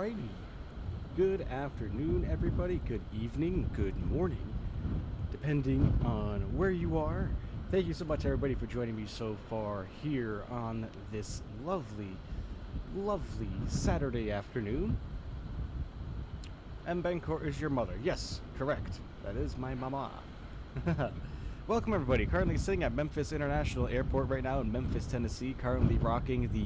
Alrighty. Good afternoon, everybody. Good evening. Good morning. Depending on where you are. Thank you so much, everybody, for joining me so far here on this lovely, lovely Saturday afternoon. M. Bencourt is your mother. Yes, correct. That is my mama. Welcome, everybody. Currently sitting at Memphis International Airport right now in Memphis, Tennessee. Currently rocking the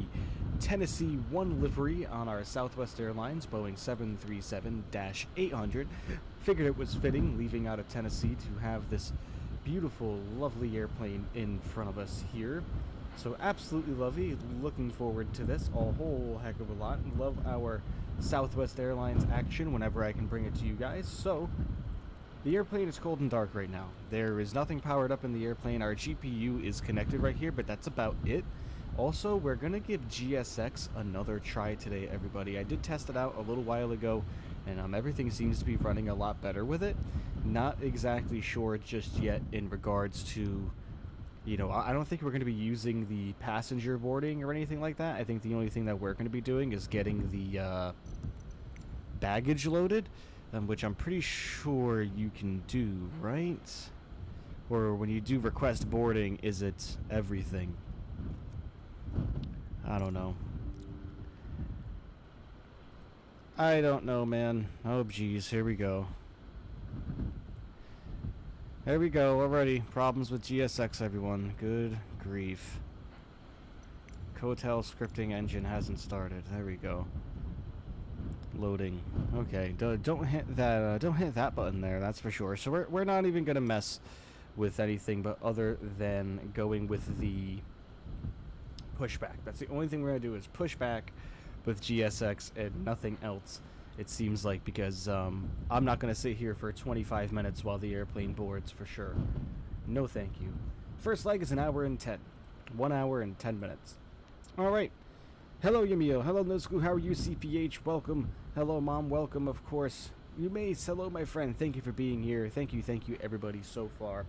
Tennessee 1 livery on our Southwest Airlines Boeing 737-800. Figured it was fitting, leaving out of Tennessee, to have this beautiful, lovely airplane in front of us here. So absolutely lovely. Looking forward to this a whole heck of a lot. Love our Southwest Airlines action whenever I can bring it to you guys. So the airplane is cold and dark right now. There is nothing powered up in the airplane. Our GPU is connected right here, but that's about it. Also, we're going to give GSX another try today, everybody. I did test it out a little while ago, and everything seems to be running a lot better with it. Not exactly sure just yet in regards to, you know, I don't think we're going to be using the passenger boarding or anything like that. I think the only thing that we're going to be doing is getting the baggage loaded, which I'm pretty sure you can do, right? Or when you do request boarding, is it everything? I don't know. I don't know, man. Oh, geez. Here we go. There we go. Already. Problems with GSX, everyone. Good grief. Cotel scripting engine hasn't started. There we go. Loading. Okay. Don't hit that. Don't hit that button there. That's for sure. So we're not even gonna mess with anything, but other than going with the pushback. That's the only thing we're going to do is pushback with GSX and nothing else, it seems like, because I'm not going to sit here for 25 minutes while the airplane boards for sure. No thank you. First leg is an hour and 10. 1 hour and 10 minutes. Alright. Hello, Yamio. Hello, Nozku. How are you, CPH? Welcome. Hello, Mom. Welcome, of course. You may. Hello, my friend. Thank you for being here. Thank you, everybody, so far.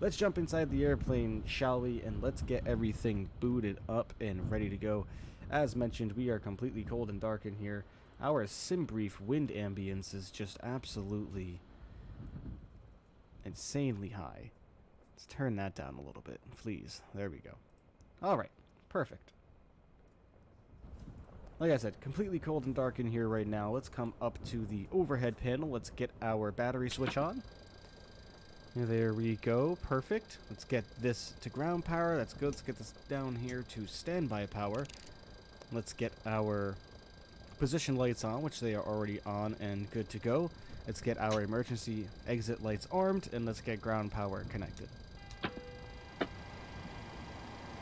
Let's jump inside the airplane, shall we, and let's get everything booted up and ready to go. As mentioned, we are completely cold and dark in here. Our SimBrief wind ambience is just absolutely insanely high. Let's turn that down a little bit, please. There we go. Alright, perfect. Like I said, completely cold and dark in here right now. Let's come up to the overhead panel. Let's get our battery switch on. There we go. Perfect. Let's get this to ground power. That's good. Let's get this down here to standby power. Let's get our position lights on, which they are already on and good to go. Let's get our emergency exit lights armed, and let's get ground power connected.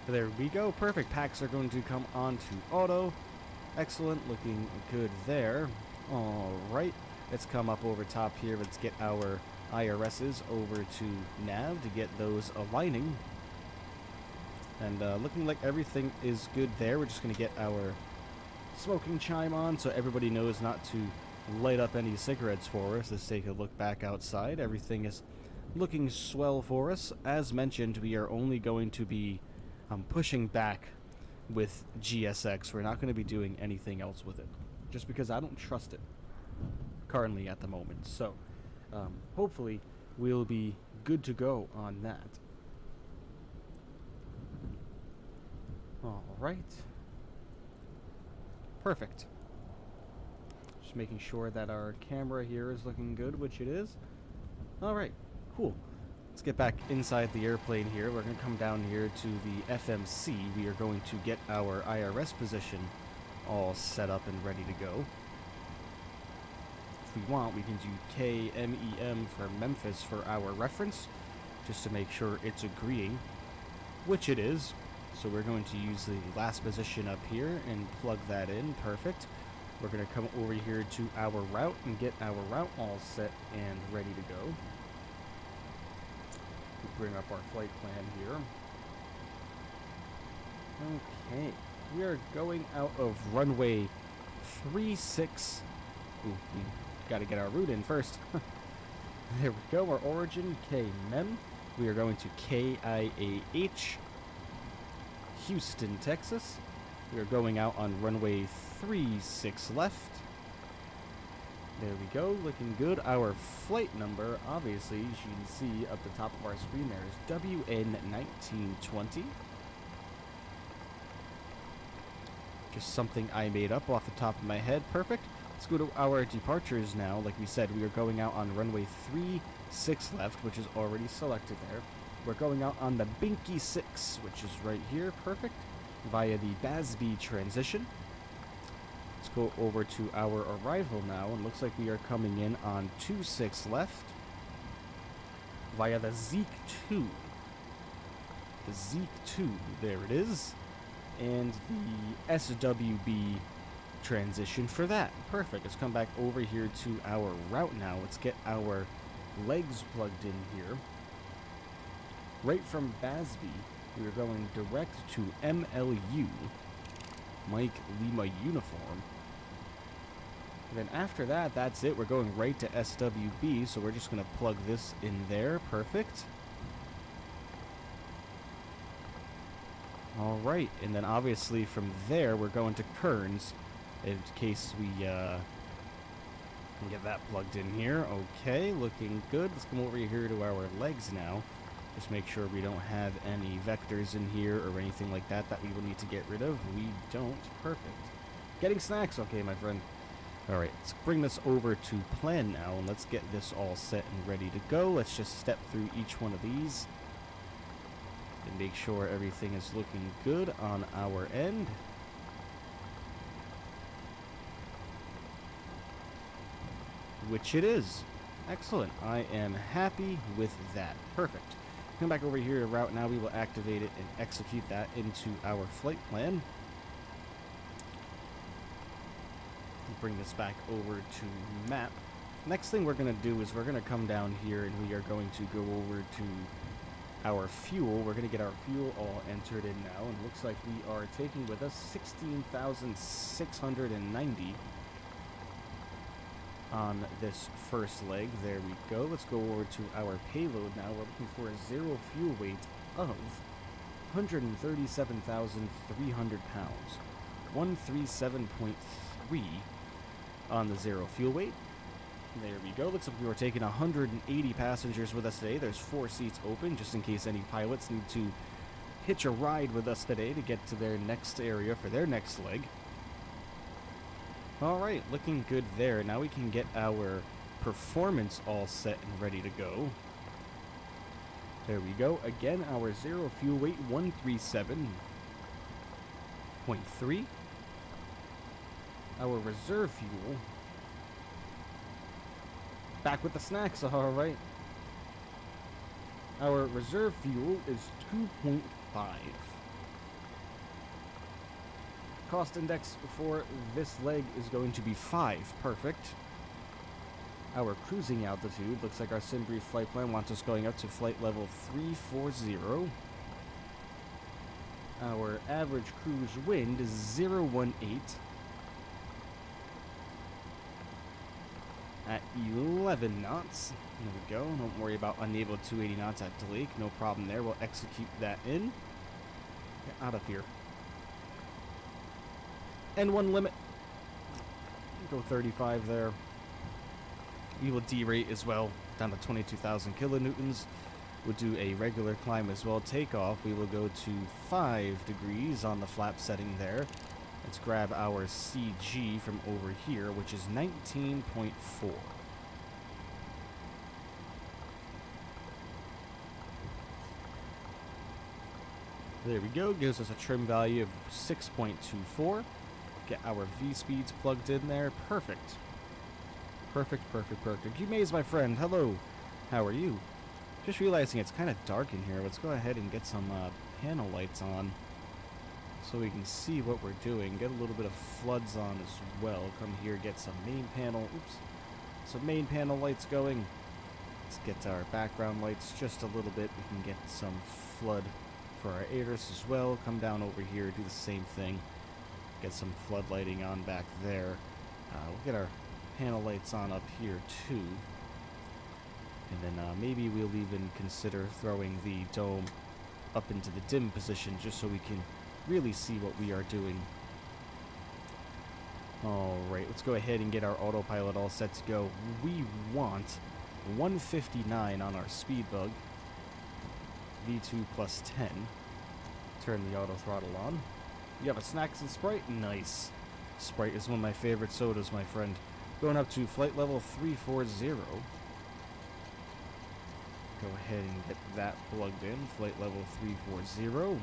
There we go. Perfect. Packs are going to come on to auto. Excellent. Looking good there. Alright. Let's come up over top here. Let's get our IRSs over to nav to get those aligning. And looking like everything is good there. We're just going to get our smoking chime on so everybody knows not to light up any cigarettes for us. Let's take a look back outside. Everything is looking swell for us. As mentioned, we are only going to be pushing back with GSX. We're not going to be doing anything else with it, just because I don't trust it currently at the moment. So hopefully we'll be good to go on that. Alright. Perfect. Just making sure that our camera here is looking good, which it is. Alright, cool. Let's get back inside the airplane here. We're going to come down here to the FMC. We are going to get our IRS position all set up and ready to go. If we want, we can do KMEM for Memphis for our reference, just to make sure it's agreeing, which it is. So we're going to use the last position up here and plug that in. Perfect. We're going to come over here to our route and get our route all set and ready to go. We'll bring up our flight plan here. Okay. We are going out of runway 36. Ooh, got to get our route in first. There we go. Our origin, KMEM. We are going to KIAH, Houston, Texas. We are going out on runway 36 left. There we go, looking good. Our flight number, obviously, as you can see up the top of our screen there, is WN1920. Just something I made up off the top of my head. Perfect. Let's go to our departures now. Like we said, we are going out on runway 36 left, which is already selected there. We're going out on the Binky 6, which is right here. Perfect. Via the Basby transition. Let's go over to our arrival now, and looks like we are coming in on 26 left via the Zeke 2. The Zeke 2, there it is. And the SWB transition for that. Perfect. Let's come back over here to our route now. Let's get our legs plugged in here. Right from Basby, we are going direct to MLU, Mike Lima Uniform. And then after that, that's it. We're going right to SWB, so we're just going to plug this in there. Perfect. All right, and then obviously from there, we're going to Kearns in case we can get that plugged in here. Okay, looking good. Let's come over here to our legs now. Just make sure we don't have any vectors in here or anything like that that we will need to get rid of. We don't. Perfect. Getting snacks. Okay, my friend. All right, let's bring this over to plan now, and let's get this all set and ready to go. Let's just step through each one of these and make sure everything is looking good on our end. Which it is. Excellent. I am happy with that. Perfect. Come back over here to route now. We will activate it and execute that into our flight plan. Bring this back over to map. Next thing we're going to do is we're going to come down here and we are going to go over to our fuel. We're going to get our fuel all entered in now, and looks like we are taking with us 16,690 on this first leg. There we go. Let's go over to our payload now. We're looking for a zero fuel weight of 137,300 pounds. 137.3 on the zero fuel weight. There we go. Looks like we were taking 180 passengers with us today. There's 4 seats open just in case any pilots need to hitch a ride with us today to get to their next area for their next leg. Alright, looking good there. Now we can get our performance all set and ready to go. There we go. Again, our zero fuel weight 137.3. Our reserve fuel. Back with the snacks, alright. Our reserve fuel is 2.5. Cost index for this leg is going to be 5. Perfect. Our cruising altitude, looks like our SimBrief flight plan wants us going up to flight level 340. Our average cruise wind is 018 at 11 knots. There we go. Don't worry about unable 280 knots at Lake. No problem there. We'll execute that in. Get out of here. N1 limit. Go 35 there. We will derate as well down to 22,000 kilonewtons. We'll do a regular climb as well. Takeoff, we will go to 5 degrees on the flap setting there. Let's grab our CG from over here, which is 19.4. There we go. Gives us a trim value of 6.24. Get our V-speeds plugged in there. Perfect. Perfect, perfect, perfect. You Maze, my friend. Hello. How are you? Just realizing it's kind of dark in here. Let's go ahead and get some panel lights on so we can see what we're doing. Get a little bit of floods on as well. Come here, get some main panel. Oops. Some main panel lights going. Let's get our background lights just a little bit. We can get some flood for our ADRS as well. Come down over here, do the same thing. Get some flood lighting on back there. We'll get our panel lights on up here too. And then maybe we'll even consider throwing the dome up into the dim position just so we can really see what we are doing. Alright, let's go ahead and get our autopilot all set to go. We want 159 on our speed bug. V2 plus 10. Turn the auto throttle on. You have a Snacks and Sprite? Nice. Sprite is one of my favorite sodas, my friend. Going up to flight level 340. Go ahead and get that plugged in. Flight level 340.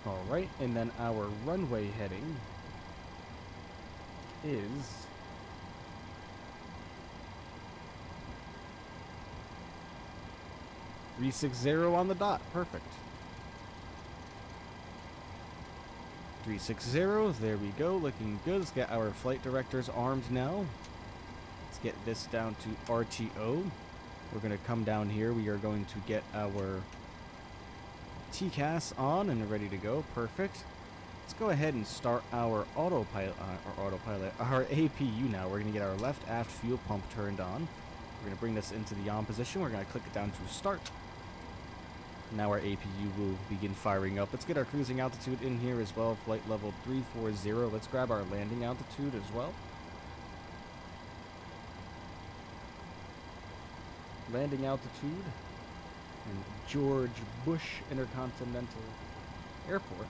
Alright, and then our runway heading is 360 on the dot. Perfect. 360, there we go, looking good. Let's get our flight directors armed now. Let's get this down to RTO. We're going to come down here. We are going to get our TCAS on and ready to go. Perfect. Let's go ahead and start our autopilot, our APU now. We're going to get our left aft fuel pump turned on. We're going to bring this into the on position. We're going to click it down to start. Now our APU will begin firing up. Let's get our cruising altitude in here as well. Flight level 340. Let's grab our landing altitude as well. Landing altitude in George Bush Intercontinental Airport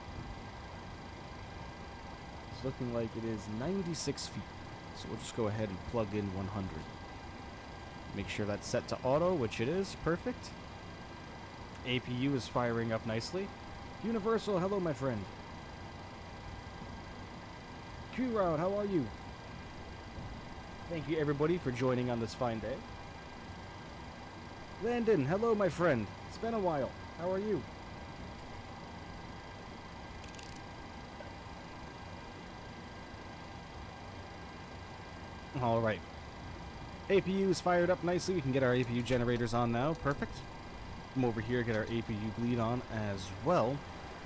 is looking like it is 96 feet. So we'll just go ahead and plug in 100. Make sure that's set to auto, which it is. Perfect. APU is firing up nicely. Universal, hello my friend. Q-Route, how are you? Thank you everybody for joining on this fine day. Landon, hello my friend. It's been a while. How are you? Alright. APU is fired up nicely. We can get our APU generators on now. Perfect. Come over here, get our APU bleed on as well.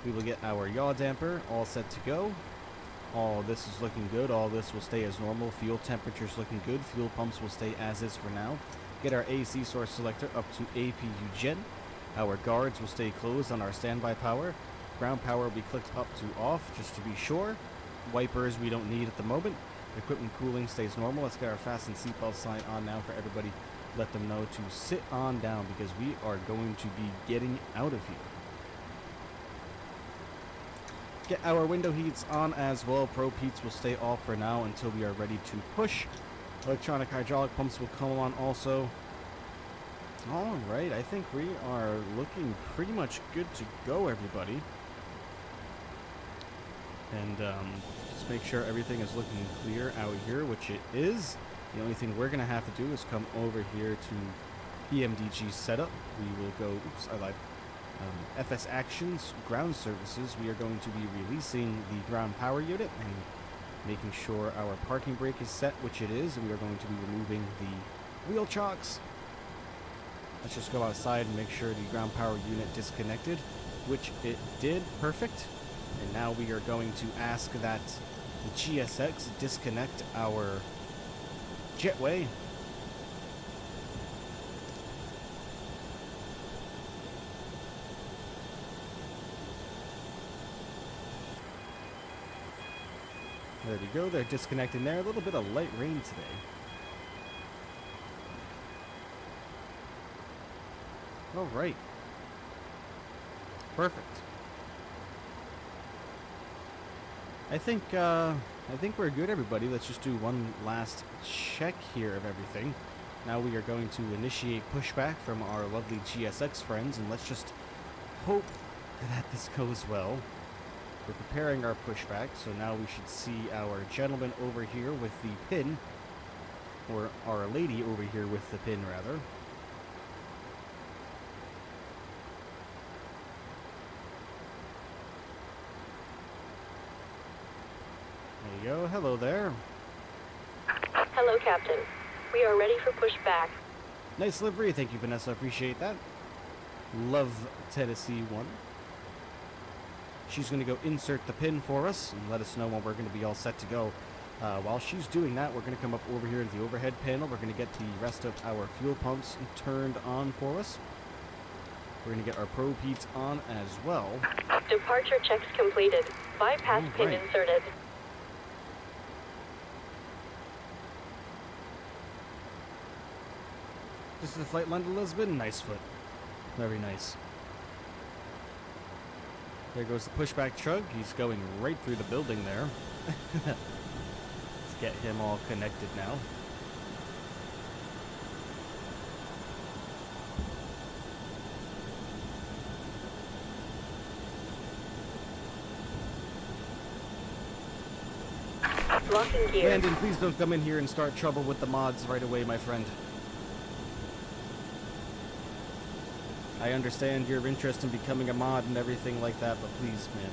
We will get our yaw damper all set to go. All this is looking good. All this will stay as normal. Fuel temperature's looking good. Fuel pumps will stay as is for now. Get our AC source selector up to APU gen. Our guards will stay closed on our standby power. Ground power will be clicked up to off just to be sure. Wipers we don't need at the moment. Equipment cooling stays normal. Let's get our fasten seatbelt sign on now for everybody. Let them know to sit on down because we are going to be getting out of here. Get our window heats on as well. Probe heats will stay off for now until we are ready to push. Electronic hydraulic pumps will come on also. Alright, I think we are looking pretty much good to go, everybody. And just make sure everything is looking clear out here, which it is. The only thing we're going to have to do is come over here to PMDG setup. We will go, oops, I lied. FS Actions, Ground Services. We are going to be releasing the ground power unit and making sure our parking brake is set, which it is. And we are going to be removing the wheel chocks. Let's just go outside and make sure the ground power unit disconnected, which it did. Perfect. And now we are going to ask that the GSX disconnect our jetway. There we go, they're disconnecting there. A little bit of light rain today. Alright. Perfect. I think we're good, everybody. Let's just do one last check here of everything. Now we are going to initiate pushback from our lovely GSX friends, and let's just hope that this goes well. We're preparing our pushback, so now we should see our gentleman over here with the pin, or our lady over here with the pin, rather. There you go. Hello there. Hello, Captain. We are ready for pushback. Nice livery. Thank you, Vanessa. Appreciate that. Love Tennessee 1. She's going to go insert the pin for us and let us know when we're going to be all set to go. While she's doing that, we're going to come up over here to the overhead panel. We're going to get the rest of our fuel pumps turned on for us. We're going to get our probe heats on as well. Departure checks completed. Bypass pin inserted. Just the flight London Lisbon. Nice foot. Very nice. There goes the pushback chug. He's going right through the building there. Let's get him all connected now. Locking gear. Landon, please don't come in here and start trouble with the mods right away, my friend. I understand your interest in becoming a mod and everything like that, but please, man.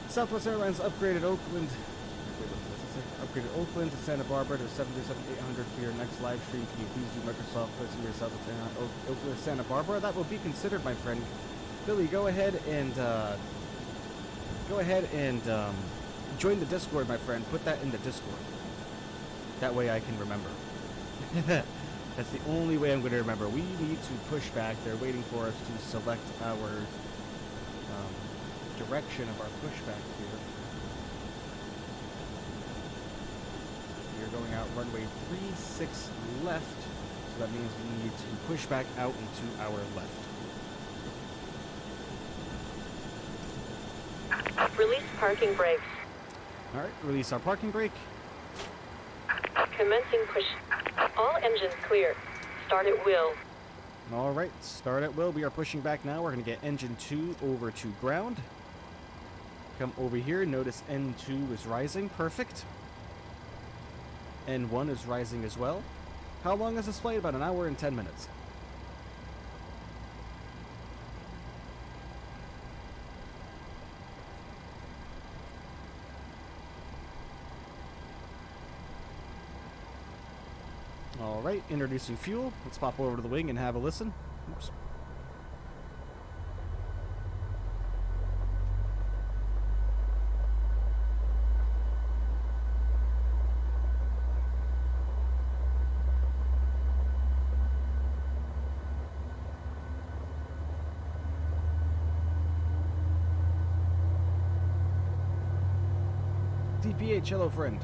Southwest Airlines upgraded Oakland. Upgraded Oakland to Santa Barbara to 737-800 for your next live stream. Can you please do Microsoft placing your Southwest Airlines Oakland to Santa Barbara? That will be considered, my friend. Billy, go ahead and join the Discord, my friend. Put that in the Discord. That way I can remember. That's the only way I'm going to remember. We need to push back. They're waiting for us to select our direction of our pushback here. We are going out runway 36 left, so that means we need to push back out into our left. Release parking brakes. Alright, release our parking brake. Commencing push. All engines clear. Start at will. Alright, start at will. We are pushing back now. We're going to get engine 2 over to ground. Come over here. Notice N2 is rising. Perfect. N1 is rising as well. How long is this flight? About an hour and 10 minutes. Alright, introducing fuel. Let's pop over to the wing and have a listen. Oops. DPH, hello friend.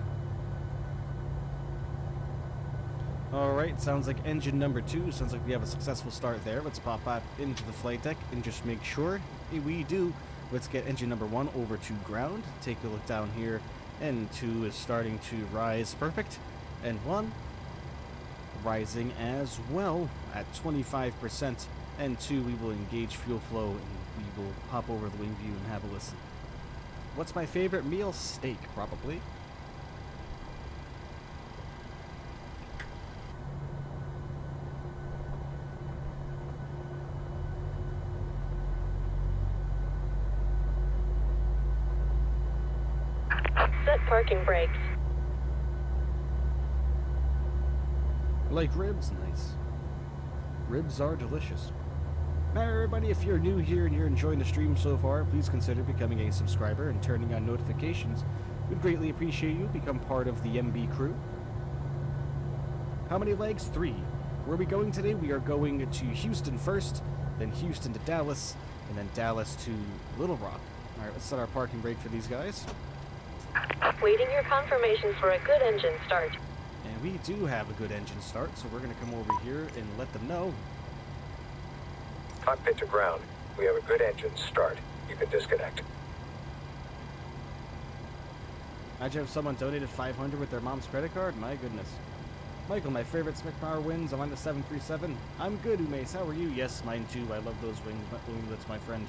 Alright, sounds like engine number 2. Sounds like we have a successful start there. Let's pop out into the flight deck and just make sure. Hey, we do. Let's get engine number 1 over to ground. Take a look down here. N2 is starting to rise. Perfect. N1 rising as well at 25%. N2, we will engage fuel flow and we will pop over the wing view and have a listen. What's my favorite meal? Steak, probably. Set parking brakes. Like ribs? Nice. Ribs are delicious. Now everybody, if you're new here and you're enjoying the stream so far, please consider becoming a subscriber and turning on notifications. We'd greatly appreciate you. Become part of the MB crew. How many legs? 3. Where are we going today? We are going to Houston first, then Houston to Dallas, and then Dallas to Little Rock. Alright, let's set our parking brake for these guys. Waiting your confirmation for a good engine start. And we do have a good engine start, so we're going to come over here and let them know. Cockpit to ground. We have a good engine start. You can disconnect. Imagine if someone donated $500 with their mom's credit card. My goodness. Michael, my favorite Power wins. I'm on the 737. I'm good, Umace. How are you? Yes, mine too. I love those winglets, my friend.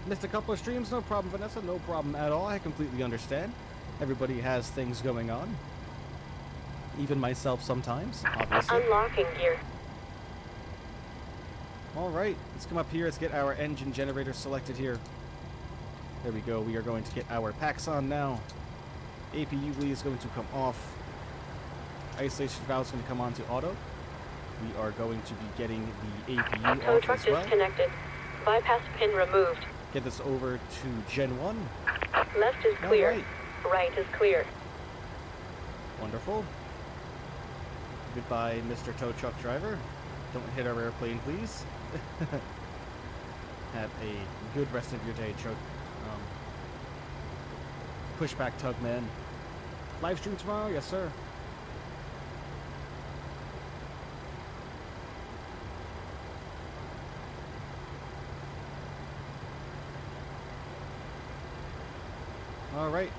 Missed a couple of streams. No problem, Vanessa. No problem at all. I completely understand. Everybody has things going on. Even myself sometimes, obviously. Unlocking gear. Alright, let's come up here. Let's get our engine generator selected here. There we go. We are going to get our packs on now. APU bleed is going to come off. Isolation valve is going to come on to auto. We are going to be getting the APU Tow off truck as well. disconnected. Bypass pin removed. Get this over to Gen 1. Left is clear. Alright. Right is clear. Wonderful. Goodbye, Mr. Tow Truck Driver. Don't hit our airplane, please. Have a good rest of your day, Pushback Tugman. Live stream tomorrow? Yes, sir. Alright.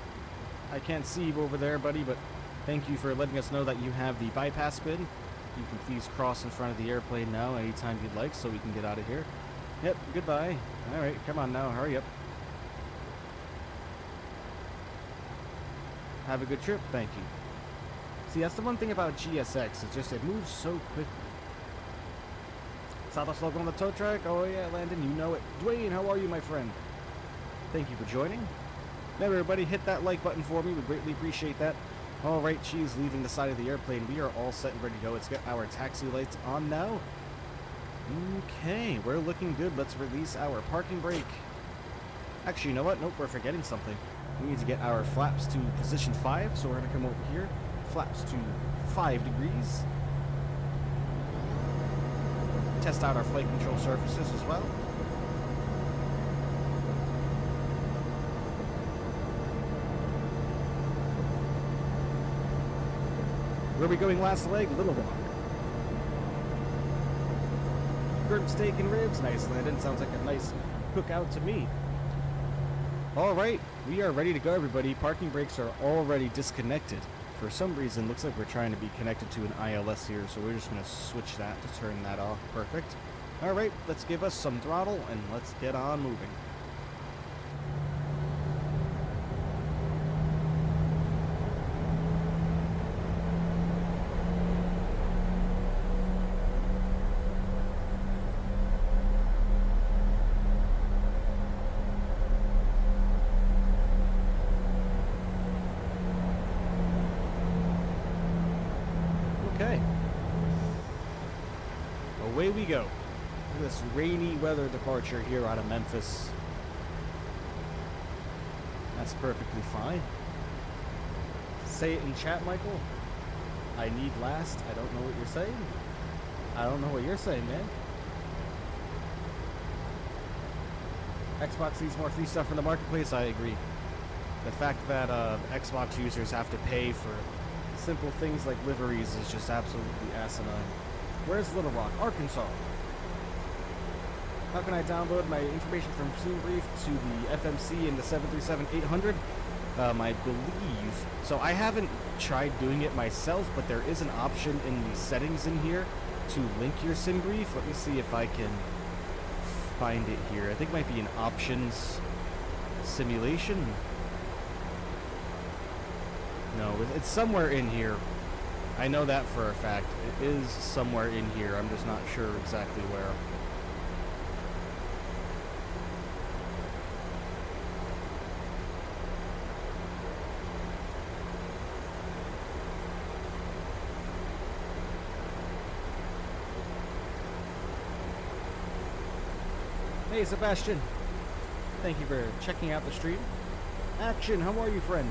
I can't see you over there, buddy, but thank you for letting us know that you have the bypass bid. You can please cross in front of the airplane now anytime you'd like so we can get out of here. Yep, goodbye. Alright, come on now, hurry up. Have a good trip, thank you. See, that's the one thing about GSX, it's just it moves so quickly. Southwest logo on the tow truck? Oh yeah, Landon, you know it. Dwayne, how are you, my friend? Thank you for joining. Remember, everybody, hit that like button for me. We greatly appreciate that. Alright, she's leaving the side of the airplane. We are all set and ready to go. Let's get our taxi lights on now. Okay, we're looking good. Let's release our parking brake. Actually, you know what? Nope, we're forgetting something. We need to get our flaps to position 5, so we're going to come over here. Flaps to 5 degrees. Test out our flight control surfaces as well. Where are we going last leg? Littlerock. Burnt steak and ribs. Nice, Landon. Sounds like a nice cookout to me. Alright, we are ready to go, everybody. Parking brakes are already disconnected. For some reason, looks like we're trying to be connected to an ILS here, so we're just going to switch that to turn that off. Perfect. Alright, let's give us some throttle, and let's get on moving. Okay. Away we go. Look at this rainy weather departure here out of Memphis. That's perfectly fine. Say it in chat, Michael. I need last. I don't know what you're saying. I don't know what you're saying, man. Xbox needs more free stuff from the marketplace. I agree. The fact that Xbox users have to pay for simple things like liveries is just absolutely asinine. Where's Little Rock? Arkansas. How can I download my information from Scene Brief to the FMC and the 737-800? I believe. So I haven't tried doing it myself, but there is an option in the settings in here to link your sim brief. Let me see if I can find it here. I think it might be an options simulation. No, it's somewhere in here. I know that for a fact. It is somewhere in here. I'm just not sure exactly where. Hey, Sebastian. Thank you for checking out the stream. Action, how are you, friend?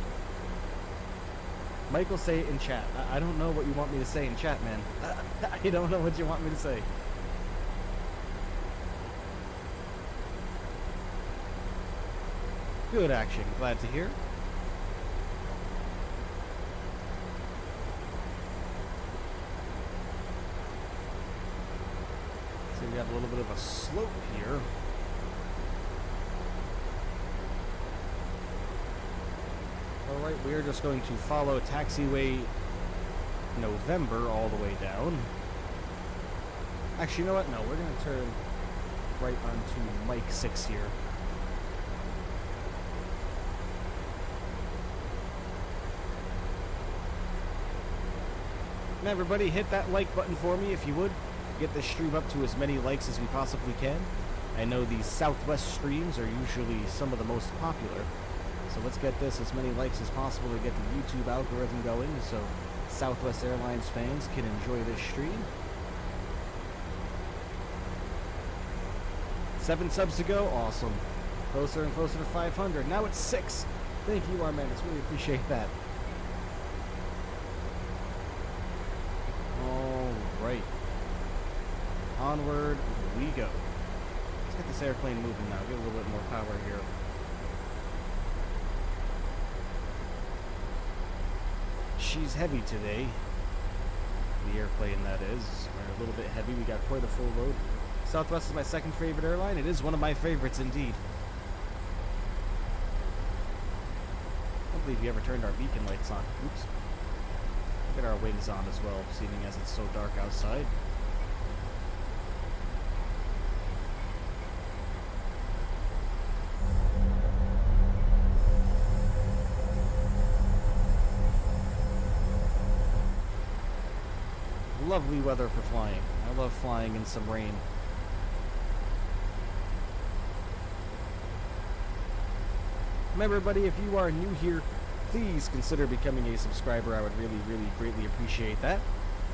Michael, say it in chat. I don't know what you want me to say in chat, man. I don't know what you want me to say. Good Action. Glad to hear. So we have a little bit of a slope here. Alright, we are just going to follow taxiway November all the way down. Actually, you know what? No, we're going to turn right onto Mike 6 here. And everybody, hit that like button for me if you would. Get this stream up to as many likes as we possibly can. I know these Southwest streams are usually some of the most popular. So let's get this as many likes as possible to get the YouTube algorithm going so Southwest Airlines fans can enjoy this stream. 7 subs to go. Awesome. Closer and closer to 500. Now it's 6. Thank you, Armandus. Really appreciate that. onward we go. Let's get this airplane moving now. Get a little bit more power here. She's heavy today. The airplane, that is. We're a little bit heavy. We got quite a full load. Southwest is my second favorite airline. It is one of my favorites indeed. I don't believe we ever turned our beacon lights on. Oops. Get our wings on as well, seeing as it's so dark outside. Lovely weather for flying. I love flying in some rain. Remember, everybody, if you are new here, please consider becoming a subscriber. I would really, really greatly appreciate that.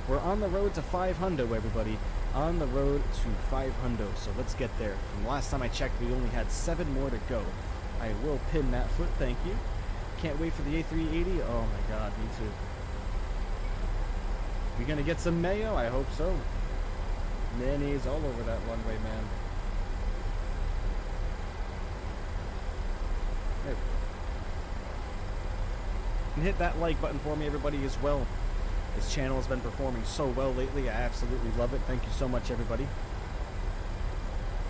We're on the road to 500, everybody. On the road to 500. So let's get there. From the last time I checked, we only had 7 more to go. I will pin that foot. Thank you. Can't wait for the A380. Oh my God, me too. We gonna get some mayo? I hope so. Mayonnaise all over that runway, man. Hey. And hit that like button for me, everybody, as well. This channel has been performing so well lately. I absolutely love it. Thank you so much, everybody.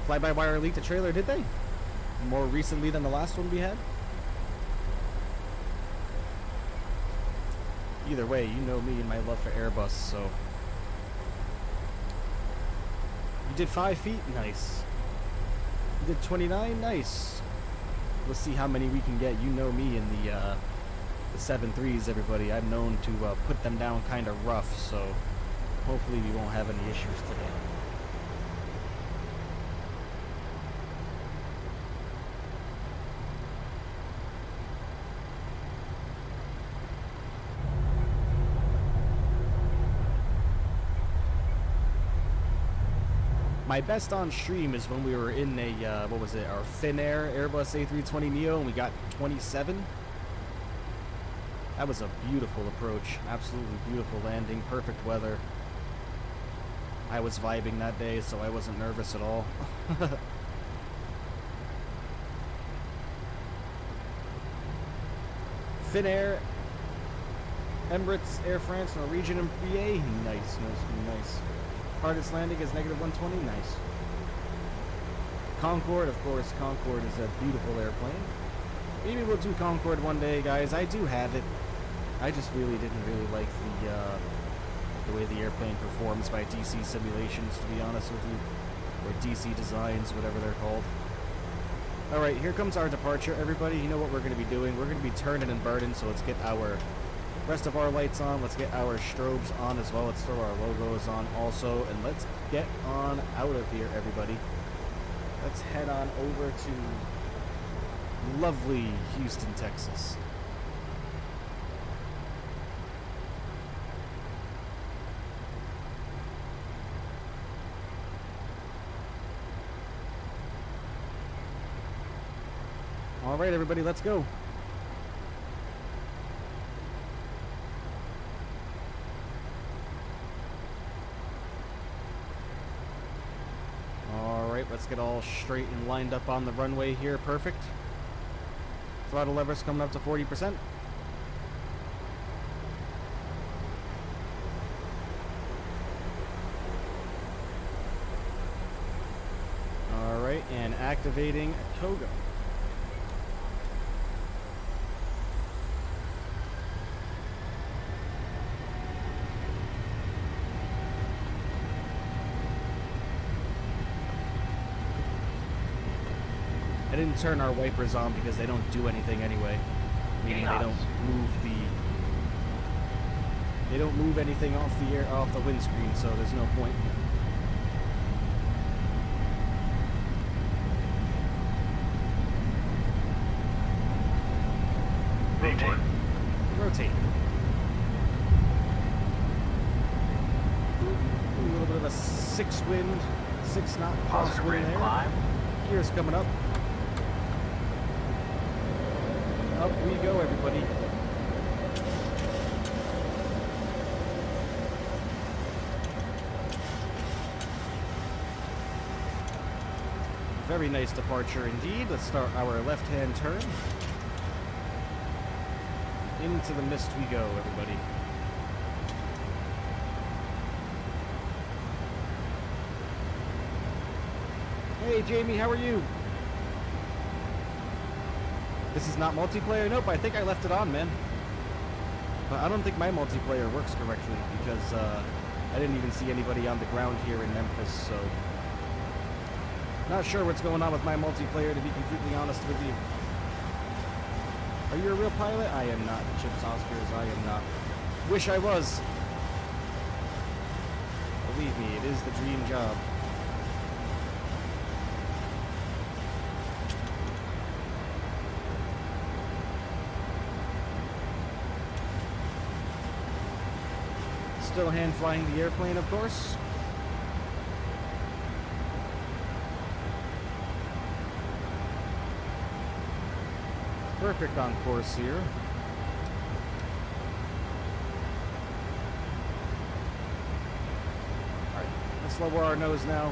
Fly-by-wire leaked a trailer, did they? More recently than the last one we had? Either way, you know me and my love for Airbus, so. You did 5 feet? Nice. You did 29? Nice. Let's see how many we can get. You know me in the 7.3s, everybody. I'm known to put them down kind of rough, so hopefully we won't have any issues today. My best on stream is when we were in a, what was it, our Finnair Airbus A320neo, and we got 27. That was a beautiful approach. Absolutely beautiful landing, perfect weather. I was vibing that day, so I wasn't nervous at all. Finnair, Emirates, Air France, Norwegian, and BA. Nice, nice. Hardest landing is -120. Nice. Concorde, of course. Concorde is a beautiful airplane. Maybe we'll do Concorde one day, guys. I do have it. I just didn't like the way the airplane performs by DC simulations, to be honest with you, or DC designs, whatever they're called. All right, here comes our departure, everybody. You know what we're going to be doing? We're going to be turning and burning. So let's get our rest of our lights on. Let's get our strobes on as well. Let's throw our logos on also, and let's get on out of here, everybody. Let's head on over to lovely Houston, Texas. All right, everybody, let's go. Let's get all straight and lined up on the runway here. Perfect. Throttle levers coming up to 40%. All right, and activating Toga. I didn't turn our wipers on because they don't do anything anyway. Meaning they don't move anything off the windscreen, so there's no point. Rotate. A little bit of a 6 knot crosswind there. Gears coming up. Up we go, everybody. Very nice departure indeed. Let's start our left-hand turn. Into the mist we go, everybody. Hey, Jamie, how are you? This is not multiplayer? Nope, I think I left it on, man. But I don't think my multiplayer works correctly because I didn't even see anybody on the ground here in Memphis, so... Not sure what's going on with my multiplayer, to be completely honest with you. Are you a real pilot? I am not. Chips Oscars, I am not. Wish I was. Believe me, it is the dream job. Still hand flying the airplane, of course. Perfect on course here. Alright, let's lower our nose now.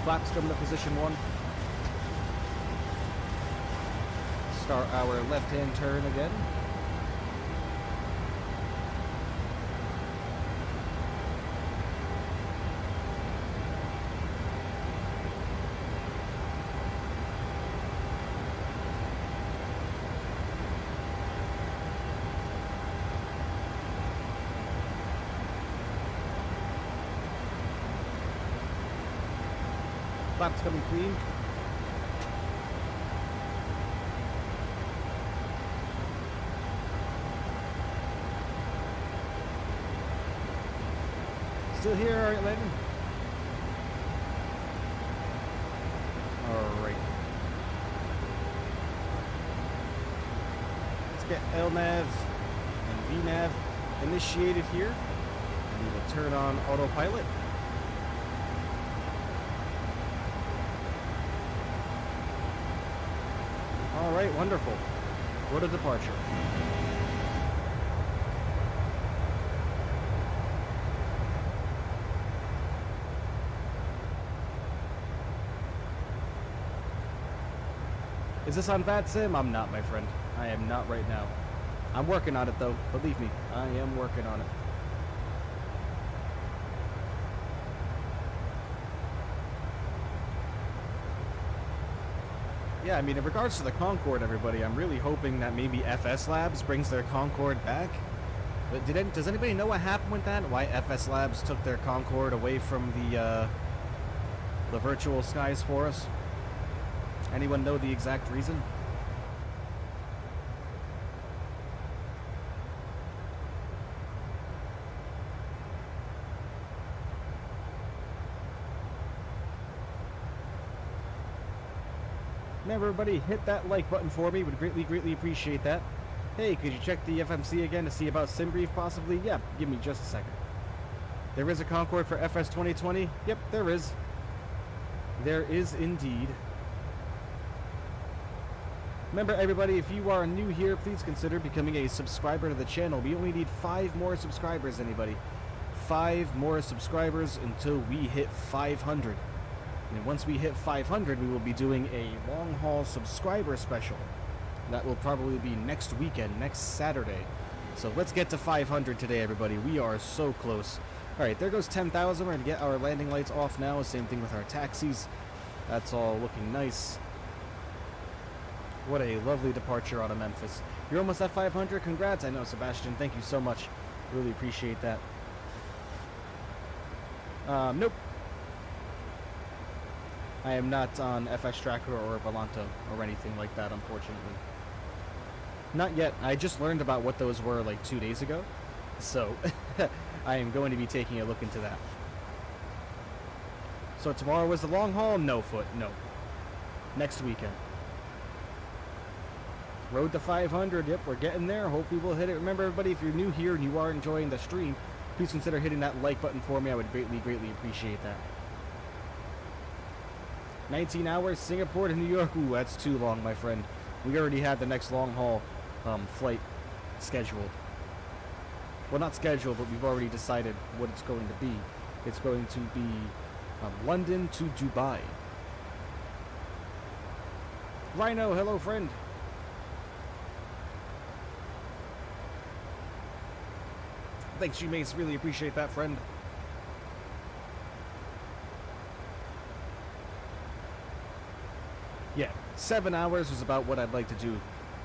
Flaps come to position 1. Start our left-hand turn again. Flaps coming clean. Still here, alright, landing. Alright. Let's get LNAV and VNAV initiated here. And we will turn on Autopilot. Alright, wonderful. What a departure. Is this on VATSIM? I'm not, my friend. I am not right now. I'm working on it, though. Believe me, I am working on it. Yeah, I mean, in regards to the Concorde, everybody, I'm really hoping that maybe FS Labs brings their Concorde back. But does anybody know what happened with that? Why FS Labs took their Concorde away from the virtual skies for us? Anyone know the exact reason? Remember, everybody, hit that like button for me. Would greatly appreciate that. Hey, could you check the FMC again to see about SimBrief possibly? Yeah, give me just a second. There is a Concorde for FS 2020? Yep, there is. There is indeed. Remember, everybody, if you are new here, please consider becoming a subscriber to the channel. We only need 5 more subscribers, anybody. 5 more subscribers until we hit 500. And once we hit 500, we will be doing a long-haul subscriber special. That will probably be next weekend, next Saturday. So let's get to 500 today, everybody. We are so close. Alright, there goes 10,000. We're going to get our landing lights off now. Same thing with our taxis. That's all looking nice. What a lovely departure out of Memphis. You're almost at 500. Congrats. I know, Sebastian. Thank you so much. Really appreciate that. Nope. I am not on FX Tracker or Volanto or anything like that, unfortunately. Not yet. I just learned about what those were like 2 days ago. So, I am going to be taking a look into that. So tomorrow was the long haul? No, Foot. No. Next weekend. Road to 500. Yep, we're getting there. Hopefully we'll hit it. Remember, everybody, if you're new here and you are enjoying the stream, please consider hitting that like button for me. I would greatly appreciate that. 19 hours, Singapore to New York. Ooh, that's too long, my friend. We already have the next long haul flight scheduled. Well, not scheduled, but we've already decided what it's going to be. It's going to be London to Dubai. Rhino, hello, friend. Thanks, G-Mace. Really appreciate that, friend. Yeah, 7 hours is about what I'd like to do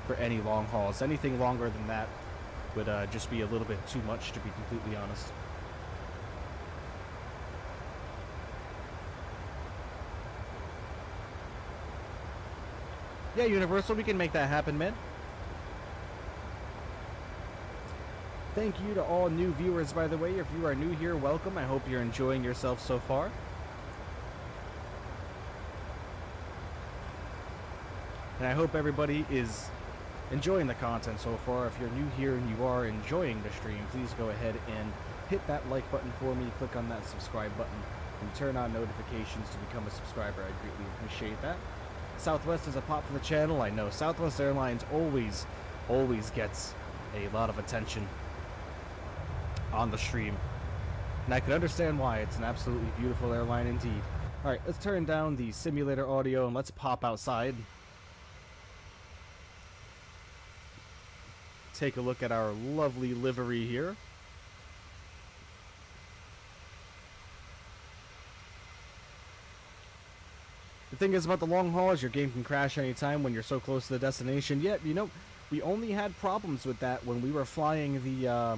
for any long hauls. Anything longer than that would just be a little bit too much, to be completely honest. Yeah, Universal, we can make that happen, man. Thank you to all new viewers, by the way. If you are new here, welcome. I hope you're enjoying yourself so far. And I hope everybody is enjoying the content so far. If you're new here and you are enjoying the stream, please go ahead and hit that like button for me. Click on that subscribe button and turn on notifications to become a subscriber. I greatly appreciate that. Southwest is a pop for the channel. I know Southwest Airlines always gets a lot of attention on the stream, and I can understand why. It's an absolutely beautiful airline indeed. Alright, let's turn down the simulator audio and let's pop outside. Take a look at our lovely livery here. The thing is about the long haul is your game can crash anytime when you're so close to the destination. Yet, you know, we only had problems with that when we were flying the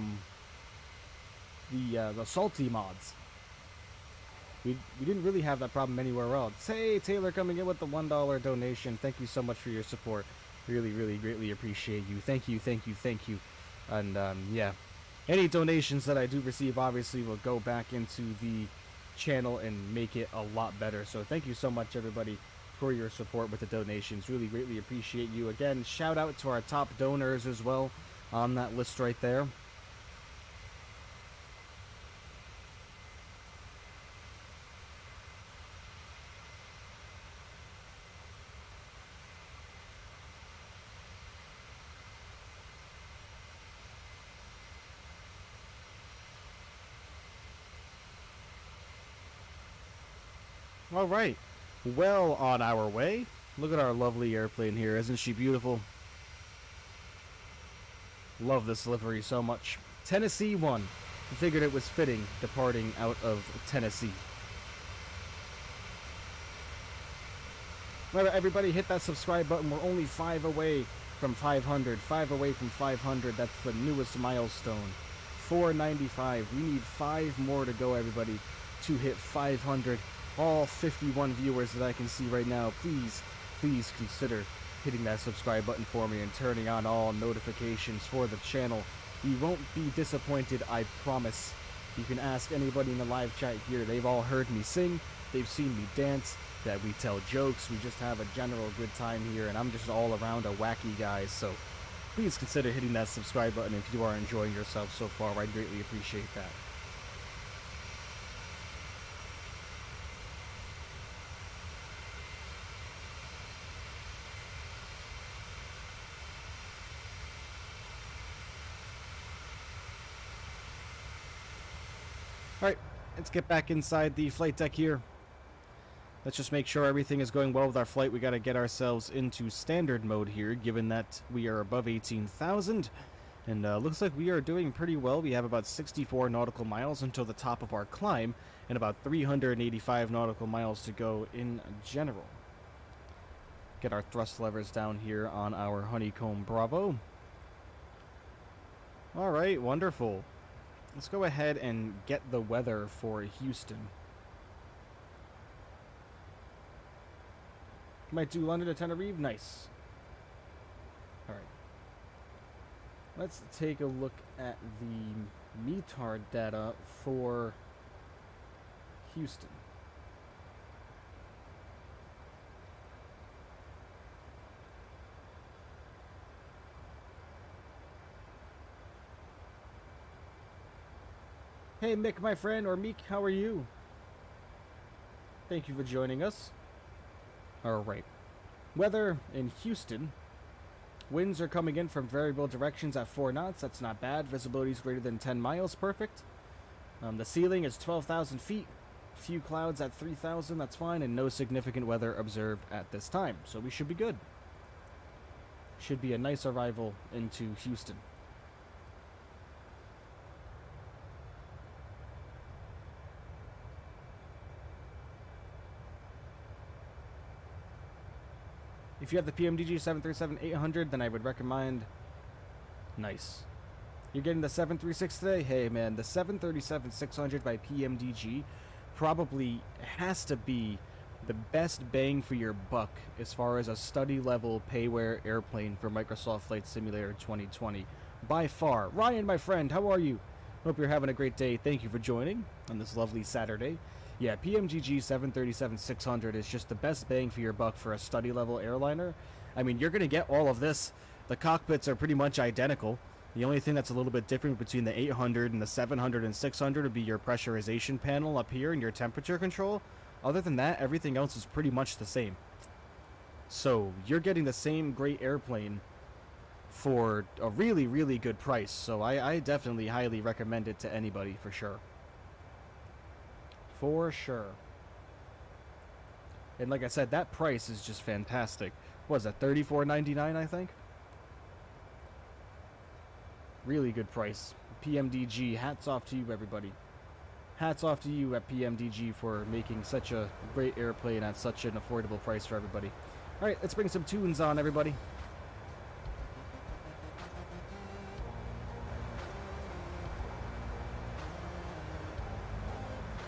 salty mods. We didn't really have that problem anywhere else. Hey, Taylor coming in with the $1 donation. Thank you so much for your support. Really, really, greatly appreciate you. Thank you, thank you, thank you. And, yeah. Any donations that I do receive obviously will go back into the channel and make it a lot better. So thank you so much, everybody, for your support with the donations. Really, greatly appreciate you. Again, shout out to our top donors as well on that list right there. All right, well on our way. Look at our lovely airplane here. Isn't she beautiful? Love this livery so much. Tennessee 1. I figured it was fitting departing out of Tennessee. Remember, everybody, hit that subscribe button. We're only 5 away from 500. 5 away from 500. That's the newest milestone. 495. We need 5 more to go, everybody, to hit 500. All 51 viewers that I can see right now, please consider hitting that subscribe button for me and turning on all notifications for the channel. You won't be disappointed, I promise. You can ask anybody in the live chat here. They've all heard me sing, they've seen me dance, that we tell jokes, we just have a general good time here, and I'm just all around a wacky guy. So please consider hitting that subscribe button if you are enjoying yourself so far. I'd greatly appreciate that. Alright, let's get back inside the flight deck here. Let's just make sure everything is going well with our flight. We got to get ourselves into standard mode here, given that we are above 18,000. And looks like we are doing pretty well. We have about 64 nautical miles until the top of our climb, and about 385 nautical miles to go in general. Get our thrust levers down here on our Honeycomb Bravo. Alright, wonderful. Let's go ahead and get the weather for Houston. Might do London to Tenerife. Nice. Alright. Let's take a look at the METAR data for Houston. Hey Mick, my friend, or Meek, how are you? Thank you for joining us. Alright. Weather in Houston Winds are coming in from variable directions at 4 knots. That's not bad. Visibility is greater than 10 miles. Perfect. The ceiling is 12,000 feet. Few clouds at 3,000. That's fine. And no significant weather observed at this time. So we should be good. Should be a nice arrival into Houston. If you have the PMDG 737-800, then I would recommend... Nice. You're getting the 736 today? Hey, man, the 737-600 by PMDG probably has to be the best bang for your buck as far as a study-level payware airplane for Microsoft Flight Simulator 2020. By far. Ryan, my friend, how are you? Hope you're having a great day. Thank you for joining on this lovely Saturday. Yeah, PMDG 737-600 is just the best bang for your buck for a study-level airliner. I mean, you're going to get all of this. The cockpits are pretty much identical. The only thing that's a little bit different between the 800 and the 700 and 600 would be your pressurization panel up here and your temperature control. Other than that, everything else is pretty much the same. So, you're getting the same great airplane for a really, really good price. So, I definitely highly recommend it to anybody for sure. For sure. And like I said, that price is just fantastic. What is that, $34.99, I think? Really good price. PMDG, hats off to you, everybody. Hats off to you at PMDG for making such a great airplane at such an affordable price for everybody. Alright, let's bring some tunes on, everybody.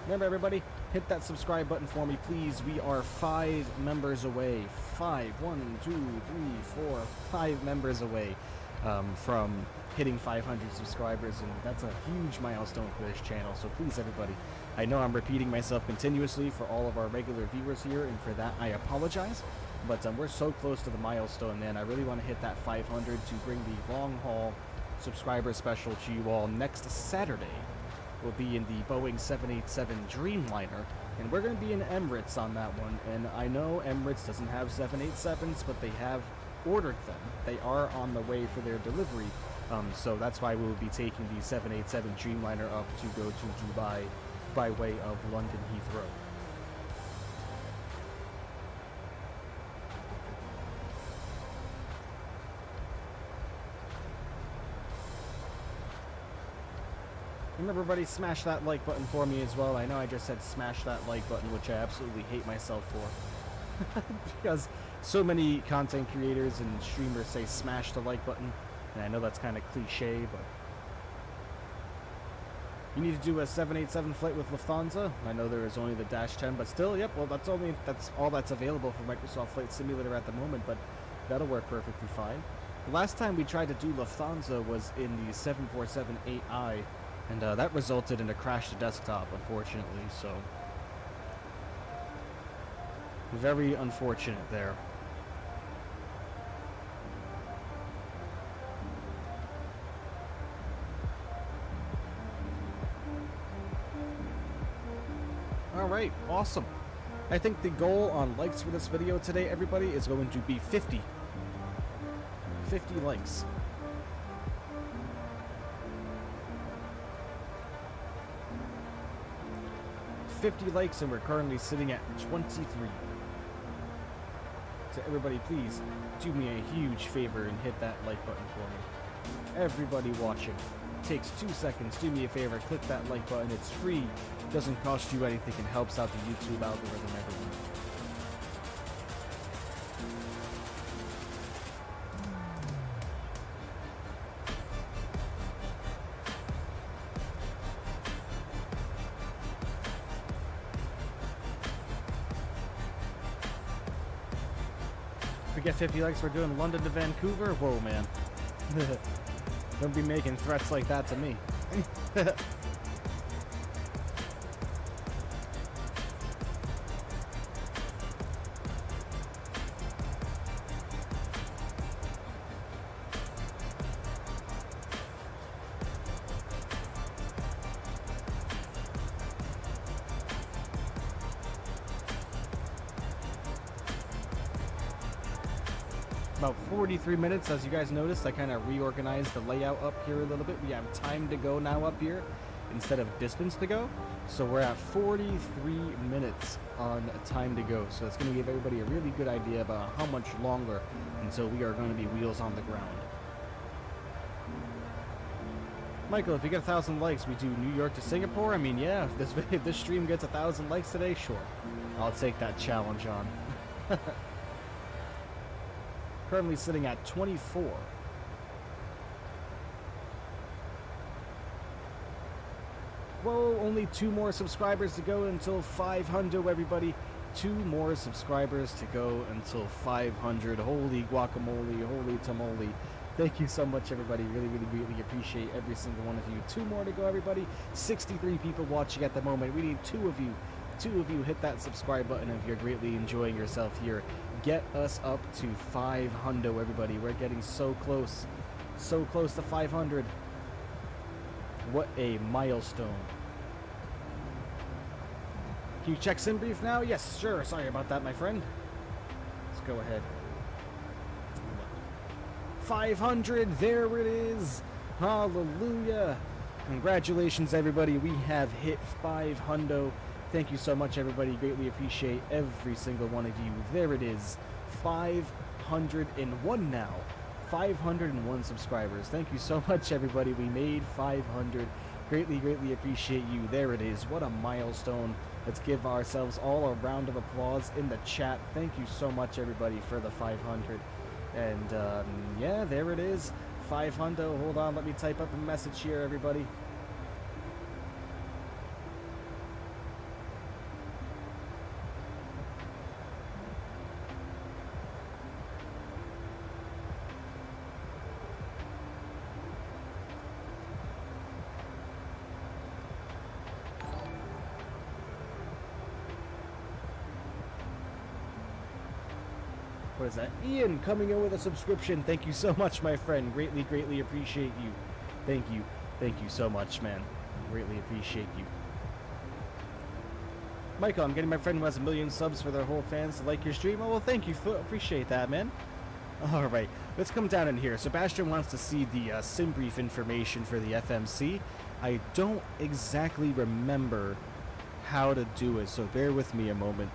Remember, everybody, hit that subscribe button for me, please. We are 5 members away. 5, 1, 2, 3, 4, 5 members away from hitting 500 subscribers, and that's a huge milestone for this channel. So please, everybody, I know I'm repeating myself continuously for all of our regular viewers here, and for that I apologize. But we're so close to the milestone, man. I really want to hit that 500 to bring the long-haul subscriber special to you all next Saturday. Will be in the Boeing 787 Dreamliner, and we're going to be in Emirates on that one. And I know Emirates doesn't have 787s, but they have ordered them. They are on the way for their delivery, so that's why we will be taking the 787 Dreamliner up to go to Dubai by way of London Heathrow. Remember, everybody, smash that like button for me as well. I know I just said smash that like button, which I absolutely hate myself for. Because so many content creators and streamers say smash the like button. And I know that's kind of cliche, but... You need to do a 787 flight with Lufthansa. I know there is only the Dash 10, but still, yep, well, that's all that's available for Microsoft Flight Simulator at the moment, but that'll work perfectly fine. The last time we tried to do Lufthansa was in the 747-8i, and that resulted in a crash to desktop, unfortunately, so... Very unfortunate there. Alright, awesome. I think the goal on likes for this video today, everybody, is going to be 50. 50 likes. And we're currently sitting at 23. So everybody, please do me a huge favor and hit that like button for me. Everybody watching, it takes 2 seconds. Do me a favor, click that like button. It's free, doesn't cost you anything, and helps out the YouTube algorithm, everyone. If we get 50 likes, we're doing London to Vancouver. Whoa, man. Don't be making threats like that to me. about 43 minutes. As you guys noticed, I kind of reorganized the layout up here a little bit. We have time to go now up here instead of distance to go. So we're at 43 minutes on time to go. So it's going to give everybody a really good idea about how much longer until we are going to be wheels on the ground. Michael, if you get 1,000 likes, we do New York to Singapore. I mean, yeah, if this stream gets 1,000 likes today, sure. I'll take that challenge on. Currently sitting at 24. Whoa, only 2 more subscribers to go until 500, everybody. 2 more subscribers to go until 500. Holy guacamole, holy tamale. Thank you so much, everybody. Really, really, really appreciate every single one of you. 2 more to go, everybody. 63 people watching at the moment. We need 2 of you. 2 of you hit that subscribe button if you're greatly enjoying yourself here. Get us up to 500, everybody. We're getting so close. So close to 500. What a milestone. Can you check SimBrief now? Yes, sure. Sorry about that, my friend. Let's go ahead. 500. There it is. Hallelujah. Congratulations, everybody. We have hit 500. Thank you so much, everybody. Greatly appreciate every single one of you. There it is. 501 now. 501 subscribers. Thank you so much, everybody. We made 500. Greatly, greatly appreciate you. There it is. What a milestone. Let's give ourselves all a round of applause in the chat. Thank you so much, everybody, for the 500. And, yeah, there it is. 500. Hold on. Let me type up a message here, everybody. What is that? Ian coming in with a subscription. Thank you so much, my friend. Greatly, greatly appreciate you. Thank you. Thank you so much, man. Greatly appreciate you. Michael, I'm getting my friend who has 1 million subs for their whole fans to like your stream. Oh, well, thank you. Appreciate that, man. All right. Let's come down in here. Sebastian wants to see the SimBrief information for the FMC. I don't exactly remember how to do it, so bear with me a moment.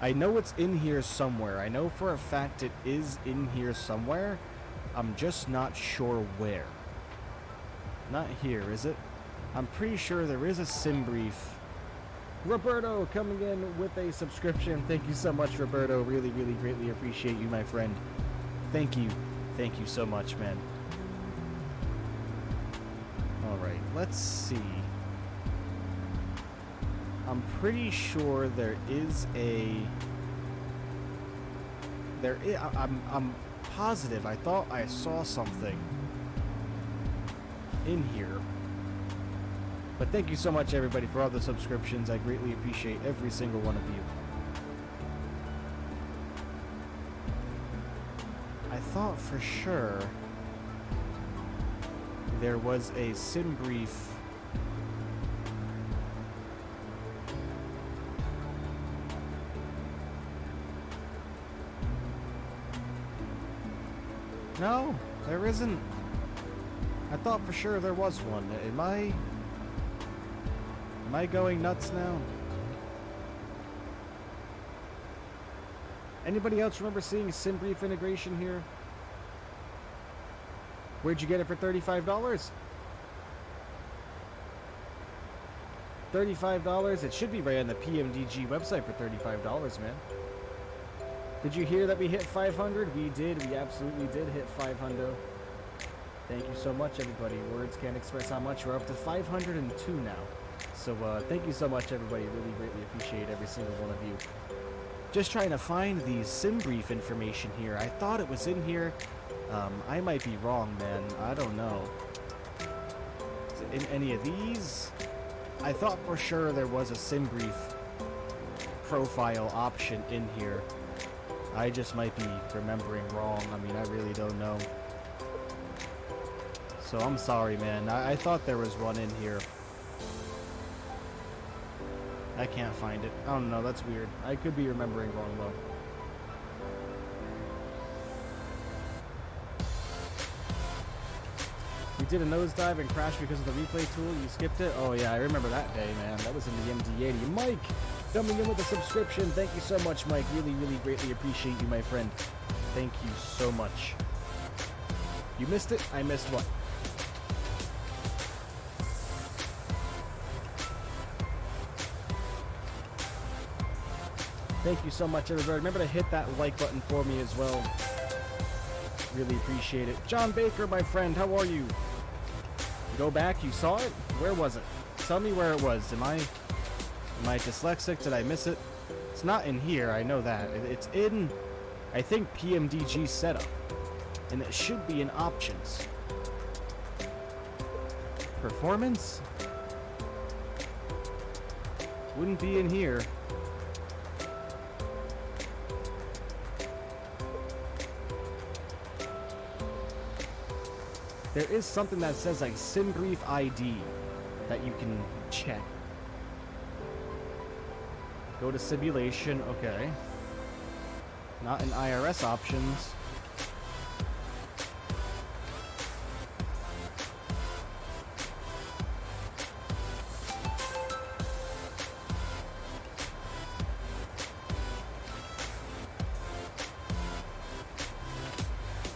I know it's in here somewhere. I know for a fact it is in here somewhere. I'm just not sure where. Not here, is it? I'm pretty sure there is a SimBrief. Roberto coming in with a subscription. Thank you so much, Roberto. Really, really greatly appreciate you, my friend. Thank you. Thank you so much, man. Alright, let's see. I'm pretty sure there is a... I'm positive. I thought I saw something in here. But thank you so much, everybody, for all the subscriptions. I greatly appreciate every single one of you. I thought for sure there was a SimBrief. No, there isn't. I thought for sure there was one. Am I going nuts now? Anybody else remember seeing SimBrief integration here? Where'd you get it for $35? $35? It should be right on the PMDG website for $35, man. Did you hear that we hit 500? We did. We absolutely did hit 500. Thank you so much, everybody. Words can't express how much. We're up to 502 now. So thank you so much, everybody. Really greatly appreciate every single one of you. Just trying to find the SimBrief information here. I thought it was in here. I might be wrong, man. I don't know. Is it in any of these? I thought for sure there was a SimBrief profile option in here. I just might be remembering wrong. I mean, I really don't know. So I'm sorry, man. I thought there was one in here. I can't find it. I don't know. That's weird. I could be remembering wrong, though. We did a nosedive and crashed because of the replay tool. You skipped it? Oh yeah, I remember that day, man. That was in the MD80. Mike, coming in with a subscription. Thank you so much, Mike. Really, really greatly appreciate you, my friend. Thank you so much. You missed it? I missed what? Thank you so much, everybody. Remember to hit that like button for me as well. Really appreciate it. John Baker, my friend, how are you? Go back, you saw it? Where was it? Tell me where it was. Am I dyslexic? Did I miss it? It's not in here, I know that. It's in, I think, PMDG setup. And it should be in options. Performance? Wouldn't be in here. There is something that says like SimBrief ID that you can check. Go to simulation, okay. Not in IRS options.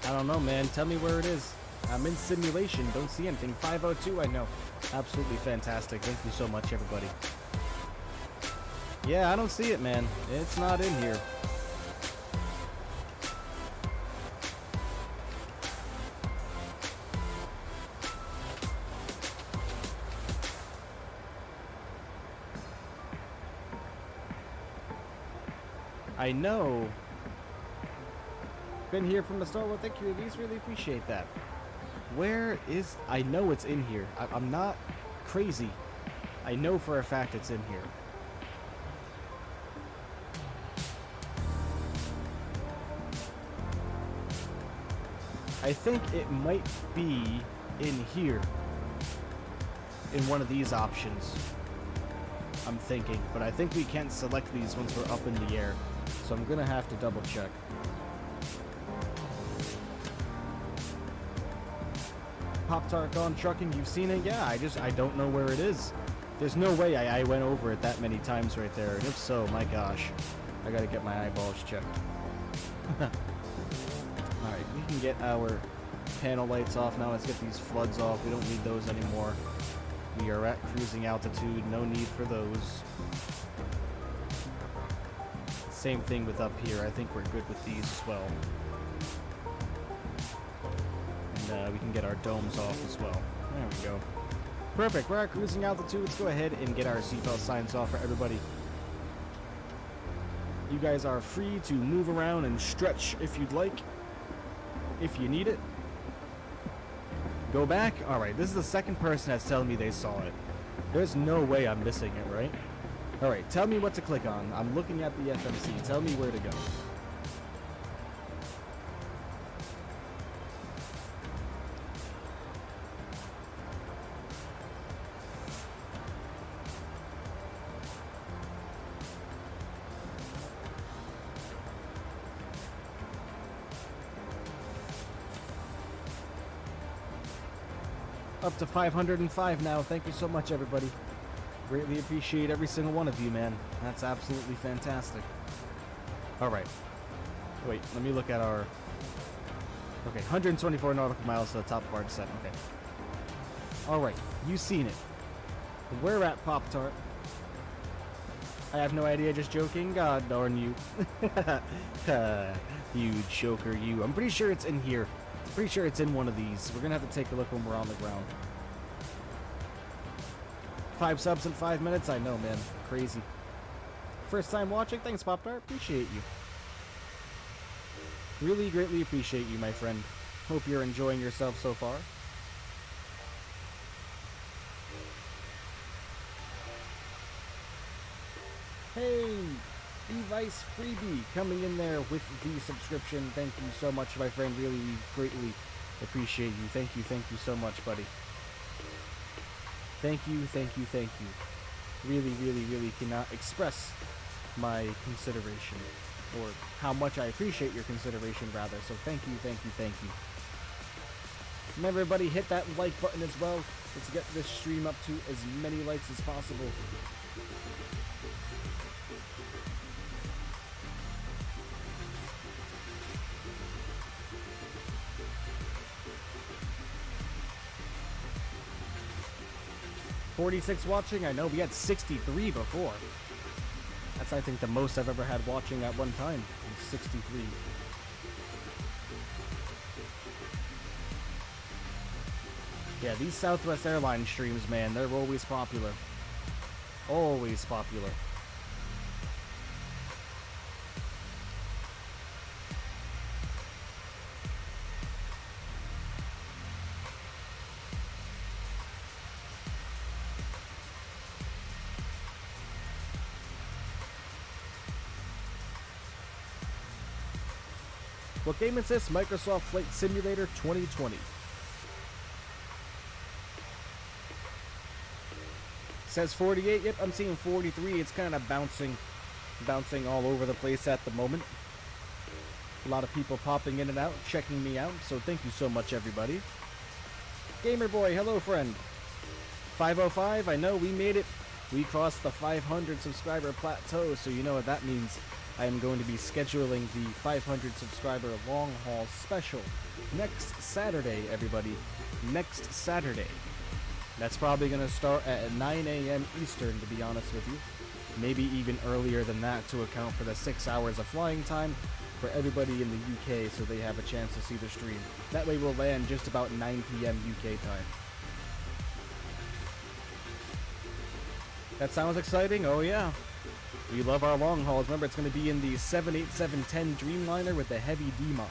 I don't know, man. Tell me where it is. I'm in simulation. Don't see anything. 502, I know. Absolutely fantastic. Thank you so much, everybody. Yeah, I don't see it, man. It's not in here. I know. Been here from the start. Well, thank you, Elise. Really appreciate that. Where is... I know it's in here. I'm not crazy. I know for a fact it's in here. I think it might be in here. In one of these options. I'm thinking. But I think we can't select these once we're up in the air. So I'm gonna have to double check. Pop-Tart Gone Trucking, you've seen it? Yeah, I don't know where it is. There's no way I went over it that many times right there. And if so, my gosh, I gotta get my eyeballs checked. Alright, we can get our panel lights off now. Let's get these floods off. We don't need those anymore. We are at cruising altitude. No need for those. Same thing with up here. I think we're good with these as well. We can get our domes off as well. There we go. Perfect. We're at cruising altitude. Let's go ahead and get our seatbelt signs off for everybody. You guys are free to move around and stretch if you'd like. If you need it. Go back. Alright, this is the second person that's telling me they saw it. There's no way I'm missing it, right? Alright, tell me what to click on. I'm looking at the FMC. Tell me where to go. Up to 505 now. Thank you so much, everybody. Greatly appreciate every single one of you, man. That's absolutely fantastic. Alright. Wait, let me look at our... Okay, 124 nautical miles to the top of our descent. Okay. Alright, you've seen it. We're at Pop-Tart. I have no idea, just joking. God darn you. You joker, you. I'm pretty sure it's in here. Pretty sure it's in one of these. We're gonna have to take a look when we're on the ground. 5 subs in 5 minutes? I know, man. Crazy. First time watching? Thanks, Pop-Tart. Appreciate you. Really greatly appreciate you, my friend. Hope you're enjoying yourself so far. Hey! Device Freebie coming in there with the subscription. Thank you so much, my friend. Really greatly appreciate you. Thank you so much, buddy. Thank you. Really, really, really cannot express my consideration, or how much I appreciate your consideration, rather. So thank you. Remember, everybody, hit that like button as well. Let's get this stream up to as many likes as possible. "46 watching." I know, we had 63 before. That's, I think, the most I've ever had watching at one time. 63. Yeah, these Southwest Airlines streams, man, they're always popular. Always popular. What game is this? Microsoft Flight Simulator 2020. Says 48. Yep, I'm seeing 43. It's kind of bouncing all over the place at the moment. A lot of people popping in and out, checking me out, so thank you so much, everybody. Gamer Boy, hello, friend. 505, I know, we made it. We crossed the 500 subscriber plateau, so you know what that means. I am going to be scheduling the 500 subscriber long haul special next Saturday, everybody. Next Saturday. That's probably going to start at 9 a.m. Eastern, to be honest with you. Maybe even earlier than that to account for the 6 hours of flying time for everybody in the UK, so they have a chance to see the stream. That way we'll land just about 9 p.m. UK time. That sounds exciting? Oh yeah. We love our long hauls. Remember, it's going to be in the 787-10 Dreamliner with the heavy D mod.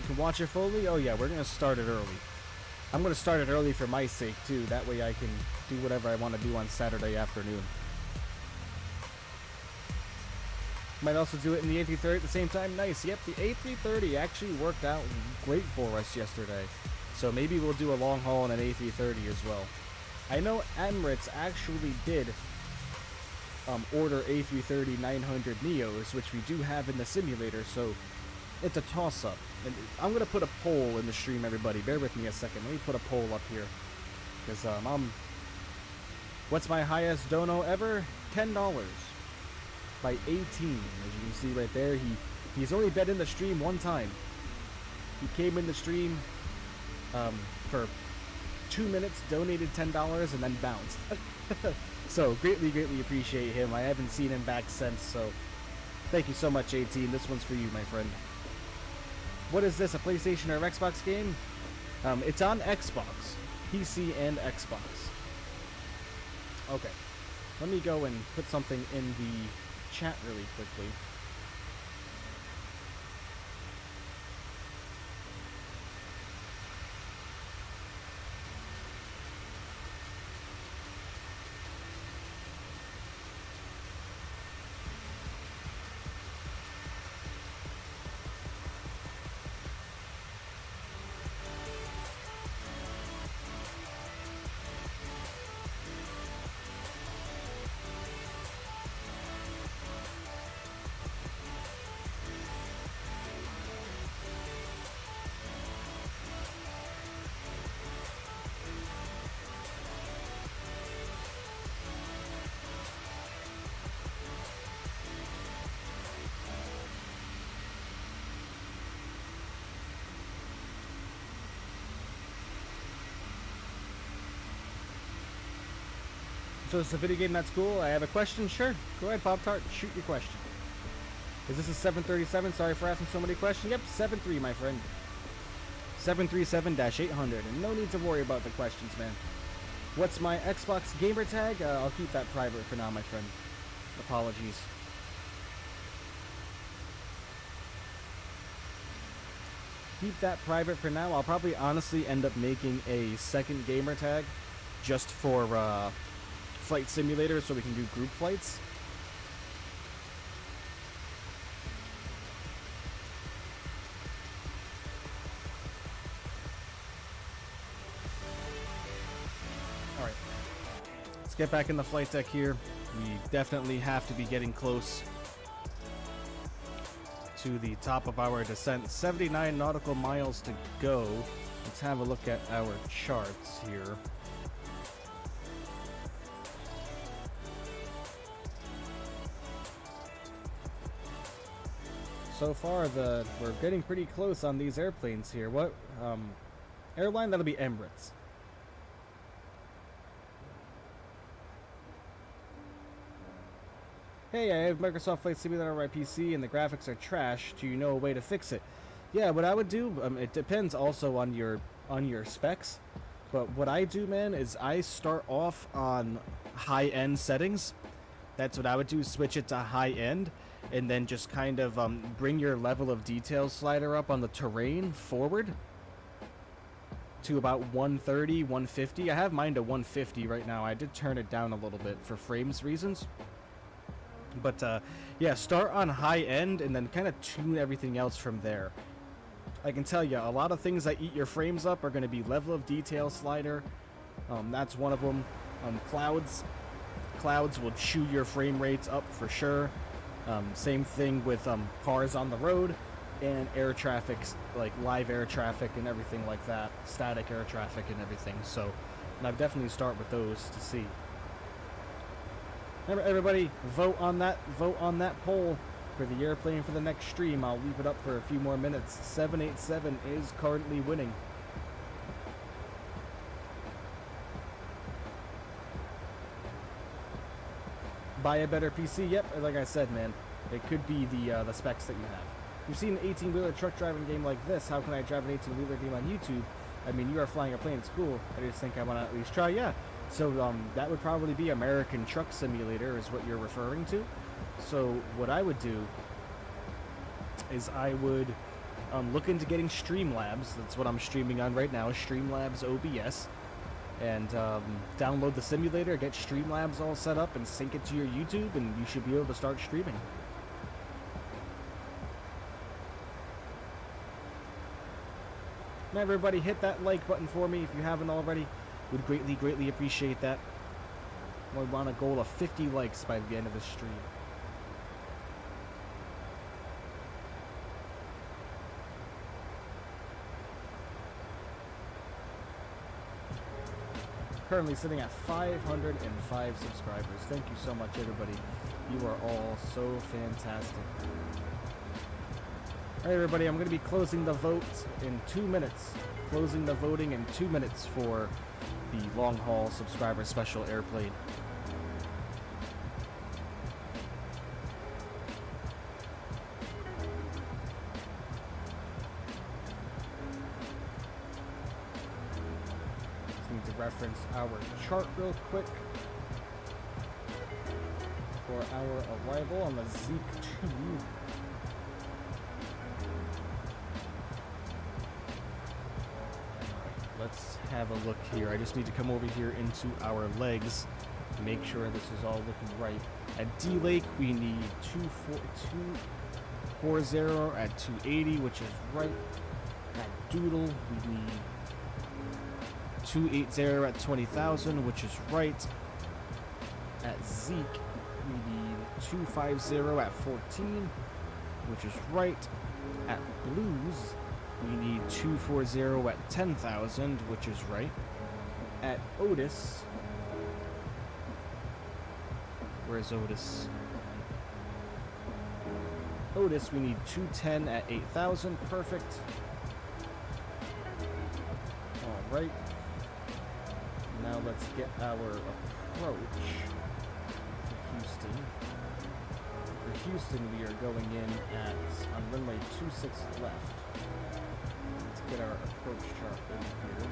You can watch it fully? Oh yeah, we're going to start it early. I'm going to start it early for my sake, too. That way I can do whatever I want to do on Saturday afternoon. Might also do it in the A330 at the same time. Nice. Yep, the A330 actually worked out great for us yesterday. So maybe we'll do a long haul on an A330 as well. I know Emirates actually did order A330 900 Neos, which we do have in the simulator, so it's a toss-up. And I'm going to put a poll in the stream, everybody. Bear with me a second. Let me put a poll up here. Because what's my highest dono ever? $10 by 18. As you can see right there, he's only been in the stream one time. He came in the stream for 2 minutes, donated $10, and then bounced. So, greatly appreciate him. I haven't seen him back since, so thank you so much, 18. This one's for you, my friend. What is this, a PlayStation or Xbox game? It's on Xbox. PC and Xbox. Okay. Let me go and put something in the chat really quickly. So it's a video game that's cool. I have a question. Sure. Go ahead, Pop-Tart. Shoot your question. Is this a 737? Sorry for asking so many questions. Yep, 7-3, my friend. 737-800. And no need to worry about the questions, man. What's my Xbox gamer tag? I'll keep that private for now, my friend. Apologies. Keep that private for now. I'll probably honestly end up making a second gamer tag just for flight simulator so we can do group flights. Alright. Let's get back in the flight deck here. We definitely have to be getting close to the top of our descent. 79 nautical miles to go. Let's have a look at our charts here. So far, we're getting pretty close on these airplanes here. What airline? That'll be Emirates. Hey, I have Microsoft Flight Simulator on my PC and the graphics are trash. Do you know a way to fix it? Yeah, what I would do, it depends also on your specs. But what I do, man, is I start off on high-end settings. That's what I would do, switch it to high-end, and then just kind of bring your level of detail slider up on the terrain forward to about 130, 150. I have mine to 150 right now. I did turn it down a little bit for frames reasons. But yeah, start on high end and then kind of tune everything else from there. I can tell you, a lot of things that eat your frames up are going to be level of detail slider. That's one of them. Clouds will chew your frame rates up for sure. Same thing with cars on the road and air traffic, like live air traffic and everything like that. Static air traffic and everything. So, and I'd definitely start with those to see. Remember, everybody, vote on that poll for the airplane for the next stream. I'll leave it up for a few more minutes. 787 is currently winning. Buy a better PC. Yep, like I said, man, it could be the specs that you have. You've seen an 18-wheeler truck driving game like this. How can I drive an 18-wheeler game on YouTube? I mean, you are flying a plane at school. I just think I want to at least try. Yeah. So that would probably be American Truck Simulator is what you're referring to. So what I would do is I would look into getting Streamlabs. That's what I'm streaming on right now, Streamlabs OBS. And download the simulator, get Streamlabs all set up, and sync it to your YouTube, and you should be able to start streaming. Now everybody, hit that like button for me if you haven't already. Would greatly appreciate that. We want a goal of 50 likes by the end of the stream. Currently sitting at 505 subscribers. Thank you so much, everybody. You are all so fantastic. Alright, everybody, I'm going to be closing the votes in 2 minutes. Closing the voting in 2 minutes for the long-haul subscriber special airplane. Just need to reference our chart real quick for our arrival on the Zeke 2. Let's have a look here. I just need to come over here into our legs, make sure this is all looking right. At D-Lake, we need 240 at 280, which is right. At Doodle, we need 280 at 20,000, which is right. At Zeke, we need 250 at 14, which is right. At Blues, we need 240 at 10,000, which is right. At Otis, where's Otis? Otis, we need 210 at 8,000, perfect. All right. Now let's get our approach for Houston. For Houston, we are going in at on runway 26 left. Get our approach chart over here.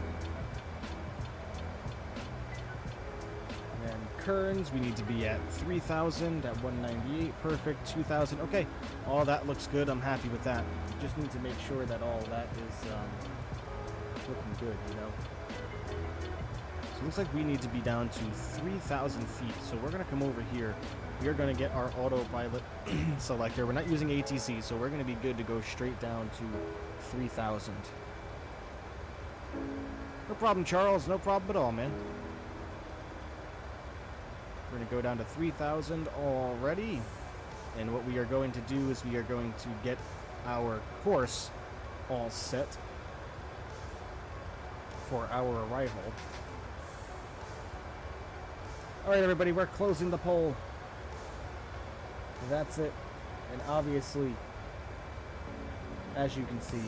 And then Kearns, we need to be at 3,000 at 198, perfect. 2,000, okay. All that looks good. I'm happy with that. Just need to make sure that all that is looking good, you know. So it looks like we need to be down to 3,000 feet. So we're gonna come over here. We are gonna get our autopilot selector. We're not using ATC, so we're gonna be good to go straight down to 3,000. No problem, Charles. No problem at all, man. We're going to go down to 3,000 already. And what we are going to do is we are going to get our course all set for our arrival. Alright everybody, we're closing the poll. That's it. And obviously, as you can see,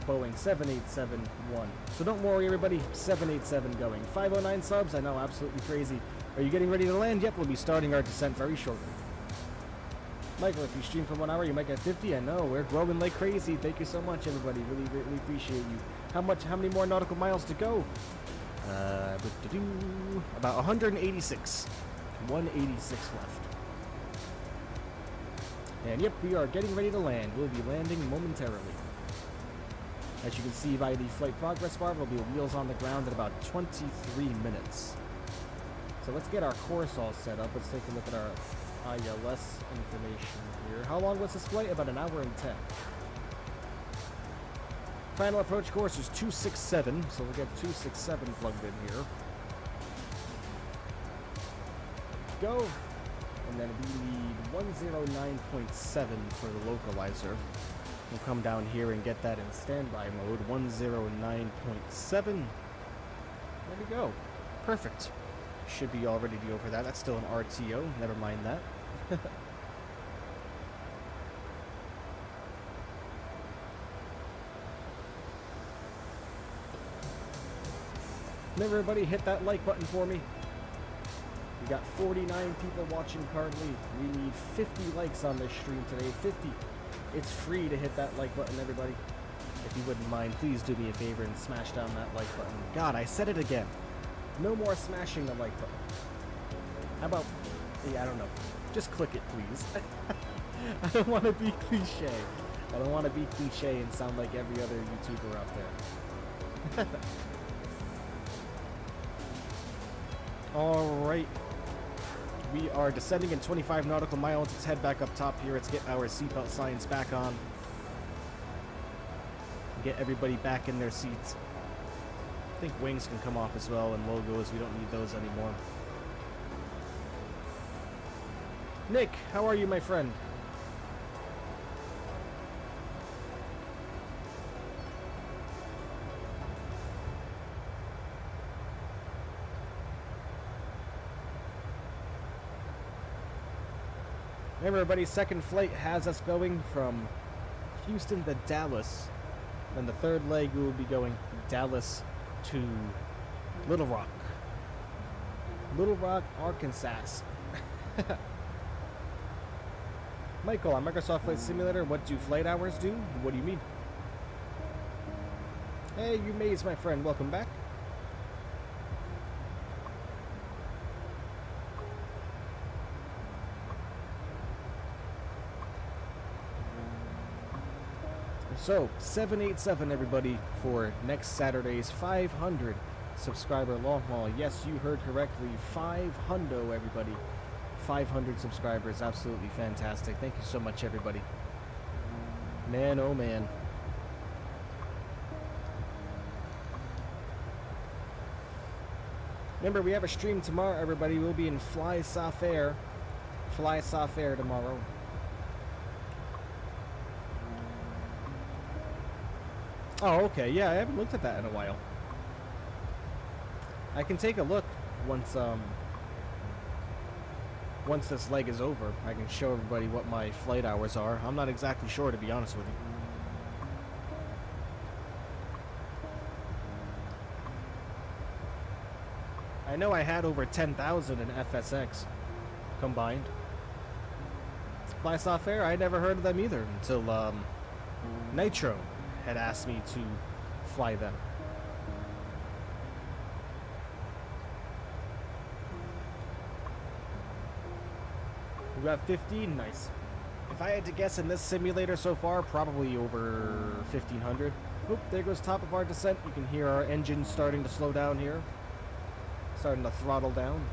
Boeing 7871. So don't worry everybody, 787 going. 509 subs, I know, absolutely crazy. Are you getting ready to land? Yep, we'll be starting our descent very shortly. Michael, if you stream for 1 hour, you might get 50. I know, we're growing like crazy. Thank you so much everybody, really greatly appreciate you. How many more nautical miles to go? About 186. 186 left. And yep, we are getting ready to land. We'll be landing momentarily. As you can see by the flight progress bar, there'll be wheels on the ground in about 23 minutes. So let's get our course all set up. Let's take a look at our ILS information here. How long was this flight? About 1 hour and 10. Final approach course is 267, so we'll get 267 plugged in here. Go! And then we need 109.7 for the localizer. We'll come down here and get that in standby mode. 109.7. There we go. Perfect. Should be all ready to go for that. That's still an RTO. Never mind that. Remember everybody, hit that like button for me. We got 49 people watching currently. We need 50 likes on this stream today. 50. It's free to hit that like button, everybody. If you wouldn't mind, please do me a favor and smash down that like button. God, I said it again. No more smashing the like button. How about, yeah, I don't know. Just click it, please. I don't want to be cliche. I don't want to be cliche and sound like every other YouTuber out there. Alright. We are descending in 25 nautical miles. Let's head back up top here. Let's get our seatbelt signs back on. Get everybody back in their seats. I think wings can come off as well, and logos. We don't need those anymore. Nick, how are you, my friend? Remember, everybody, second flight has us going from Houston to Dallas. Then the third leg, we will be going Dallas to Littlerock. Littlerock, Arkansas. Michael, on Microsoft Flight Simulator, what do flight hours do? What do you mean? Hey, you Maze, my friend, welcome back. So, 787 everybody for next Saturday's 500 subscriber long haul. Yes, you heard correctly, 500 everybody. 500 subscribers, absolutely fantastic. Thank you so much everybody. Man, oh man. Remember, we have a stream tomorrow everybody. We'll be in Fly Soft Air tomorrow. Oh, okay. Yeah, I haven't looked at that in a while. I can take a look once this leg is over. I can show everybody what my flight hours are. I'm not exactly sure, to be honest with you. I know I had over 10,000 in FSX combined. Fly Soft Air, I never heard of them either until Nitro had asked me to fly them. We got 15, nice. If I had to guess in this simulator so far, probably over 1,500. Oop, there goes top of our descent. You can hear our engine starting to slow down here. Starting to throttle down.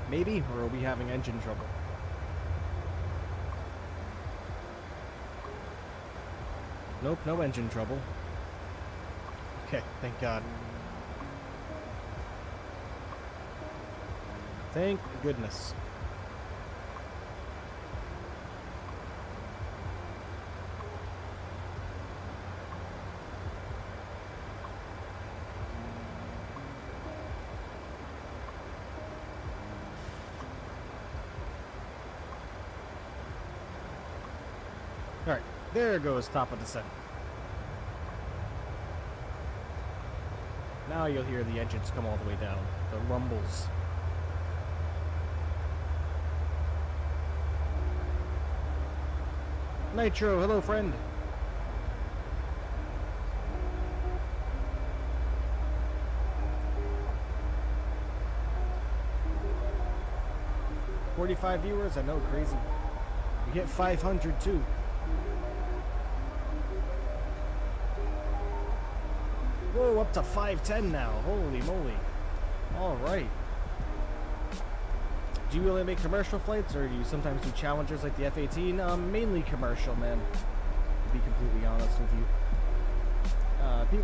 Maybe, or are we having engine trouble? Nope, no engine trouble. Okay, thank God. Thank goodness. Alright, there goes top of descent. Now you'll hear the engines come all the way down. The rumbles. Nitro, hello friend. $45 viewers? I know, crazy. You hit 500 too. Whoa, up to 510 now. Holy moly. Alright. Do you really make commercial flights, or do you sometimes do challengers like the F-18? Mainly commercial, man. To be completely honest with you.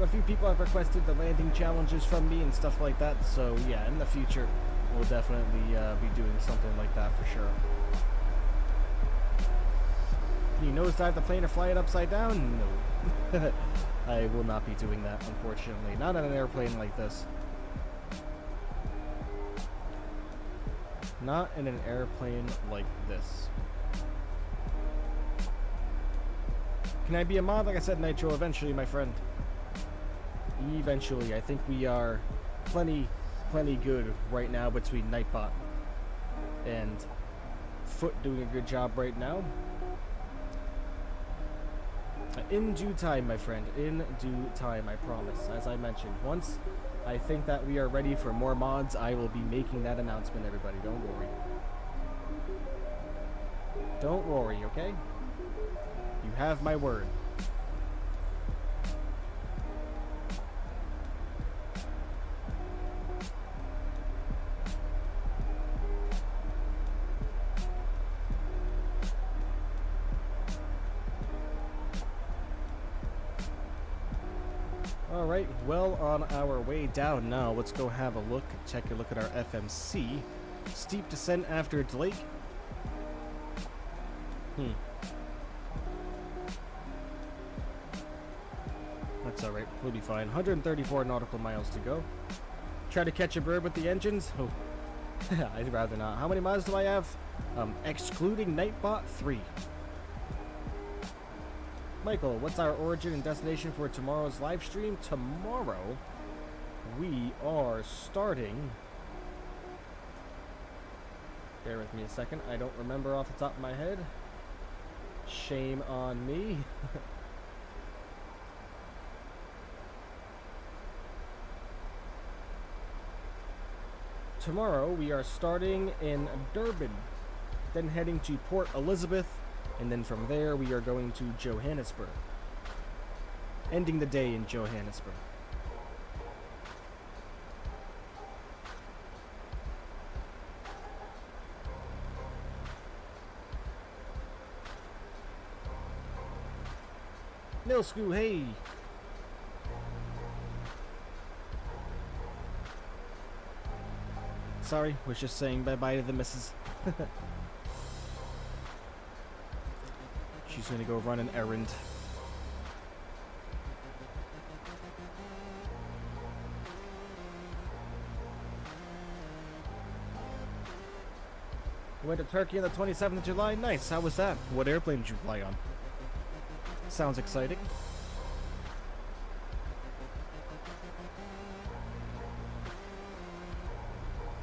A few people have requested the landing challenges from me and stuff like that, so yeah, in the future, we'll definitely be doing something like that for sure. Can you nosedive the plane or fly it upside down? No. I will not be doing that, unfortunately. Not on an airplane like this. Not in an airplane like this. Can I be a mod? Like I said, Nitro, eventually, my friend. Eventually. I think we are plenty good right now between Nightbot and Foot doing a good job right now. In due time, my friend. In due time, I promise. As I mentioned, once I think that we are ready for more mods, I will be making that announcement, everybody. Don't worry. Don't worry, okay? You have my word. Alright, well, on our way down now, let's go have a look, check a look at our FMC. Steep descent after Drake. That's alright, we'll be fine. 134 nautical miles to go. Try to catch a bird with the engines? Oh, I'd rather not. How many miles do I have? Excluding Nightbot, 3. Michael, what's our origin and destination for tomorrow's live stream? Tomorrow, we are starting... Bear with me a second. I don't remember off the top of my head. Shame on me. Tomorrow, we are starting in Durban, then heading to Port Elizabeth, and then from there, we are going to Johannesburg. Ending the day in Johannesburg. Nilsku, hey! Sorry, was just saying bye-bye to the missus. She's gonna go run an errand. We went to Turkey on the 27th of July. Nice. How was that? What airplane did you fly on? Sounds exciting.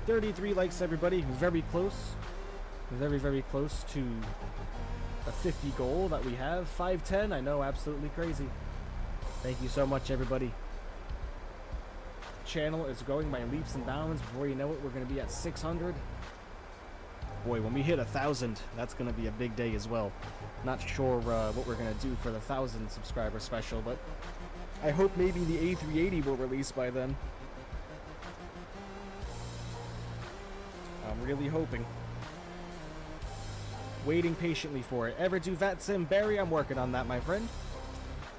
$33 likes, everybody. Very close. Very close to a 50 goal that we have. 510, I know, absolutely crazy. Thank you so much, everybody. Channel is growing by leaps and bounds. Before you know it, we're going to be at 600. Boy, when we hit 1,000, that's going to be a big day as well. Not sure what we're going to do for the 1,000 subscriber special, but I hope maybe the A380 will release by then. I'm really hoping. Waiting patiently for it. Ever do VATSIM? Barry, I'm working on that, my friend.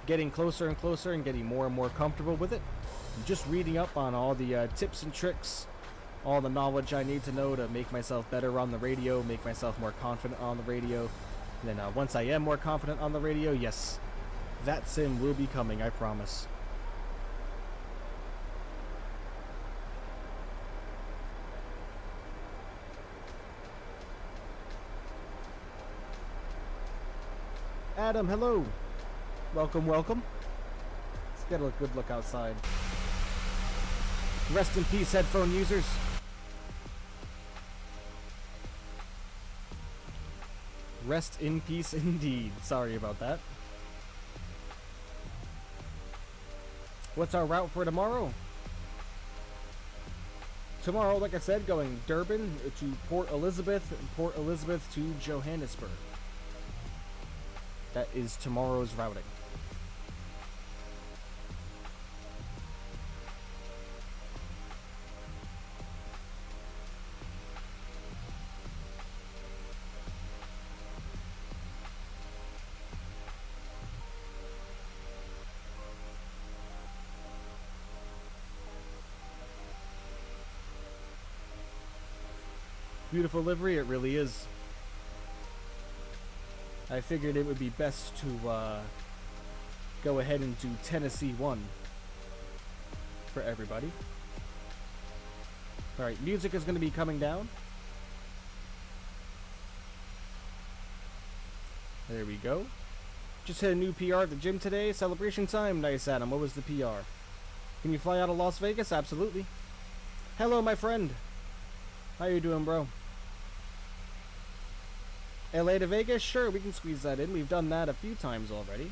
getting closer and closer and getting more and more comfortable with it. I'm just reading up on all the tips and tricks, all the knowledge I need to know to make myself better on the radio, make myself more confident on the radio. And then once I am more confident on the radio, yes, that sim will be coming, I promise. Adam, hello. Welcome, welcome. Let's get a good look outside. Rest in peace, headphone users. Rest in peace indeed. Sorry about that. What's our route for tomorrow? Tomorrow, like I said, going Durban to Port Elizabeth, and Port Elizabeth to Johannesburg. That is tomorrow's routing. Beautiful livery, it really is. I figured it would be best to go ahead and do Tennessee 1 for everybody. Alright, music is going to be coming down. There we go. Just hit a new PR at the gym today. Celebration time. Nice, Adam. What was the PR? Can you fly out of Las Vegas? Absolutely. Hello, my friend. How you doing, bro? LA to Vegas? Sure, we can squeeze that in. We've done that a few times already.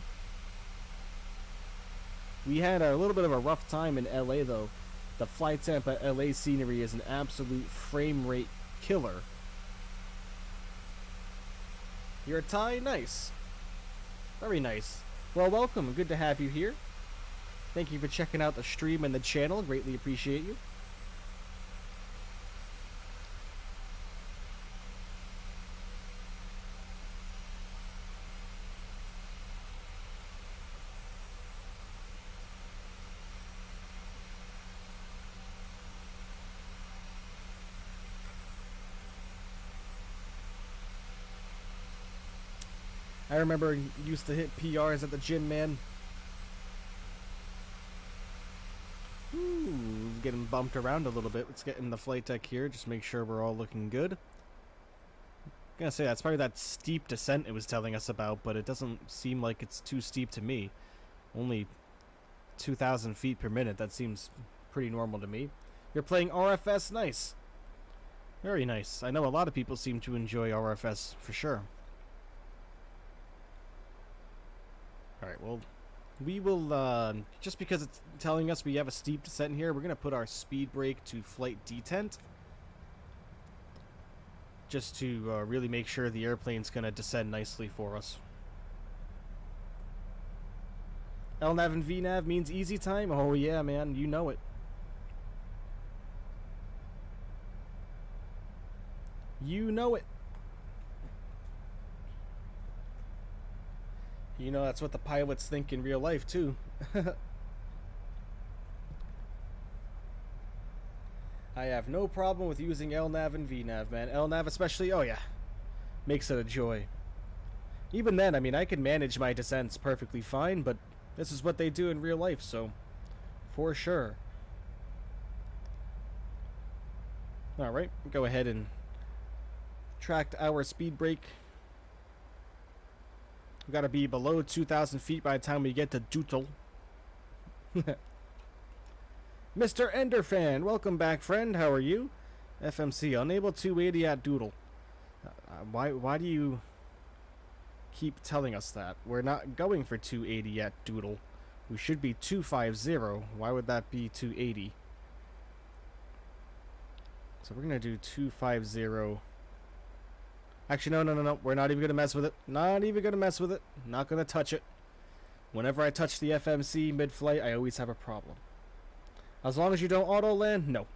We had a little bit of a rough time in LA, though. The Flight Tampa LA scenery is an absolute frame rate killer. You're a Thai? Nice. Very nice. Well, welcome. Good to have you here. Thank you for checking out the stream and the channel. Greatly appreciate you. I remember used to hit PRs at the gym, man. Ooh, getting bumped around a little bit. Let's get in the flight deck here. Just make sure we're all looking good. I'm gonna say that's probably that steep descent it was telling us about, but it doesn't seem like it's too steep to me. Only 2,000 feet per minute. That seems pretty normal to me. You're playing RFS? Nice. Very nice. I know a lot of people seem to enjoy RFS for sure. Alright, well, we will, just because it's telling us we have a steep descent here, we're going to put our speed brake to flight detent. Just to really make sure the airplane's going to descend nicely for us. LNAV and VNAV means easy time? Oh yeah, man, you know it. You know it. You know, that's what the pilots think in real life, too. I have no problem with using LNAV and VNAV, man. LNAV especially, oh yeah. Makes it a joy. Even then, I mean, I can manage my descents perfectly fine, but this is what they do in real life, so for sure. Alright, go ahead and track our speed brake. We gotta be below 2,000 feet by the time we get to Dootle. Mr. Enderfan, welcome back, friend. How are you? FMC, unable 280 at Doodle. Why do you keep telling us that? We're not going for 280 at Doodle. We should be 250. Why would that be 280? So we're gonna do 250. Actually, no. We're not even going to mess with it. Not even going to mess with it. Not going to touch it. Whenever I touch the FMC mid-flight, I always have a problem. As long as you don't auto-land, no.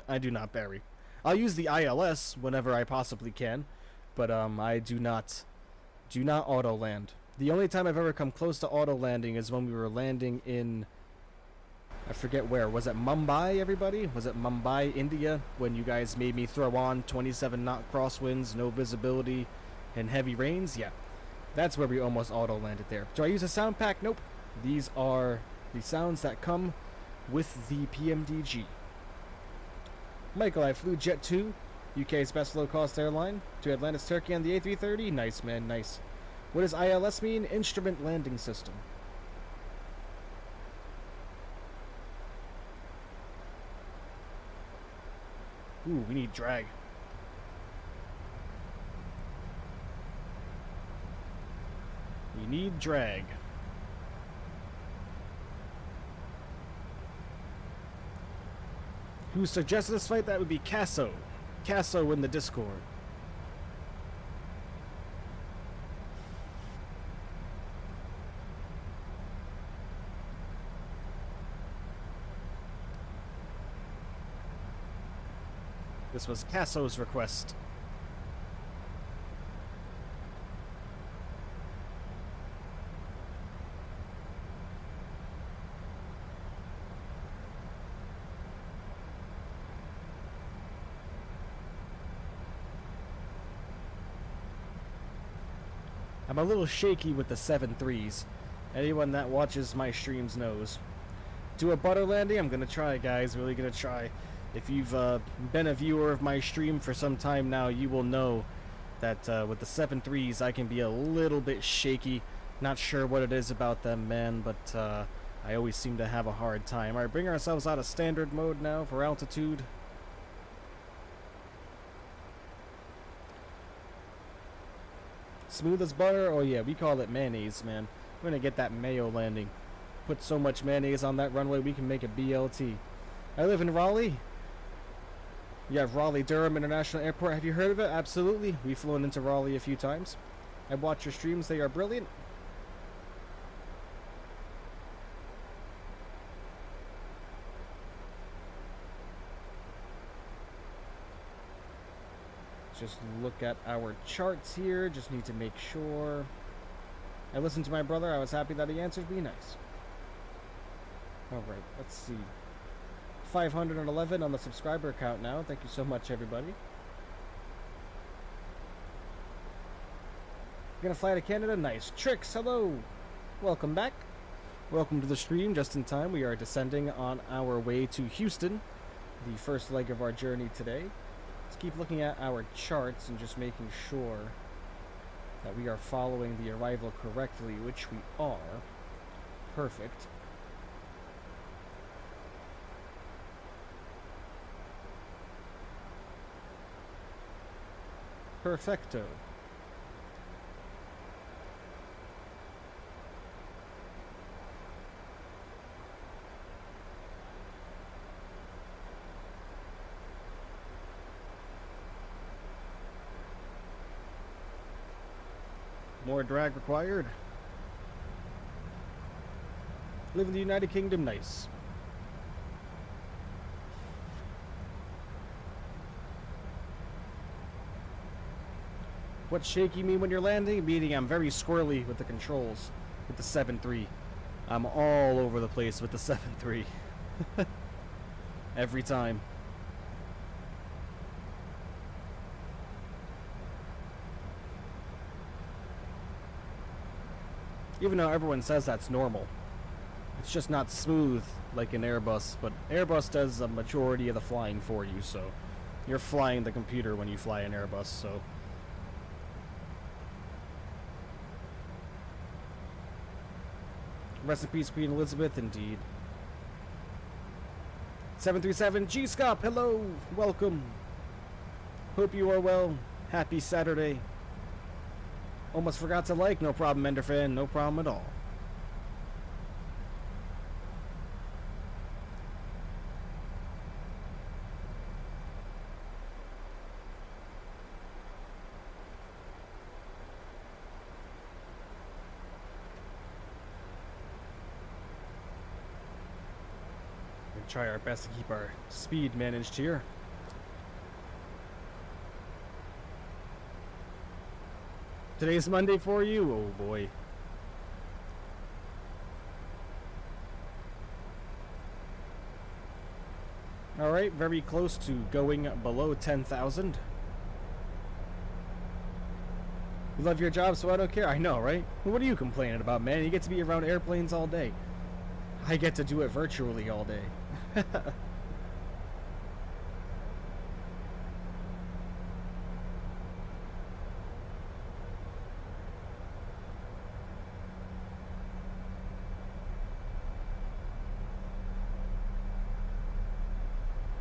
I do not, Barry. I'll use the ILS whenever I possibly can. But, I do not auto-land. The only time I've ever come close to auto landing is when we were landing in, I forget where. Was it Mumbai, everybody? Was it Mumbai, India? When you guys made me throw on 27 knot crosswinds, no visibility, and heavy rains? Yeah. That's where we almost auto landed there. Do I use a sound pack? Nope. These are the sounds that come with the PMDG. Michael, I flew Jet 2, UK's best low-cost airline, to Atlantis, Turkey on the A330. Nice, man, nice. What does ILS mean? Instrument Landing System. Ooh, we need drag. We need drag. Who suggested this fight? That would be Casso. Casso in the Discord. This was Casso's request. I'm a little shaky with the 7.3s. Anyone that watches my streams knows. Do a butter landing? I'm gonna try, guys. Really gonna try. If you've been a viewer of my stream for some time now, you will know that with the 7.3s I can be a little bit shaky. Not sure what it is about them, man, but I always seem to have a hard time. Alright, bring ourselves out of standard mode now for altitude. Smooth as butter? Oh yeah, we call it mayonnaise, man. We're gonna get that mayo landing. Put so much mayonnaise on that runway we can make a BLT. I live in Raleigh. You have Raleigh-Durham International Airport. Have you heard of it? Absolutely. We've flown into Raleigh a few times. I watch your streams. They are brilliant. Just look at our charts here. Just need to make sure. I listened to my brother. I was happy that he answered me. Nice. Alright, let's see. 511 on the subscriber count now. Thank you so much, everybody. You're gonna fly to Canada? Nice. Tricks, hello! Welcome back. Welcome to the stream. Just in time, we are descending on our way to Houston, the first leg of our journey today. Let's keep looking at our charts and just making sure that we are following the arrival correctly, which we are. Perfect. Perfecto. More drag required. Live in the United Kingdom, nice. What shaky mean when you're landing? Meaning I'm very squirrely with the controls with the 7.3. I'm all over the place with the 7.3. Every time. Even though everyone says that's normal. It's just not smooth like an Airbus, but Airbus does a majority of the flying for you, so you're flying the computer when you fly an Airbus, so. Rest in peace, Queen Elizabeth, indeed. 737 G-Scop, hello, welcome. Hope you are well. Happy Saturday. Almost forgot to like, no problem, Enderfan, no problem at all. Try our best to keep our speed managed here. Today's Monday for you? Oh boy. Alright, very close to going below 10,000. You love your job, so I don't care. I know, right? What are you complaining about, man? You get to be around airplanes all day. I get to do it virtually all day.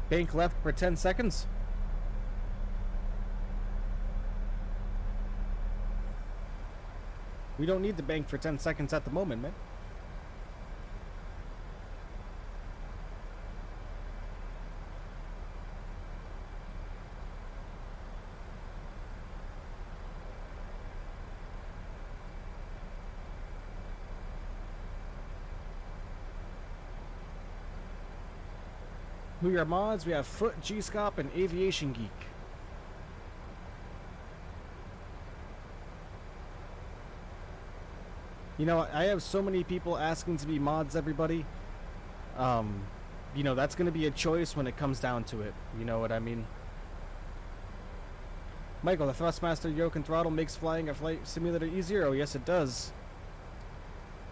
Bank left for 10 seconds. We don't need the bank for 10 seconds at the moment, man. Who are your mods? We have Foot, G-Scop, and Aviation Geek. You know, I have so many people asking to be mods, everybody. You know, that's going to be a choice when it comes down to it. You know what I mean? Michael, the Thrustmaster yoke and throttle makes flying a flight simulator easier? Oh, yes, it does.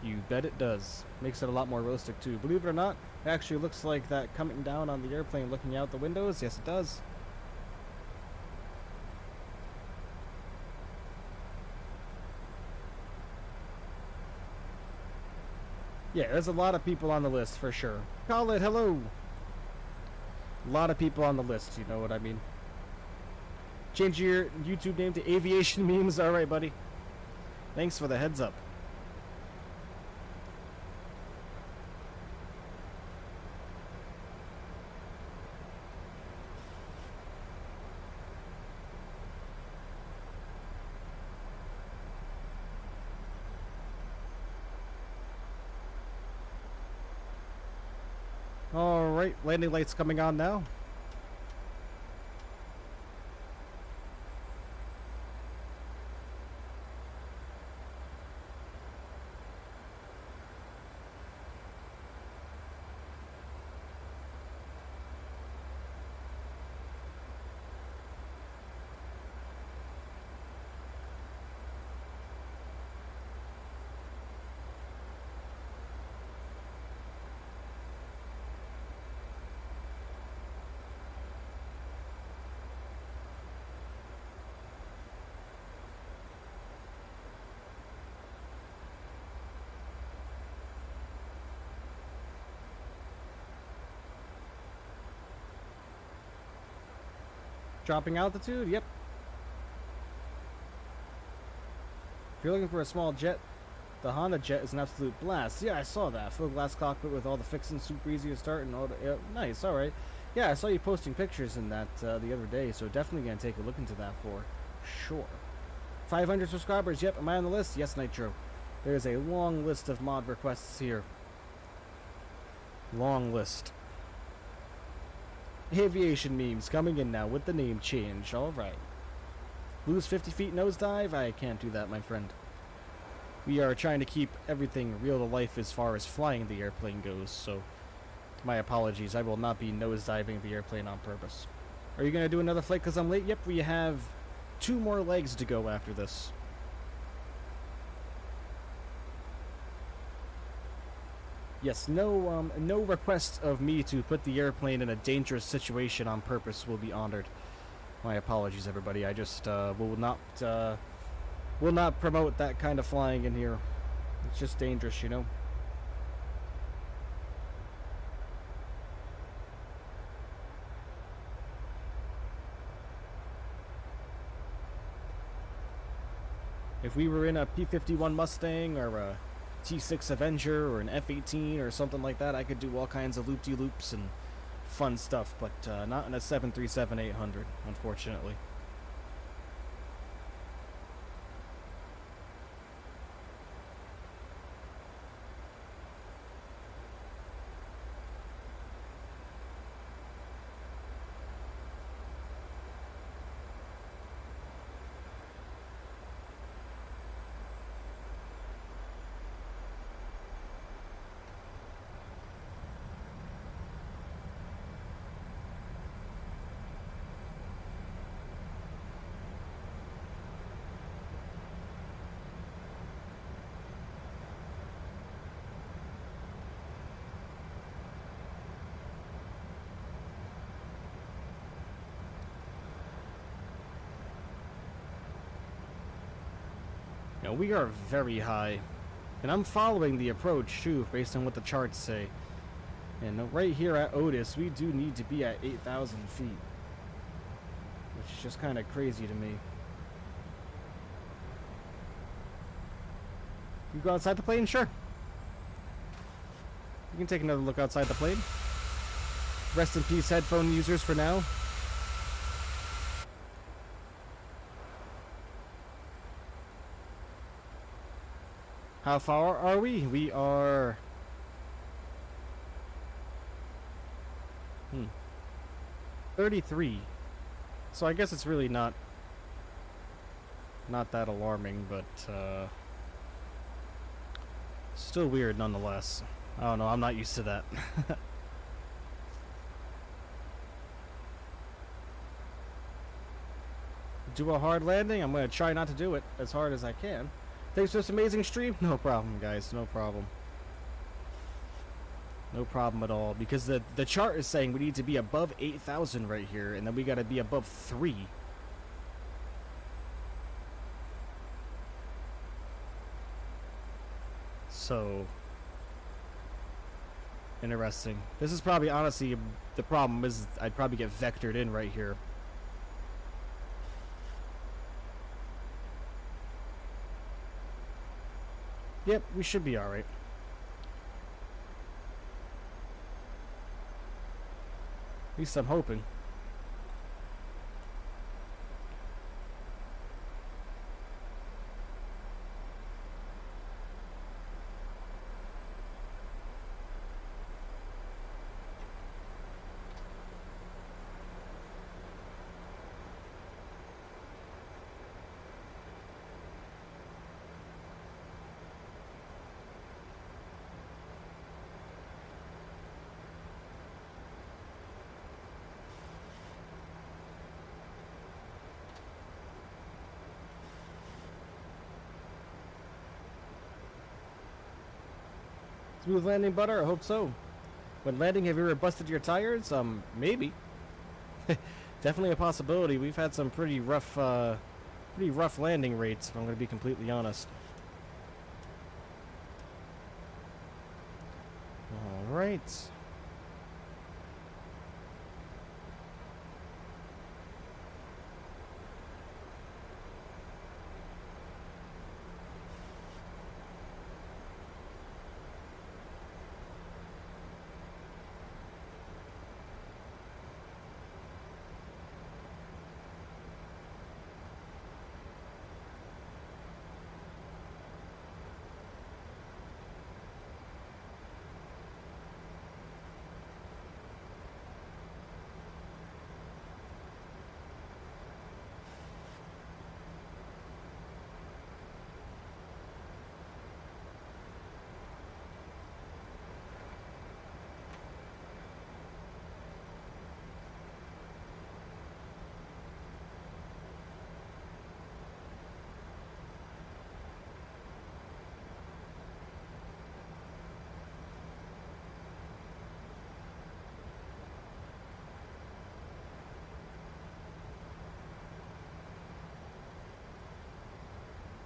You bet it does. Makes it a lot more realistic, too. Believe it or not, it actually looks like that coming down on the airplane looking out the windows. Yes, it does. Yeah, there's a lot of people on the list, for sure. Call it, hello! A lot of people on the list, you know what I mean? Change your YouTube name to Aviation Memes. Alright, buddy. Thanks for the heads up. Alright, landing lights coming on now. Dropping altitude? Yep. If you're looking for a small jet, the Honda Jet is an absolute blast. Yeah, I saw that. Full glass cockpit with all the fixings, super easy to start, and all the... Yeah, nice, alright. Yeah, I saw you posting pictures in that the other day, so definitely gonna take a look into that for sure. 500 subscribers, yep. Am I on the list? Yes, Nitro. There's a long list of mod requests here. Long list. Aviation memes coming in now with the name change. Alright. Lose 50 feet nosedive? I can't do that, my friend. We are trying to keep everything real to life as far as flying the airplane goes, so my apologies. I will not be nosediving the airplane on purpose. Are you going to do another flight because I'm late? Yep, we have 2 more legs to go after this. Yes, no request of me to put the airplane in a dangerous situation on purpose will be honored. My apologies, everybody. I just will not promote that kind of flying in here. It's just dangerous, you know. If we were in a P-51 Mustang or a T6 Avenger or an F-18 or something like that, I could do all kinds of loop-de-loops and fun stuff, but not in a 737-800, unfortunately. And we are very high. And I'm following the approach, too, based on what the charts say. And right here at Otis, we do need to be at 8,000 feet. Which is just kind of crazy to me. You go outside the plane? Sure. You can take another look outside the plane. Rest in peace, headphone users, for now. How far are we? We are... 33. So I guess it's really not that alarming, but still weird nonetheless. I don't know, I'm not used to that. Do a hard landing? I'm going to try not to do it as hard as I can. Thanks for this amazing stream. No problem, guys. No problem. No problem at all. Because the chart is saying we need to be above 8,000 right here. And then we got to be above 3. So... interesting. This is probably, honestly, the problem is I'd probably get vectored in right here. Yep, we should be alright. At least I'm hoping. Smooth landing, butter? I hope so. When landing, have you ever busted your tires? Maybe. Definitely a possibility. We've had some pretty rough landing rates, if I'm going to be completely honest. All right.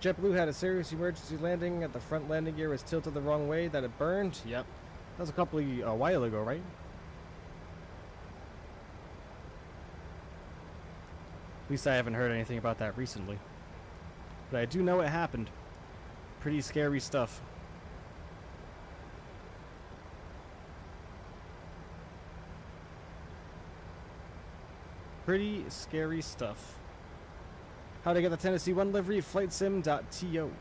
JetBlue had a serious emergency landing at the front landing gear was tilted the wrong way, that it burned. Yep. That was a while ago, right? At least I haven't heard anything about that recently. But I do know it happened. Pretty scary stuff. Pretty scary stuff. How to get the Tennessee 1 livery, flightsim.to.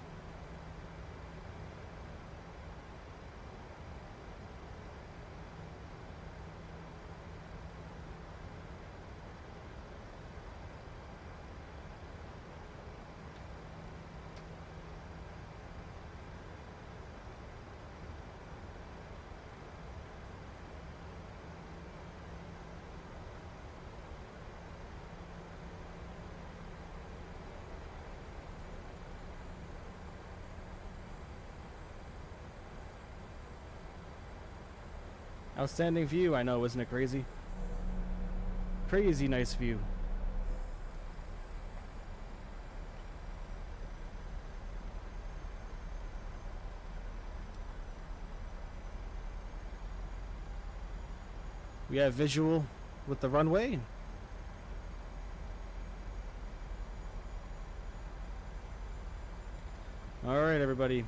Outstanding view, I know, isn't it crazy? Crazy nice view. We have visual with the runway. All right, everybody.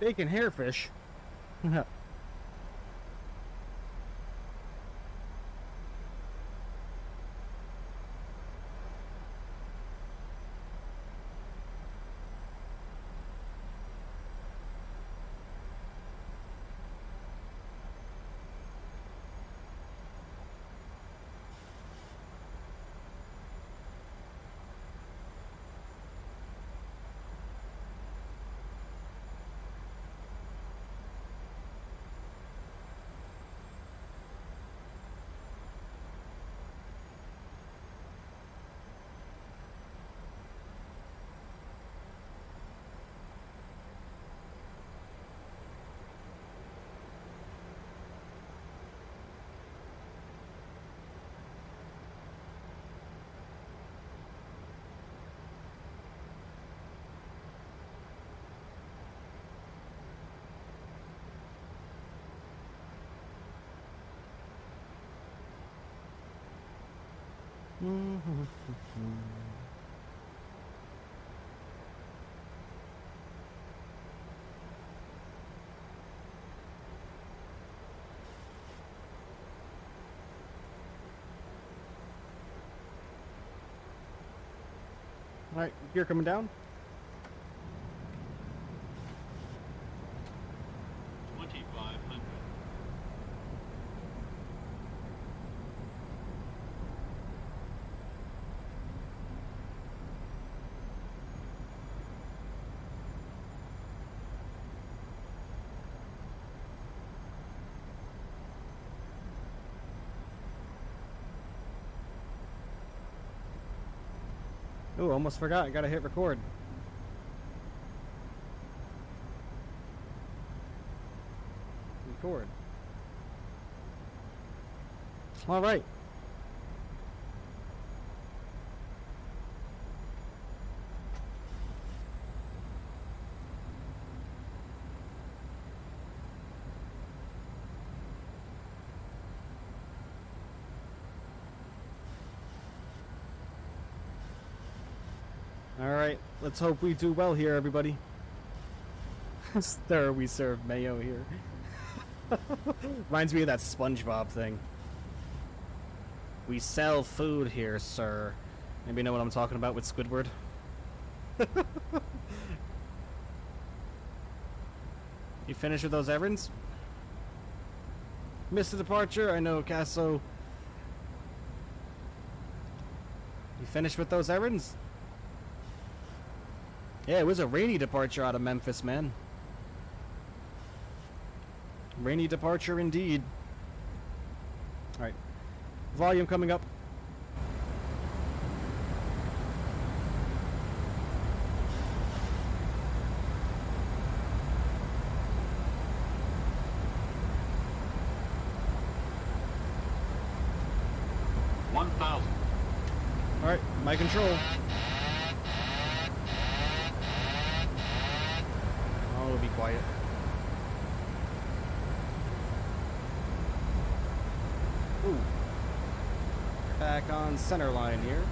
Bacon hairfish. All right, gear coming down. 2500. Oh, almost forgot. I gotta hit record. Record. All right. All right. Let's hope we do well here, everybody. Sir, we serve mayo here. Reminds me of that SpongeBob thing. We sell food here, sir. Maybe you know what I'm talking about with Squidward? You finished with those errands? Missed the departure? I know, Casso. You finished with those errands? Yeah, it was a rainy departure out of Memphis, man. Rainy departure indeed. Alright. Volume coming up. Alright, my control. Oh, it'll be quiet. Ooh. Back on center line here.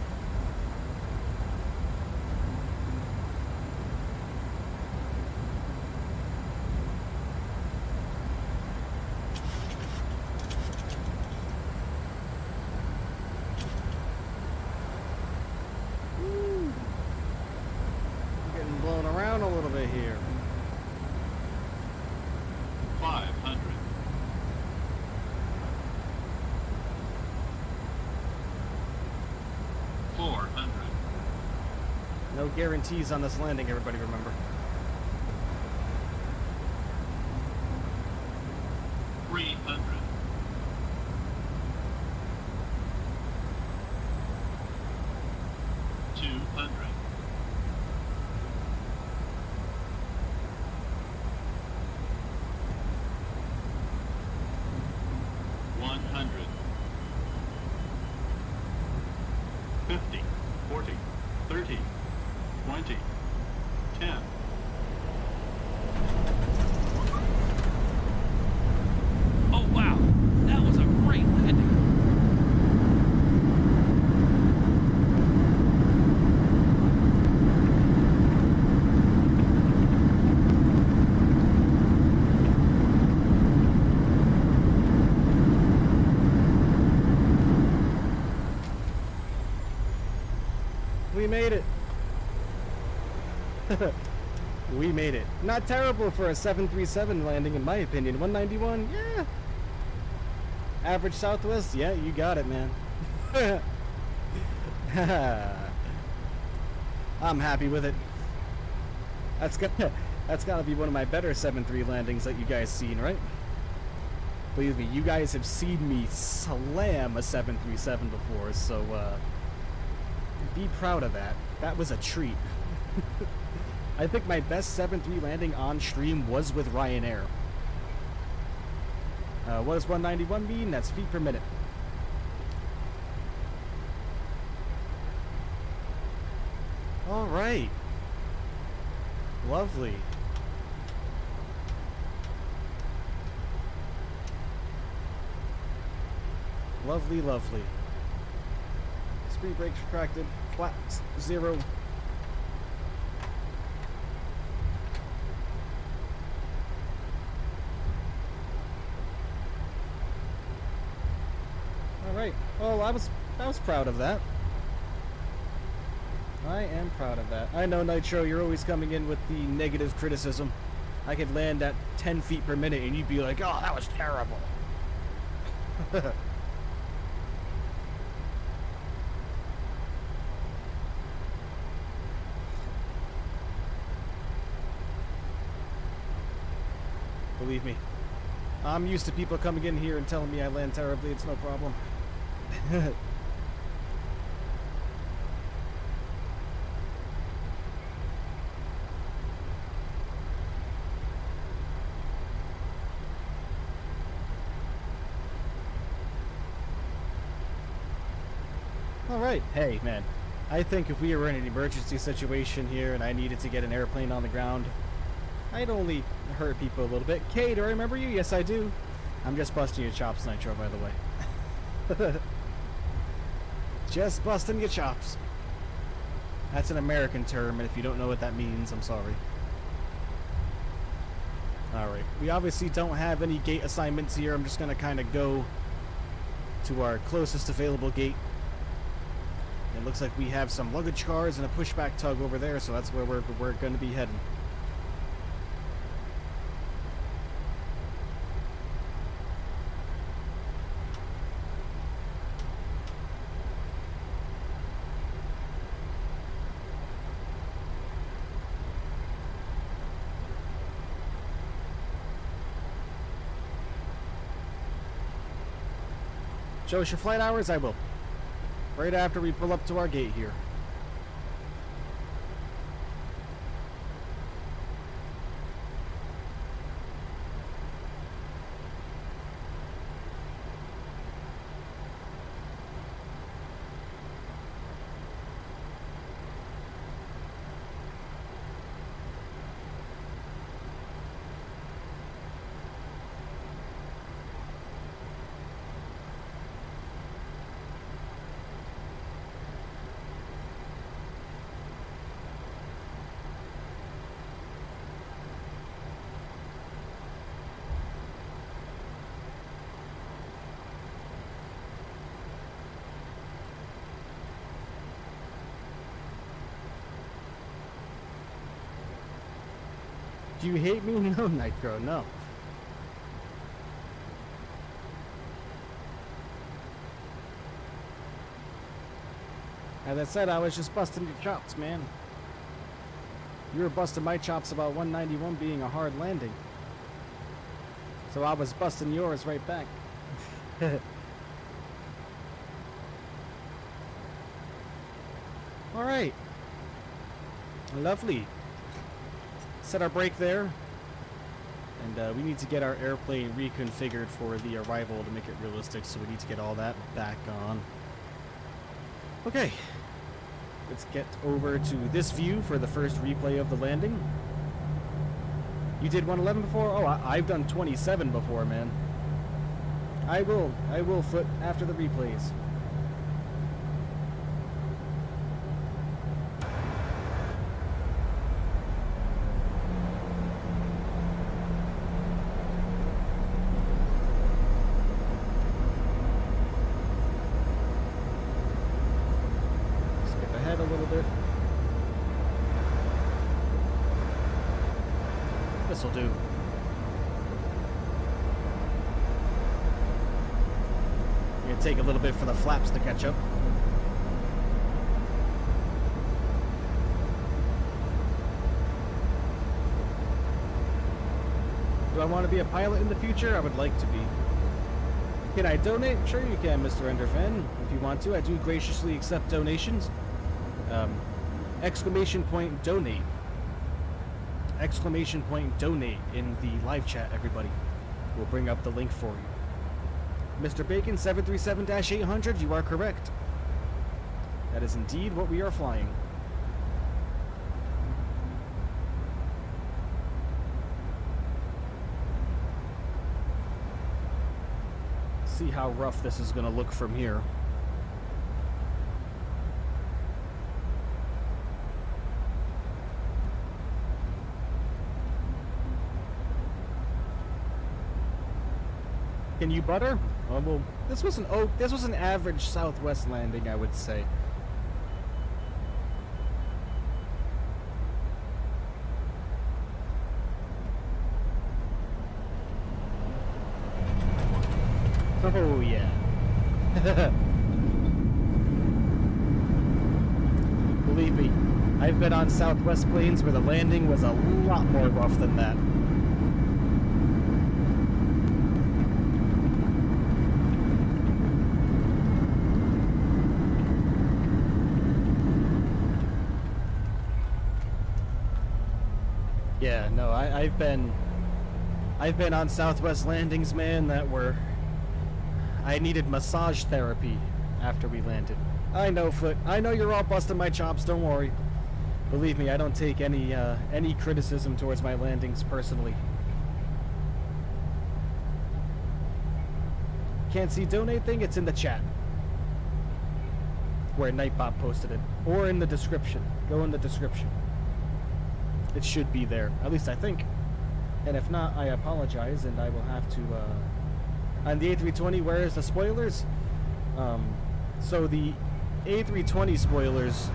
No guarantees on this landing, everybody remember. Three hundred. Two hundred. 100. 50, 40, 30, 20, 10. Oh wow, that was a great landing. We made it. We made it. Not terrible for a 737 landing, in my opinion. 191, yeah. Average Southwest, yeah, you got it, man. I'm happy with it. That's gotta be one of my better 7.3 landings that you guys seen, right? Believe me, you guys have seen me slam a 737 before, so be proud of that. That was a treat. I think my best 7.3 landing on stream was with Ryanair. What does 191 mean? That's feet per minute. All right. Lovely. Lovely, lovely. Speed brakes retracted. Flat 0. Alright. Oh, I was proud of that. I am proud of that. I know, Nitro, you're always coming in with the negative criticism. I could land at 10 feet per minute and you'd be like, oh, that was terrible. Believe me, I'm used to people coming in here and telling me I land terribly. It's no problem. Alright, hey man, I think if we were in an emergency situation here and I needed to get an airplane on the ground, I'd only hurt people a little bit. Kay, do I remember you? Yes, I do. I'm just busting your chops, Nitro, by the way. Just busting your chops. That's an American term, and if you don't know what that means, I'm sorry. Alright, we obviously don't have any gate assignments here. I'm just going to kind of go to our closest available gate. It looks like we have some luggage cars and a pushback tug over there, so that's where we're going to be heading. Show us your flight hours? I will. Right after we pull up to our gate here. Do you hate me? No, Nitro, no. As I said, I was just busting your chops, man. You were busting my chops about 191 being a hard landing. So I was busting yours right back. Alright. Lovely. Set our brake there. And we need to get our airplane reconfigured for the arrival to make it realistic, so we need to get all that back on. Okay. Let's get over to this view for the first replay of the landing. You did 111 before? Oh, I've done 27 before, man. I will foot after the replays. Skip ahead a little bit. This'll do. Gonna take a little bit for the flaps to catch up. Do I want to be a pilot in the future? I would like to be. Can I donate? Sure you can, Mr. Enderfan. If you want to, I do graciously accept donations. Exclamation point donate. Exclamation point donate in the live chat, everybody. We'll bring up the link for you. Mr. Bacon 737-800, you are correct. That is indeed what we are flying. See how rough this is going to look from here. Can you butter? Oh, well, this was an average Southwest landing, I would say. Oh yeah. Believe me, I've been on Southwest planes where the landing was a lot more rough than that. Yeah, no, I've been on Southwest landings, man, that were... I needed massage therapy after we landed. I know, Foot. I know you're all busting my chops, don't worry. Believe me, I don't take any criticism towards my landings personally. Can't see donate thing? It's in the chat. Where Nightbot posted it. Or in the description. Go in the description. It should be there. At least I think. And if not, I apologize, and I will have to... On the A320, where is the spoilers? So the A320 spoilers...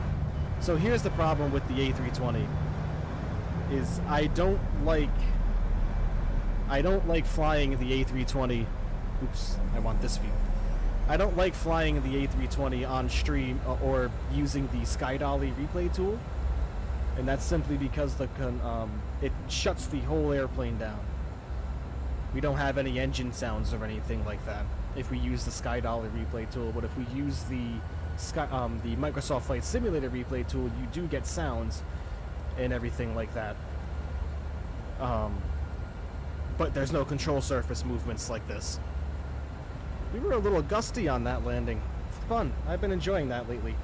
So here's the problem with the A320. Is I don't like flying the A320... Oops, I want this view. I don't like flying the A320 on stream or using the Sky Dolly replay tool. And that's simply because it shuts the whole airplane down. We don't have any engine sounds or anything like that if we use the Sky Dolly replay tool. But if we use the Microsoft Flight Simulator replay tool, you do get sounds and everything like that. But there's no control surface movements like this. We were a little gusty on that landing. It's fun. I've been enjoying that lately.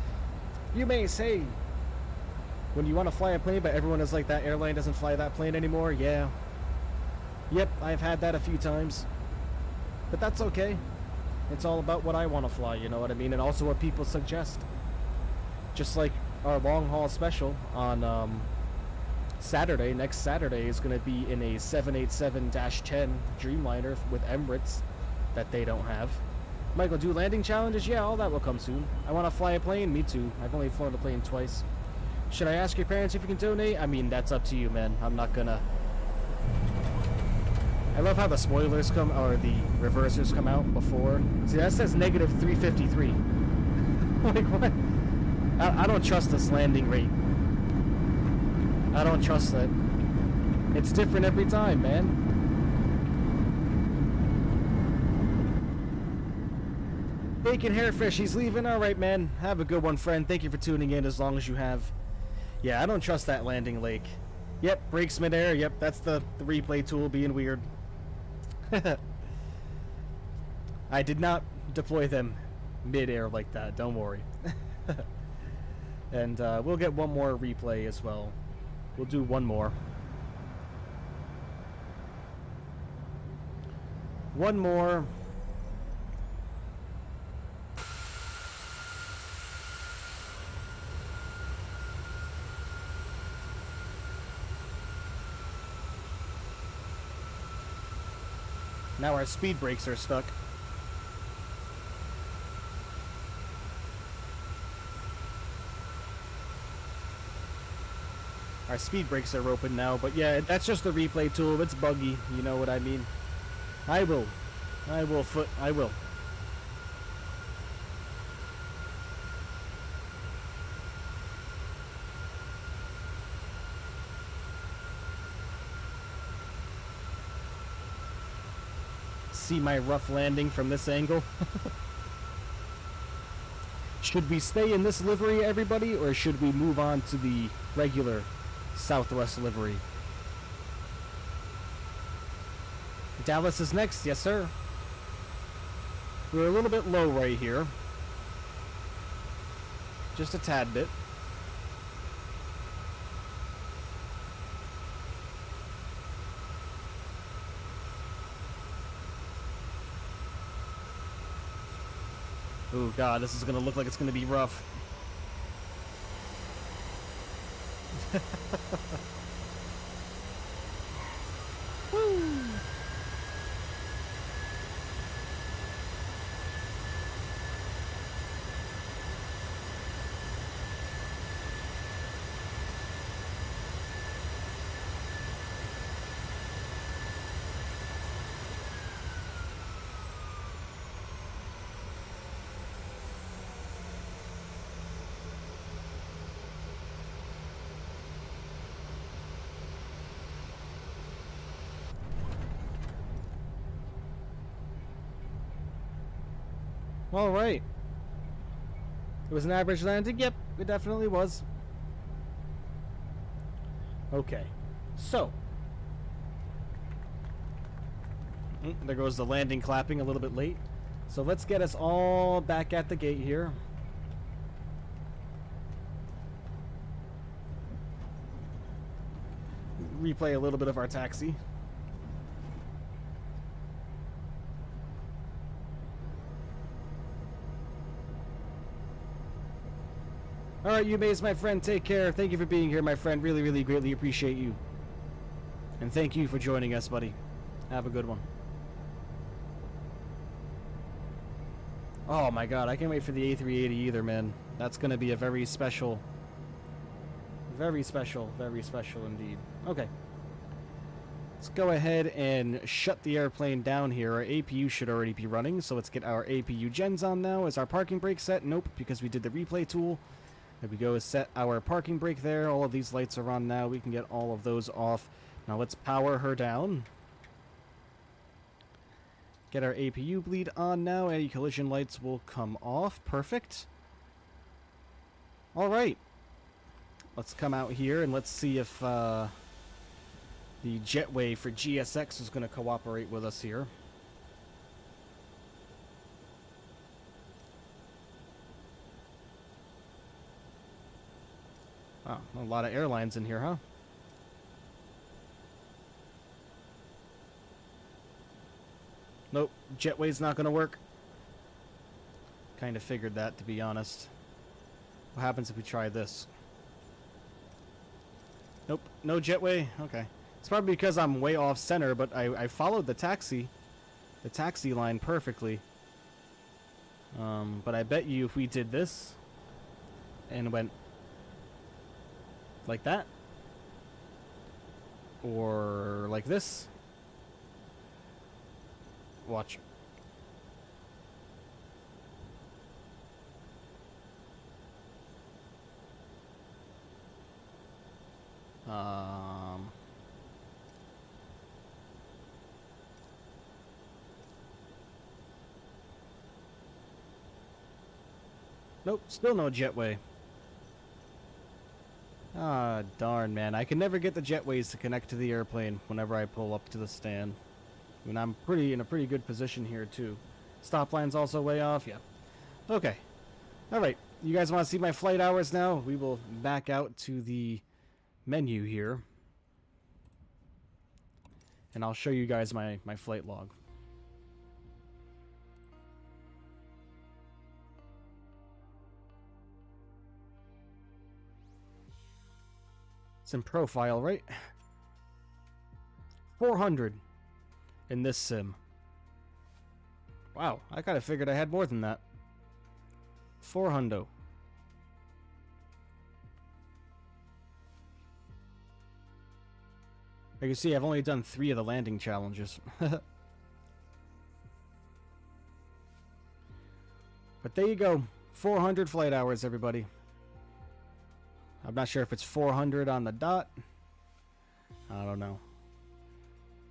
You may say, when you want to fly a plane, but everyone is like, that airline doesn't fly that plane anymore. Yeah. Yep, I've had that a few times. But that's okay. It's all about what I want to fly, you know what I mean? And also what people suggest. Just like our long haul special on Saturday, next Saturday, is going to be in a 787-10 Dreamliner with Emirates that they don't have. Michael, do landing challenges? Yeah, all that will come soon. I want to fly a plane? Me too. I've only flown a plane twice. Should I ask your parents if you can donate? I mean, that's up to you, man. I'm not gonna... I love how the spoilers come, or the reversers come out before. See, that says negative 353. Like, what? I don't trust this landing rate. I don't trust that. It's different every time, man. Bacon Hairfish, he's leaving. Alright, man. Have a good one, friend. Thank you for tuning in as long as you have. Yeah, I don't trust that landing lake. Yep, brakes midair. Yep, that's the replay tool being weird. I did not deploy them mid-air like that, don't worry. And we'll get one more replay as well. We'll do one more. One more. Now our speed brakes are stuck. Our speed brakes are open now, but yeah, that's just the replay tool. It's buggy, you know what I mean. I will see my rough landing from this angle. Should we stay in this livery, everybody, or should we move on to the regular Southwest livery? Dallas is next, yes sir. We're a little bit low right here. Just a tad bit. Oh god, this is gonna look like it's gonna be rough. Woo! All right. It was an average landing? Yep, it definitely was. Okay. So. There goes the landing clapping a little bit late. So let's get us all back at the gate here. Replay a little bit of our taxi. Alright, you Maze, my friend, take care. Thank you for being here, my friend. Really, really greatly appreciate you. And thank you for joining us, buddy. Have a good one. Oh my god, I can't wait for the A380 either, man. That's gonna be a very special indeed. Okay. Let's go ahead and shut the airplane down here. Our APU should already be running, so let's get our APU gens on now. Is our parking brake set? Nope, because we did the replay tool. There we go, set our parking brake there. All of these lights are on now. We can get all of those off. Now let's power her down. Get our APU bleed on now. Any collision lights will come off. Perfect. Alright. Let's come out here and let's see if the jetway for GSX is going to cooperate with us here. Wow, a lot of airlines in here, huh? Nope, jetway's not gonna work. Kind of figured that, to be honest. What happens if we try this? Nope, no jetway. Okay. It's probably because I'm way off center, but I followed the taxi line perfectly. But I bet you if we did this and went like that, or like this, watch. Nope, still no jetway. Ah, darn, man. I can never get the jetways to connect to the airplane whenever I pull up to the stand. I mean, I'm in a pretty good position here, too. Stop line's also way off, yeah. Okay. Alright, you guys want to see my flight hours now? We will back out to the menu here. And I'll show you guys my flight log. It's in profile, right? 400 in this sim. Wow, I kind of figured I had more than that. 400. Like you see, I've only done 3 of the landing challenges. But there you go. 400 flight hours, everybody. I'm not sure if it's 400 on the dot. I don't know.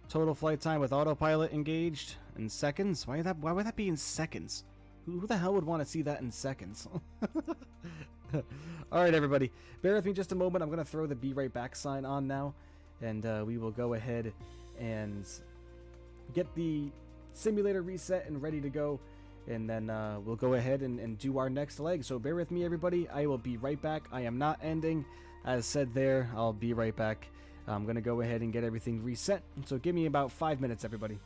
Total flight time with autopilot engaged in seconds. Why would that be in seconds? Who the hell would want to see that in seconds? All right, everybody. Bear with me just a moment. I'm going to throw the be right back sign on now. And we will go ahead and get the simulator reset and ready to go. And then we'll go ahead and do our next leg. So bear with me, everybody. I will be right back. I am not ending. As said there, I'll be right back. I'm going to go ahead and get everything reset. So give me about 5 minutes, everybody.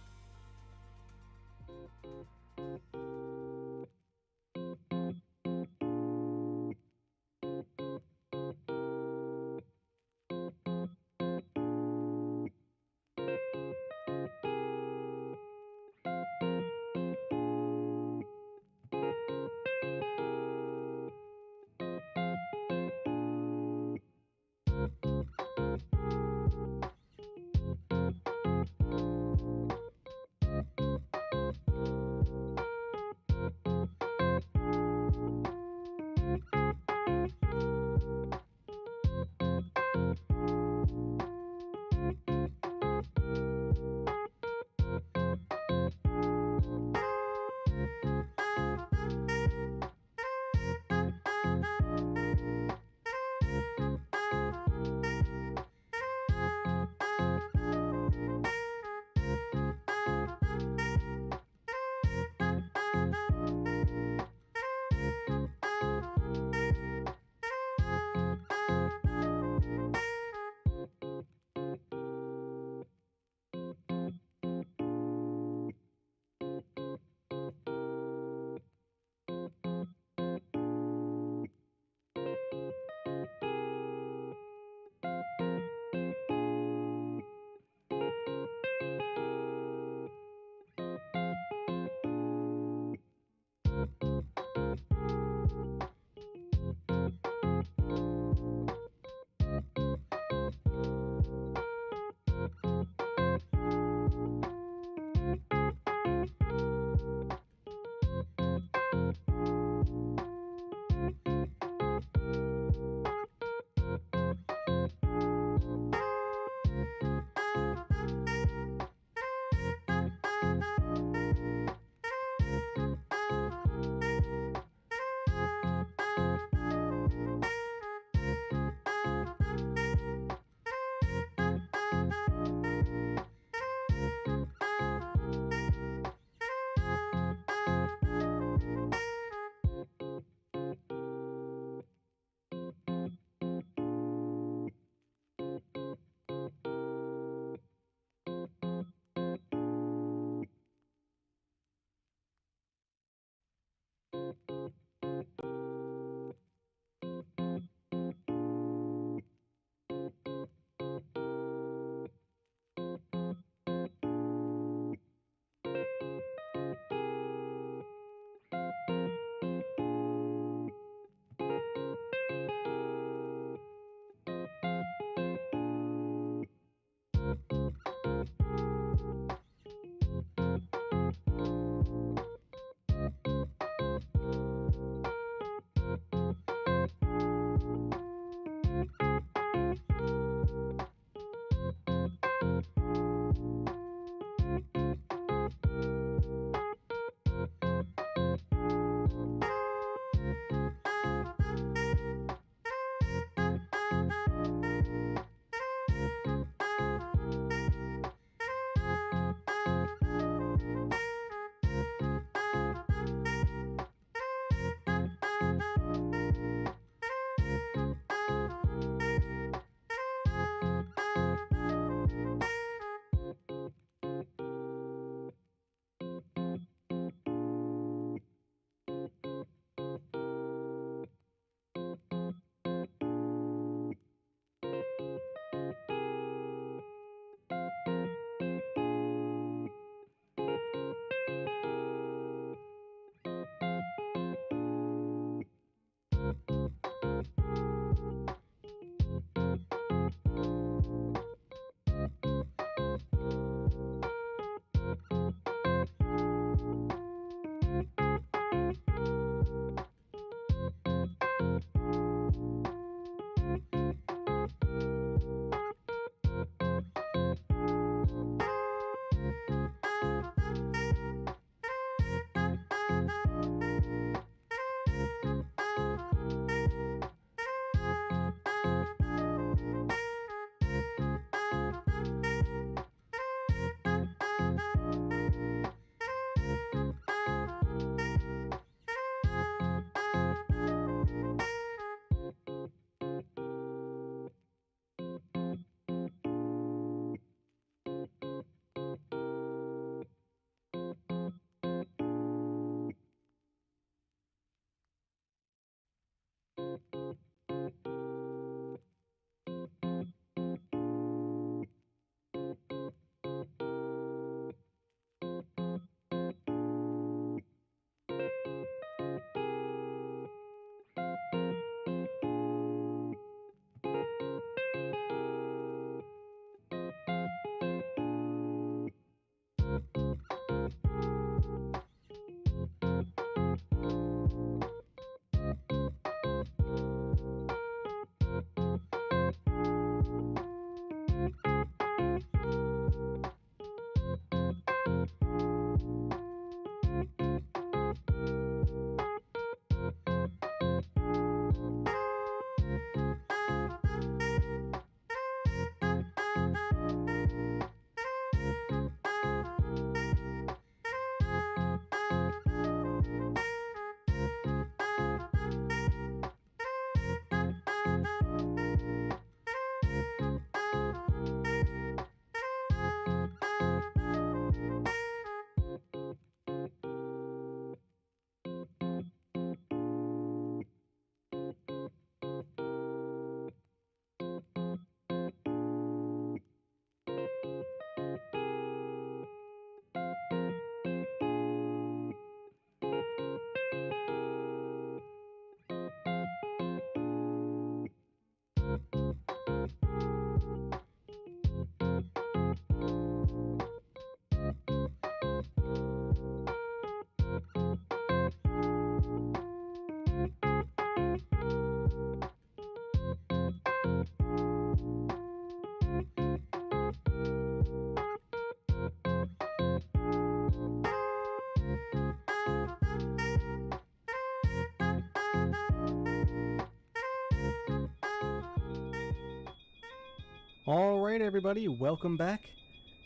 Alright everybody, welcome back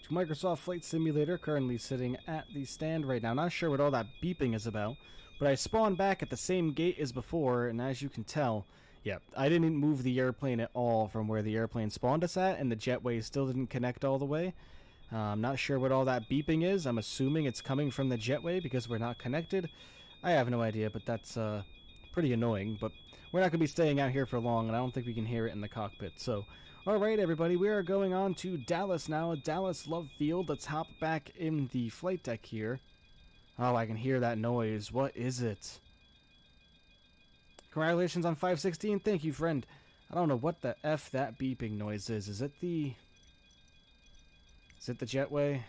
to Microsoft Flight Simulator, currently sitting at the stand right now. Not sure what all that beeping is about, but I spawned back at the same gate as before, and as you can tell, yeah, I didn't move the airplane at all from where the airplane spawned us at, and the jetway still didn't connect all the way. I'm not sure what all that beeping is. I'm assuming it's coming from the jetway because we're not connected. I have no idea, but that's pretty annoying, but we're not going to be staying out here for long, and I don't think we can hear it in the cockpit, so... Alright everybody, we are going on to Dallas now, Dallas Love Field. Let's hop back in the flight deck here. Oh, I can hear that noise. What is it? Congratulations on 516. Thank you, friend. I don't know what the F that beeping noise is. Is it the jetway?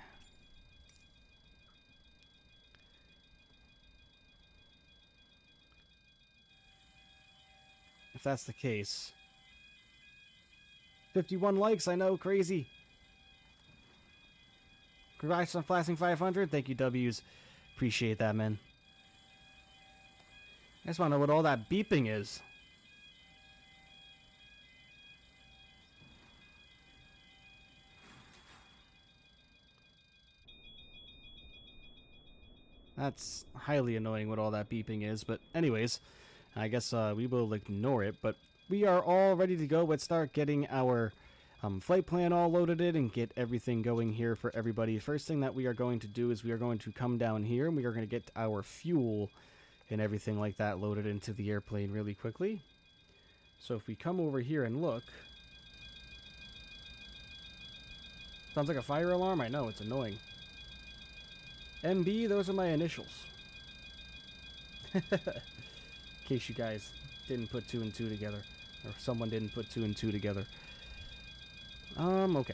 If that's the case... 51 likes, I know, crazy. Congrats on flashing 500. Thank you, W's. Appreciate that, man. I just want to know what all that beeping is. That's highly annoying what all that beeping is, but anyways, I guess we will ignore it, but we are all ready to go. Let's start getting our flight plan all loaded in and get everything going here for everybody. First thing that we are going to do is we are going to come down here and we are going to get our fuel and everything like that loaded into the airplane really quickly. So if we come over here and look... Sounds like a fire alarm? I know, it's annoying. MB, those are my initials. In case you guys didn't put 2 and 2 together. Or someone didn't put 2 and 2 together. Okay.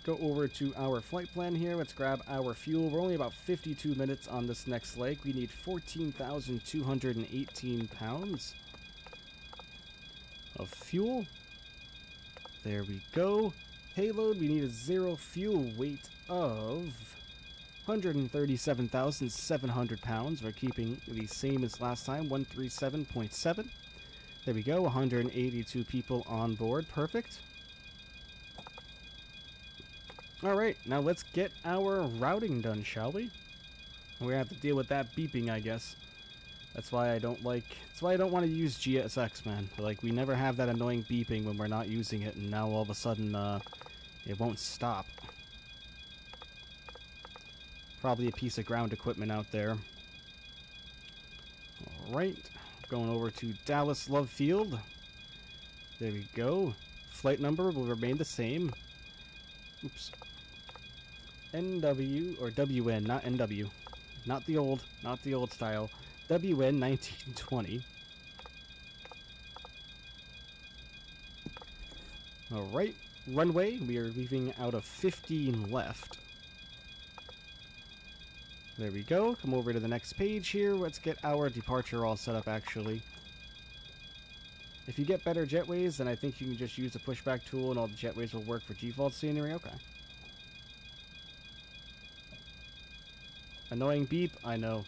Go over to our flight plan here. Let's grab our fuel. We're only about 52 minutes on this next leg. We need 14,218 pounds of fuel. There we go. Payload, we need a 0 fuel weight of 137,700 pounds. We're keeping the same as last time, 137.7. There we go, 182 people on board. Perfect. Alright, now let's get our routing done, shall we? We're gonna have to deal with that beeping, I guess. That's why I don't want to use GSX, man. Like, we never have that annoying beeping when we're not using it, and now all of a sudden, it won't stop. Probably a piece of ground equipment out there. Alright. Going over to Dallas Love Field. There we go. Flight number will remain the same. Oops. NW, or WN, not NW. Not the old style. WN 1920. Alright. Runway, we are leaving out of 15 left. There we go. Come over to the next page here. Let's get our departure all set up, actually. If you get better jetways, then I think you can just use the pushback tool and all the jetways will work for default scenery. Okay. Annoying beep? I know.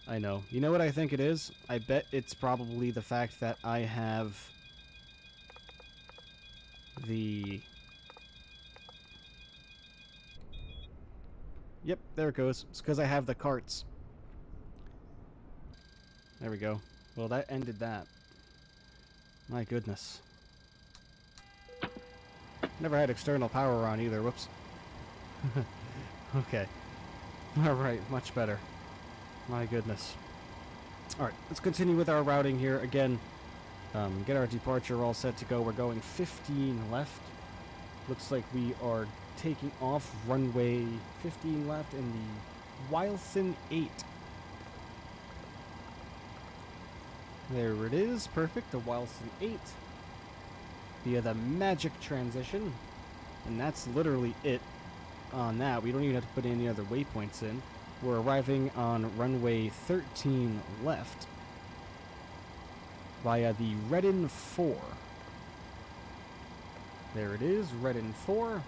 I know. You know what I think it is? I bet it's probably the fact that I have the... Yep, there it goes. It's because I have the carts. There we go. Well, that ended that. My goodness. Never had external power on either. Whoops. Okay. Alright, much better. My goodness. Alright, let's continue with our routing here. Again, get our departure all set to go. We're going 15 left. Looks like we are taking off runway 15 left in the Wilson 8. There it is. Perfect. The Wilson 8 via the magic transition. And that's literally it on that. We don't even have to put any other waypoints in. We're arriving on runway 13 left via the Redden 4. There it is, Redden 4.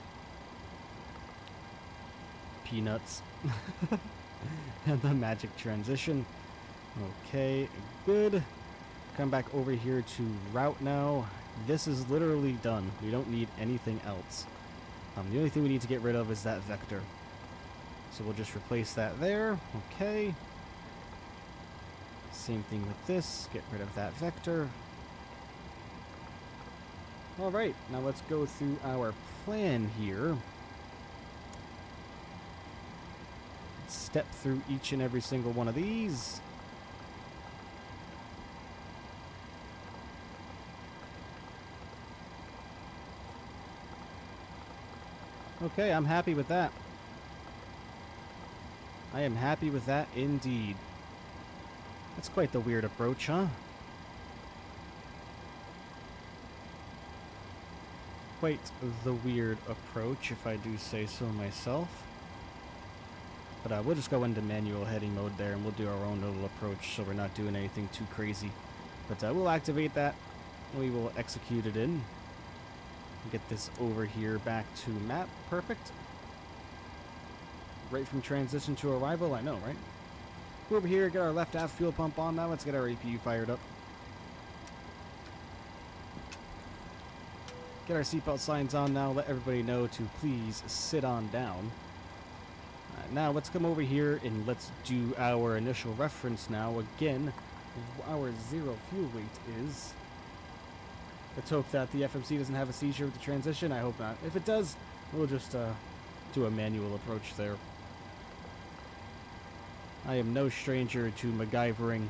Peanuts. And the magic transition. Okay, good. Come back over here to route now. This is literally done. We don't need anything else. The only thing we need to get rid of is that vector. So we'll just replace that there. Okay. Same thing with this. Get rid of that vector. Alright, now let's go through our plan here. Let's step through each and every single one of these. Okay, I'm happy with that. I am happy with that indeed. That's quite the weird approach, huh? Quite the weird approach, if I do say so myself. But we'll just go into manual heading mode there, and we'll do our own little approach, so we're not doing anything too crazy. But we'll activate that. We will execute it in. Get this over here back to map. Perfect. Right from transition to arrival, I know, right? Go over here, get our left aft fuel pump on. Now let's get our APU fired up. Get our seatbelt signs on now. Let everybody know to please sit on down. Now let's come over here and let's do our initial reference now. Again, our zero fuel weight is... Let's hope that the FMC doesn't have a seizure with the transition. I hope not. If it does, we'll just do a manual approach there. I am no stranger to MacGyvering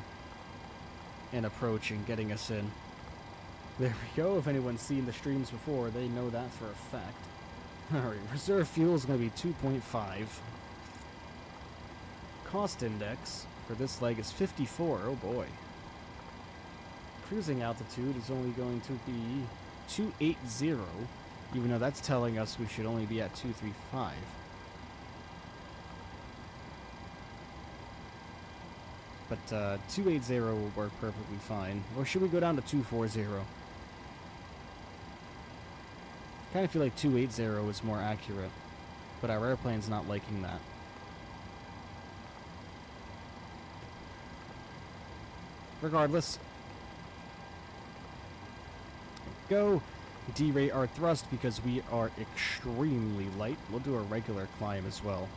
an approach and getting us in. There we go. If anyone's seen the streams before, they know that for a fact. Alright, reserve fuel is going to be 2.5. Cost index for this leg is 54. Oh boy. Cruising altitude is only going to be 280, even though that's telling us we should only be at 235. But 280 will work perfectly fine. Or should we go down to 240? Kind of feel like 280 is more accurate, but our airplane's not liking that. Regardless, go derate our thrust because we are extremely light. We'll do a regular climb as well.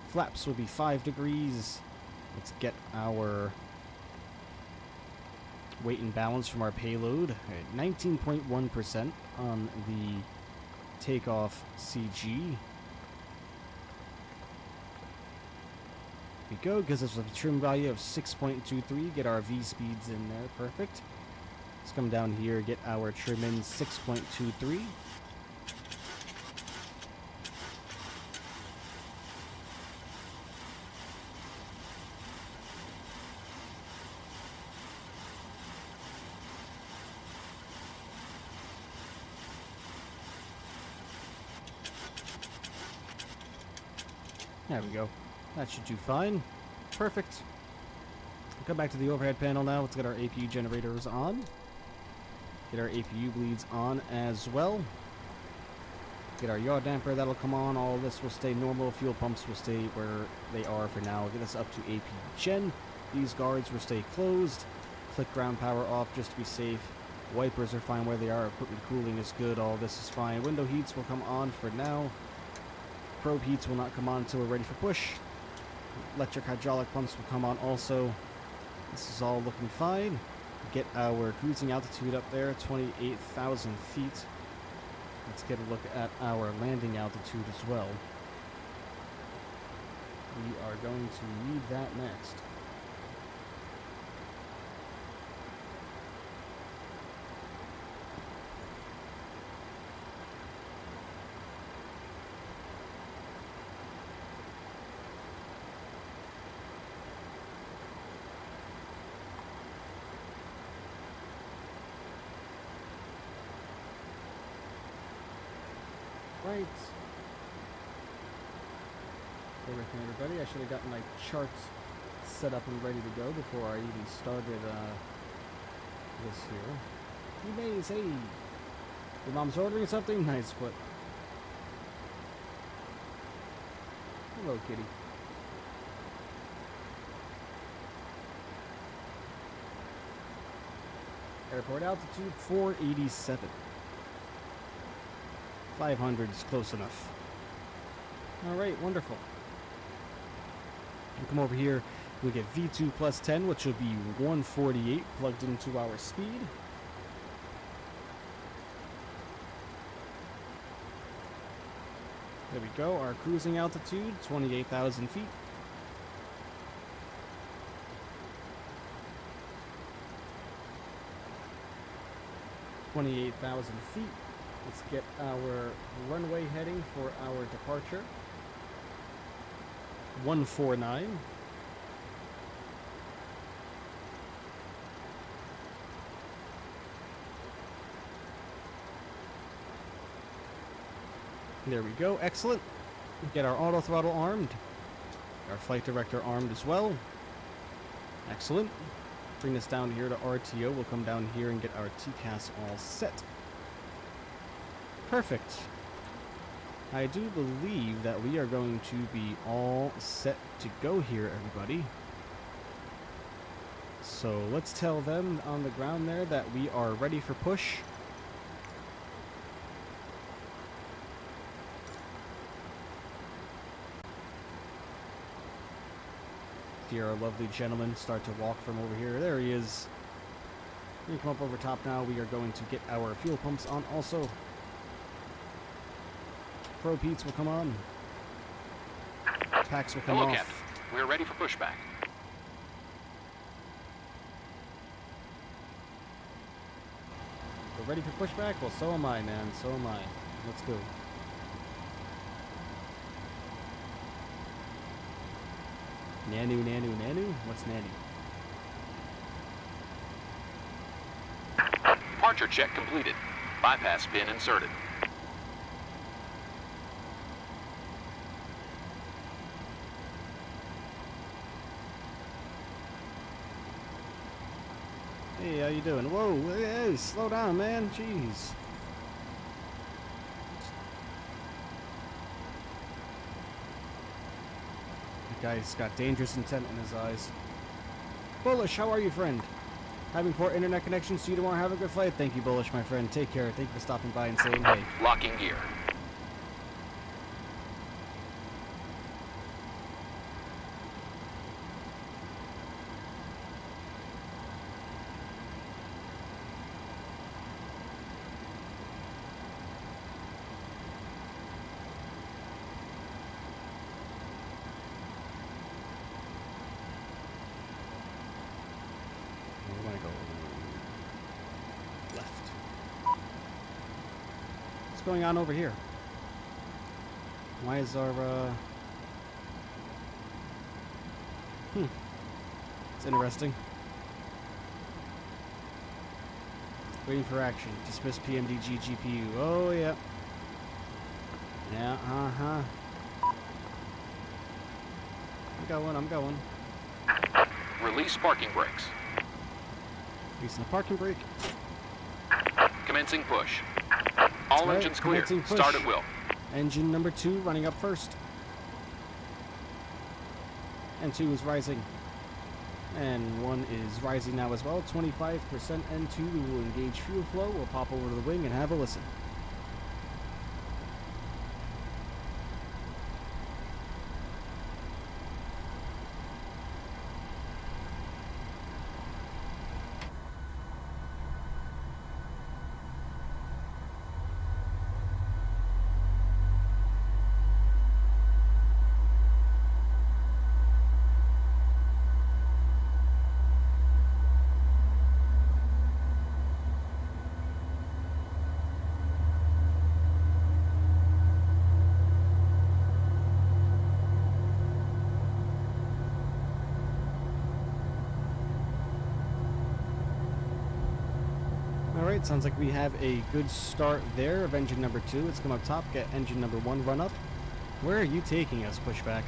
Flaps will be 5 degrees. Let's get our weight and balance from our payload at 19.1% on the takeoff CG. We go, gives us a trim value of 6.23. Get our V speeds in there, perfect. Let's come down here, get our trim in 6.23. There we go. That should do fine. Perfect. Come back to the overhead panel now. Let's get our APU generators on. Get our APU bleeds on as well. Get our yaw damper, that'll come on. All this will stay normal. Fuel pumps will stay where they are for now. Get us up to APU gen. These guards will stay closed. Click ground power off just to be safe. Wipers are fine where they are. Equipment cooling is good. All this is fine. Window heats will come on for now. Probe heats will not come on until we're ready for push. Electric hydraulic pumps will come on also. This is all looking fine. Get our cruising altitude up there, 28,000 feet. Let's get a look at our landing altitude as well. We are going to need that next. Right. Everything, everybody. I should have gotten my charts set up and ready to go before I even started this here. You may say, your mom's ordering something? Nice foot. Hello, kitty. Airport altitude 487. 500 is close enough. Alright, wonderful. We'll come over here. We get V2 plus 10, which will be 148 plugged into our speed. There we go. Our cruising altitude, 28,000 feet. feet. Let's get our runway heading for our departure. 149. There we go. Excellent. Get our auto throttle armed. Our flight director armed as well. Excellent. Bring this down here to RTO. We'll come down here and get our TCAS all set. Perfect. I do believe that we are going to be all set to go here, everybody. So let's tell them on the ground there that we are ready for push. See our lovely gentleman start to walk from over here. There he is. We come up over top now. We are going to get our fuel pumps on also. Pro Pete's will come on. Packs will come Hello, off. Captain. We're ready for pushback. We're ready for pushback? Well, so am I, man. So am I. Let's go. Nanu, nanu, nanu? What's nanu? Departure check completed. Bypass pin inserted. Hey, how you doing? Whoa, hey, slow down, man. Jeez. The guy's got dangerous intent in his eyes. Bullish, how are you, friend? Having poor internet connection, so you tomorrow. Have a good flight. Thank you, Bullish, my friend. Take care. Thank you for stopping by and saying hey. Locking gear. We're gonna go left. What's going on over here? Why is our It's interesting. Waiting for action. Dismiss PMDG GPU. Oh yeah. Yeah, I'm going. Release parking brakes. Releasing the parking brake. Commencing push. All right, engines clear. commencing push. Start at will. Engine number 2 running up first. And 2 is rising. And 1 is rising now as well. 25% N2. We will engage fuel flow. We'll pop over to the wing and have a listen. Alright, sounds like we have a good start there of engine number 2. Let's come up top, get engine number 1 run up. Where are you taking us, Pushback?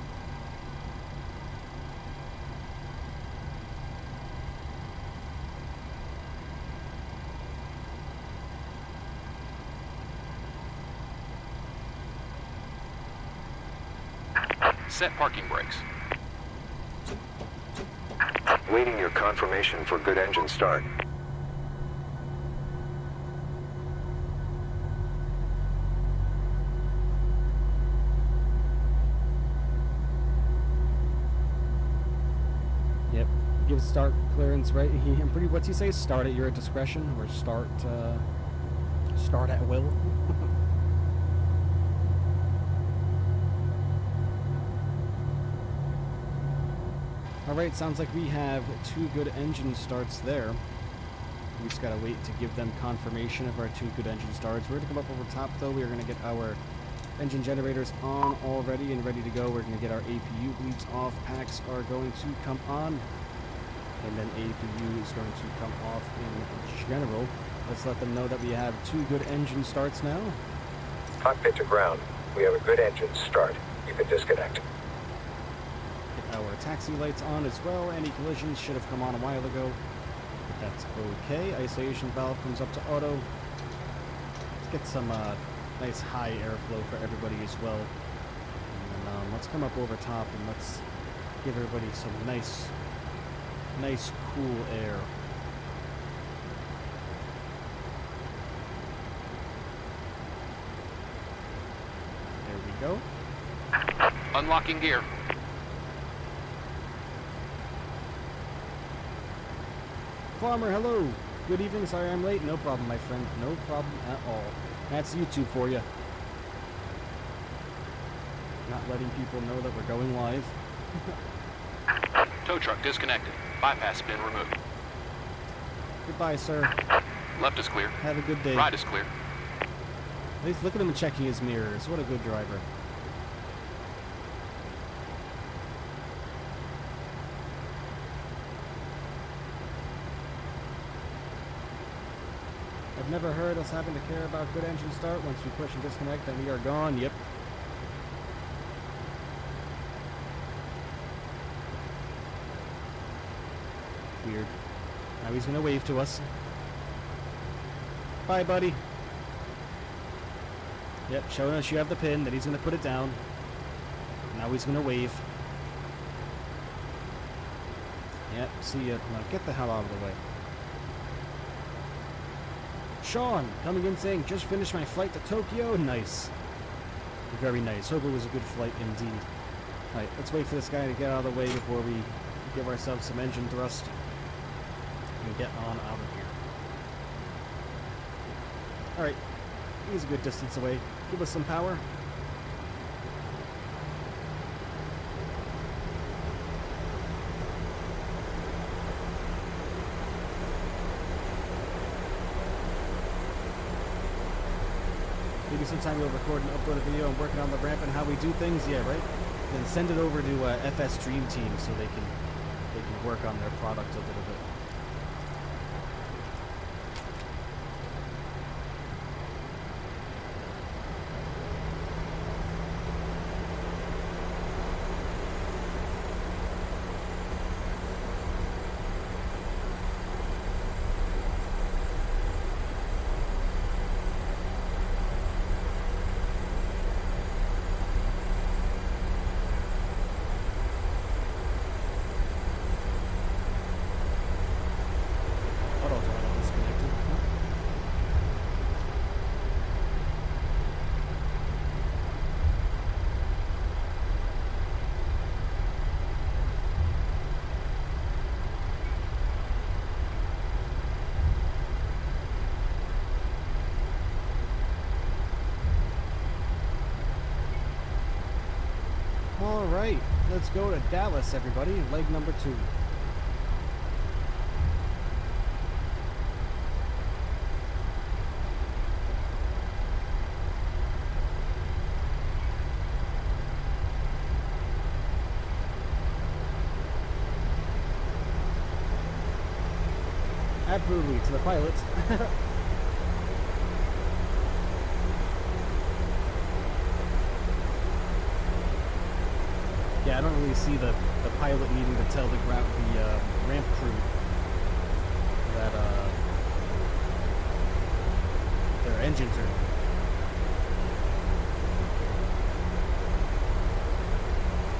Set parking brakes. Waiting your confirmation for good engine start. Yep. Give start clearance, right? I'm pretty. What's he say? Start at your discretion, or start at will. All right. Sounds like we have 2 good engine starts there. We just gotta wait to give them confirmation of our 2 good engine starts. We're gonna come up over top though. We're gonna get our engine generators on already and ready to go. We're gonna get our APU bleeds off. Packs are going to come on. And then APU is going to come off in general. Let's let them know that we have 2 good engine starts now. Cockpit to ground. We have a good engine start. You can disconnect. Get our taxi lights on as well. Any collisions should have come on a while ago. But that's okay. Isolation valve comes up to auto. Let's get some nice high airflow for everybody as well. And then let's come up over top and let's give everybody some nice cool air. There we go. Unlocking gear. Farmer, hello. Good evening. Sorry I'm late. No problem, my friend. No problem at all. That's YouTube for you. Not letting people know that we're going live. Tow truck disconnected. Bypass pin removed. Goodbye, sir. Left is clear. Have a good day. Right is clear. At least look at him checking his mirrors. What a good driver. I've never heard us having to care about good engine start. Once we push and disconnect, then we are gone. Yep. Weird. Now he's gonna wave to us. Bye, buddy. Yep, showing us you have the pin, then he's gonna put it down. Now he's gonna wave. Yep, see ya. Now get the hell out of the way. Sean, coming in saying, just finished my flight to Tokyo. Nice. Very nice. Hope it was a good flight indeed. Alright, let's wait for this guy to get out of the way before we give ourselves some engine thrust and get on out of here. Alright, he's a good distance away. Give us some power. Maybe sometime we'll record and upload a video and working on the ramp and how we do things. Yeah, right? Then send it over to FS Dream Team so they can work on their product a little bit. Alright, let's go to Dallas, everybody. Leg number 2. Absolutely, to the pilots. Yeah, I don't really see the pilot needing to tell the ramp crew that their engines are.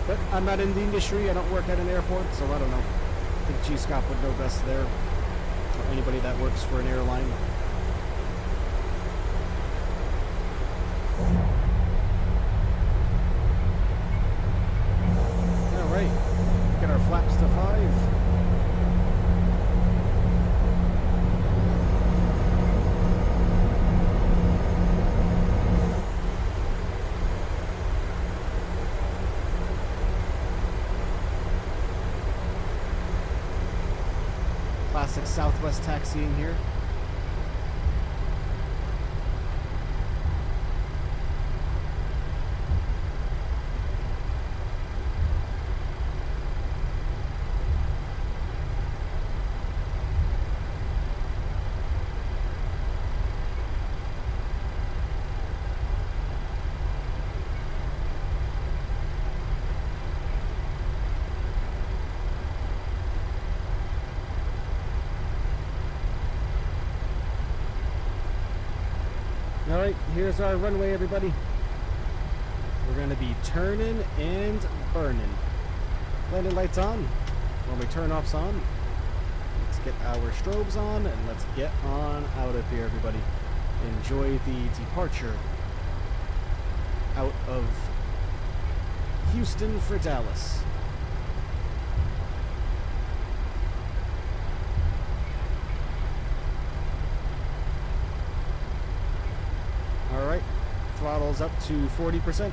But I'm not in the industry. I don't work at an airport, so I don't know. I think G. Scott would know best there, or anybody that works for an airline. Get our flaps to 5. Classic Southwest taxiing here. Alright, here's our runway, everybody. We're going to be turning and burning. Landing lights on. When we turn off's on. Let's get our strobes on and let's get on out of here, everybody. Enjoy the departure out of Houston for Dallas. Alright, throttle's up to 40%.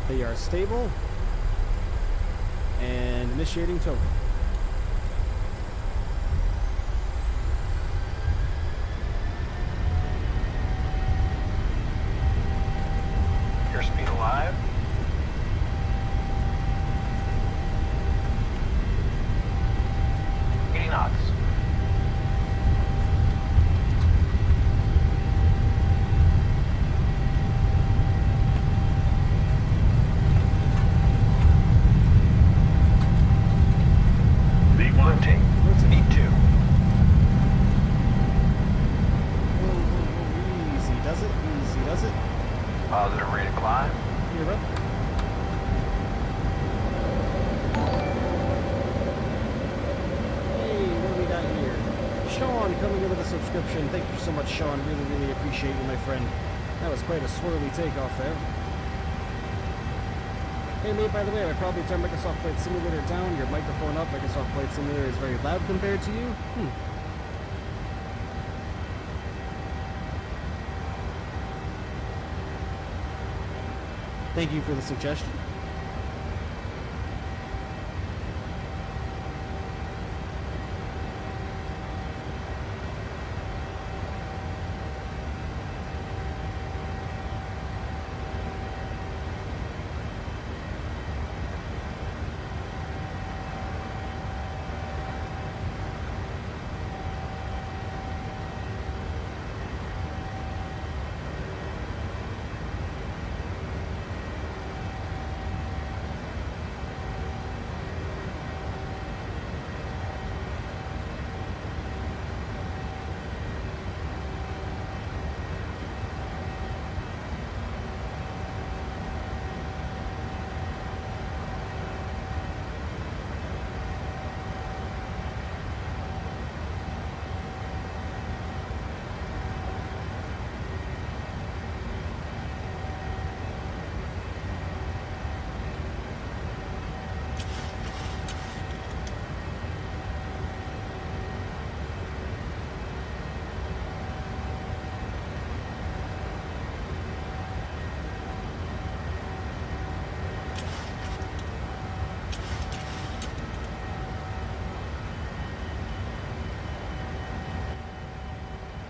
They are stable and initiating tow. Airspeed alive. Knots. V1. E2. Easy does it, easy does it. Positive rate of climb. Here, bud. Sean coming in with a subscription. Thank you so much, Sean. Really, really appreciate you, my friend. That was quite a swirly takeoff there. Hey, mate, by the way, I probably turned Microsoft Flight Simulator down, your microphone up. Microsoft Flight Simulator is very loud compared to you. Thank you for the suggestion.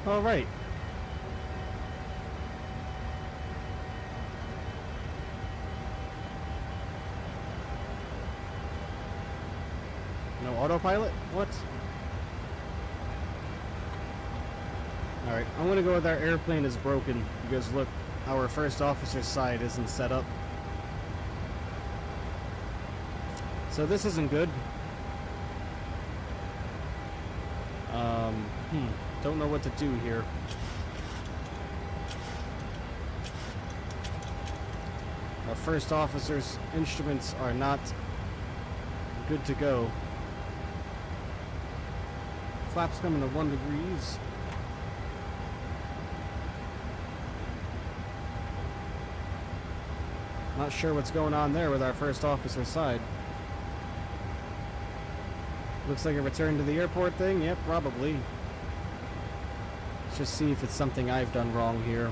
All right. No autopilot? What? All right, I'm gonna go with our airplane is broken because look, our first officer's side isn't set up. So this isn't good. Don't know what to do here. Our first officer's instruments are not good to go. Flaps coming to 1 degrees. Not sure what's going on there with our first officer's side. Looks like a return to the airport thing. Yep, probably. Let's just see if it's something I've done wrong here.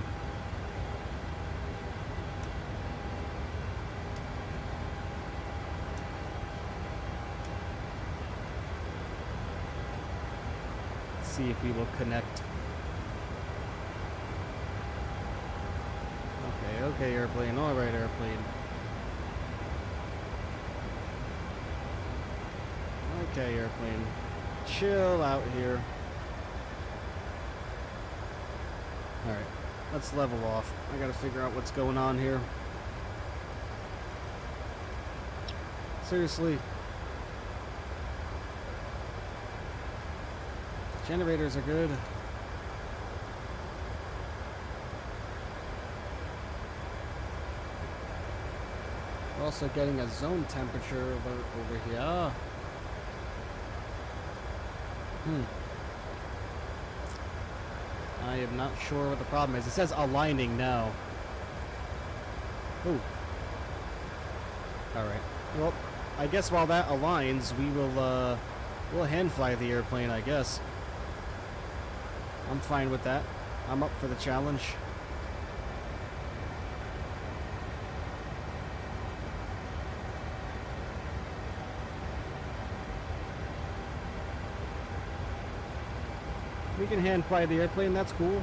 see if we will connect. Okay, airplane. All right, airplane. Okay, airplane. Chill out here. All right, let's level off. I gotta figure out what's going on here. Seriously. Generators are good. We're also getting a zone temperature alert over here. I am not sure what the problem is. It says aligning now. Ooh. Alright. Well, I guess while that aligns, we'll hand fly the airplane, I guess. I'm fine with that. I'm up for the challenge. We can hand fly the airplane, that's cool.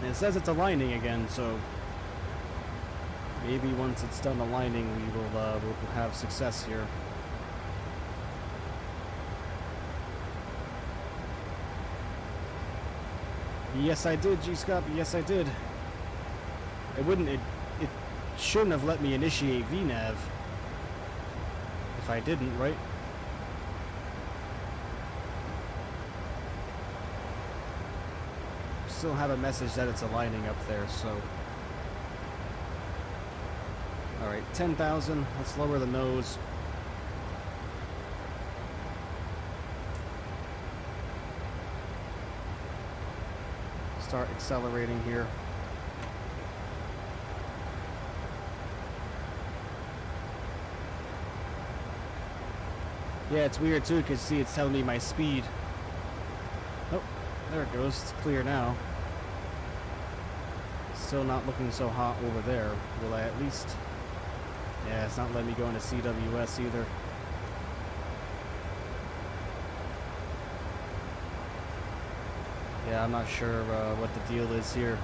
And it says it's aligning again, so maybe once it's done aligning, we'll have success here. Yes, I did, G-Scop. Yes, I did. It shouldn't have let me initiate VNAV if I didn't, right? Still have a message that it's aligning up there, so. Alright, 10,000. Let's lower the nose. Start accelerating here. Yeah, it's weird too, because see, it's telling me my speed. Oh, there it goes. It's clear now. Still not looking so hot over there. Will I at least... Yeah, it's not letting me go into CWS either. Yeah, I'm not sure what the deal is here.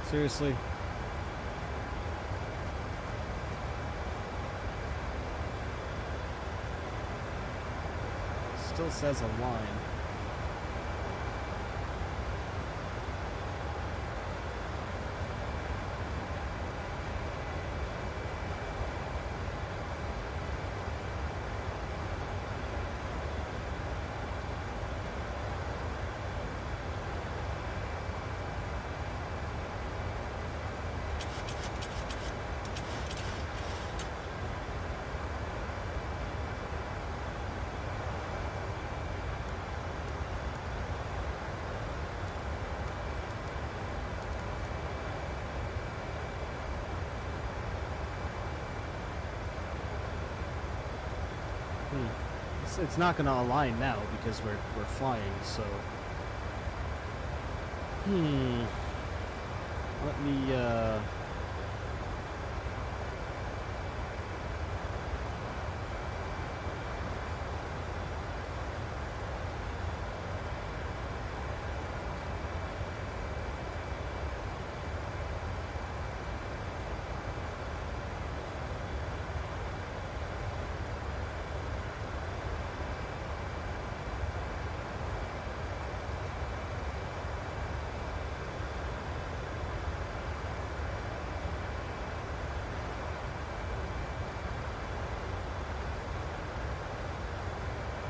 Seriously. Still says a line. It's not gonna align now because we're flying, so let me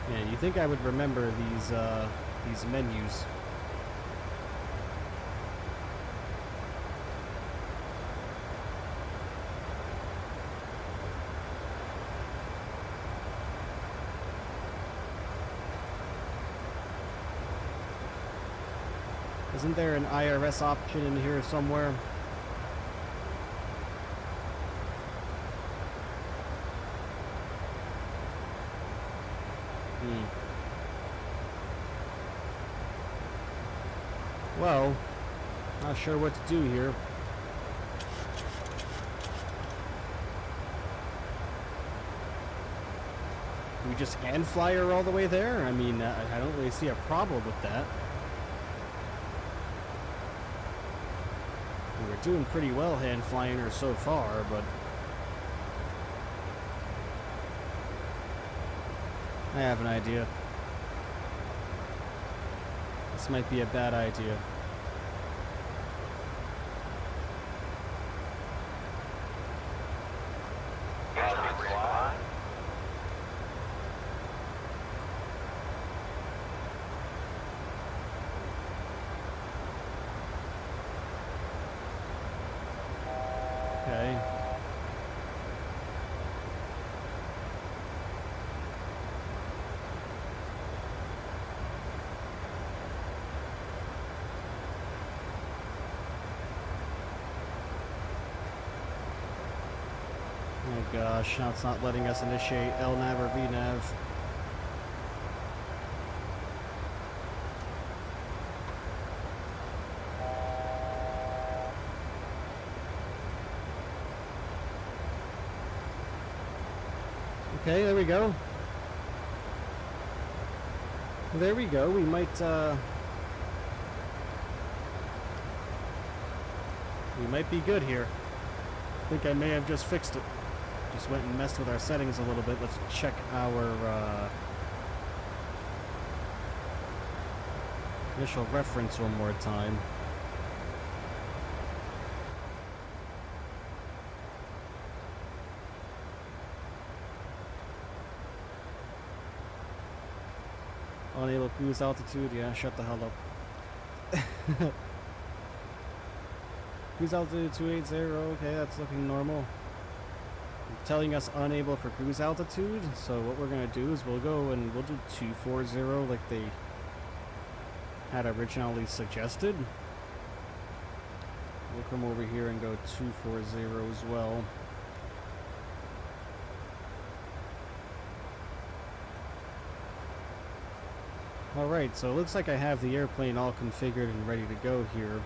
yeah, you think I would remember these menus. Isn't there an IRS option in here somewhere? Well, not sure what to do here. we just hand fly her all the way there? I mean, I don't really see a problem with that. We were doing pretty well hand flying her so far, but I have an idea. This might be a bad idea. Okay. Oh gosh, now it's not letting us initiate LNAV or VNAV. Okay, there we go. There we go. We might be good here. I think I may have just fixed it. Just went and messed with our settings a little bit. Let's check our initial reference one more time. Unable cruise altitude, yeah, shut the hell up. Cruise altitude 280, okay, that's looking normal. Telling us unable for cruise altitude, so what we're gonna do is we'll go and we'll do 240 like they had originally suggested. We'll come over here and go 240 as well. Alright, so it looks like I have the airplane all configured and ready to go here.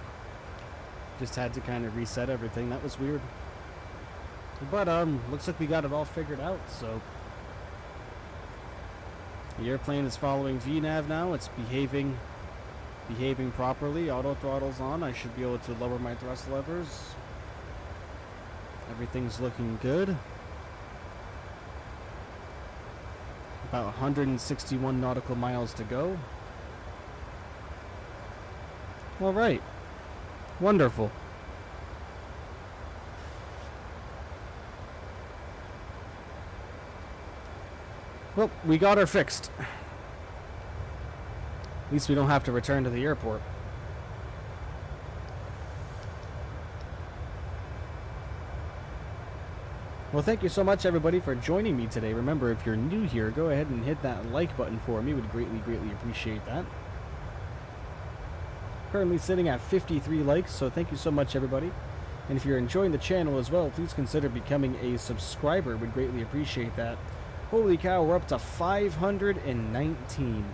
Just had to kind of reset everything. That was weird. But, looks like we got it all figured out, so. The airplane is following VNAV now. It's behaving properly. Auto throttle's on. I should be able to lower my thrust levers. Everything's looking good. About 161 nautical miles to go. All right. Wonderful. Well, we got her fixed. At least we don't have to return to the airport. Well, thank you so much, everybody, for joining me today. Remember, if you're new here, go ahead and hit that like button for me. Would greatly appreciate that. Currently sitting at 53 likes, so thank you so much, everybody. And if you're enjoying the channel as well, please consider becoming a subscriber. Would greatly appreciate that. Holy cow, we're up to 519.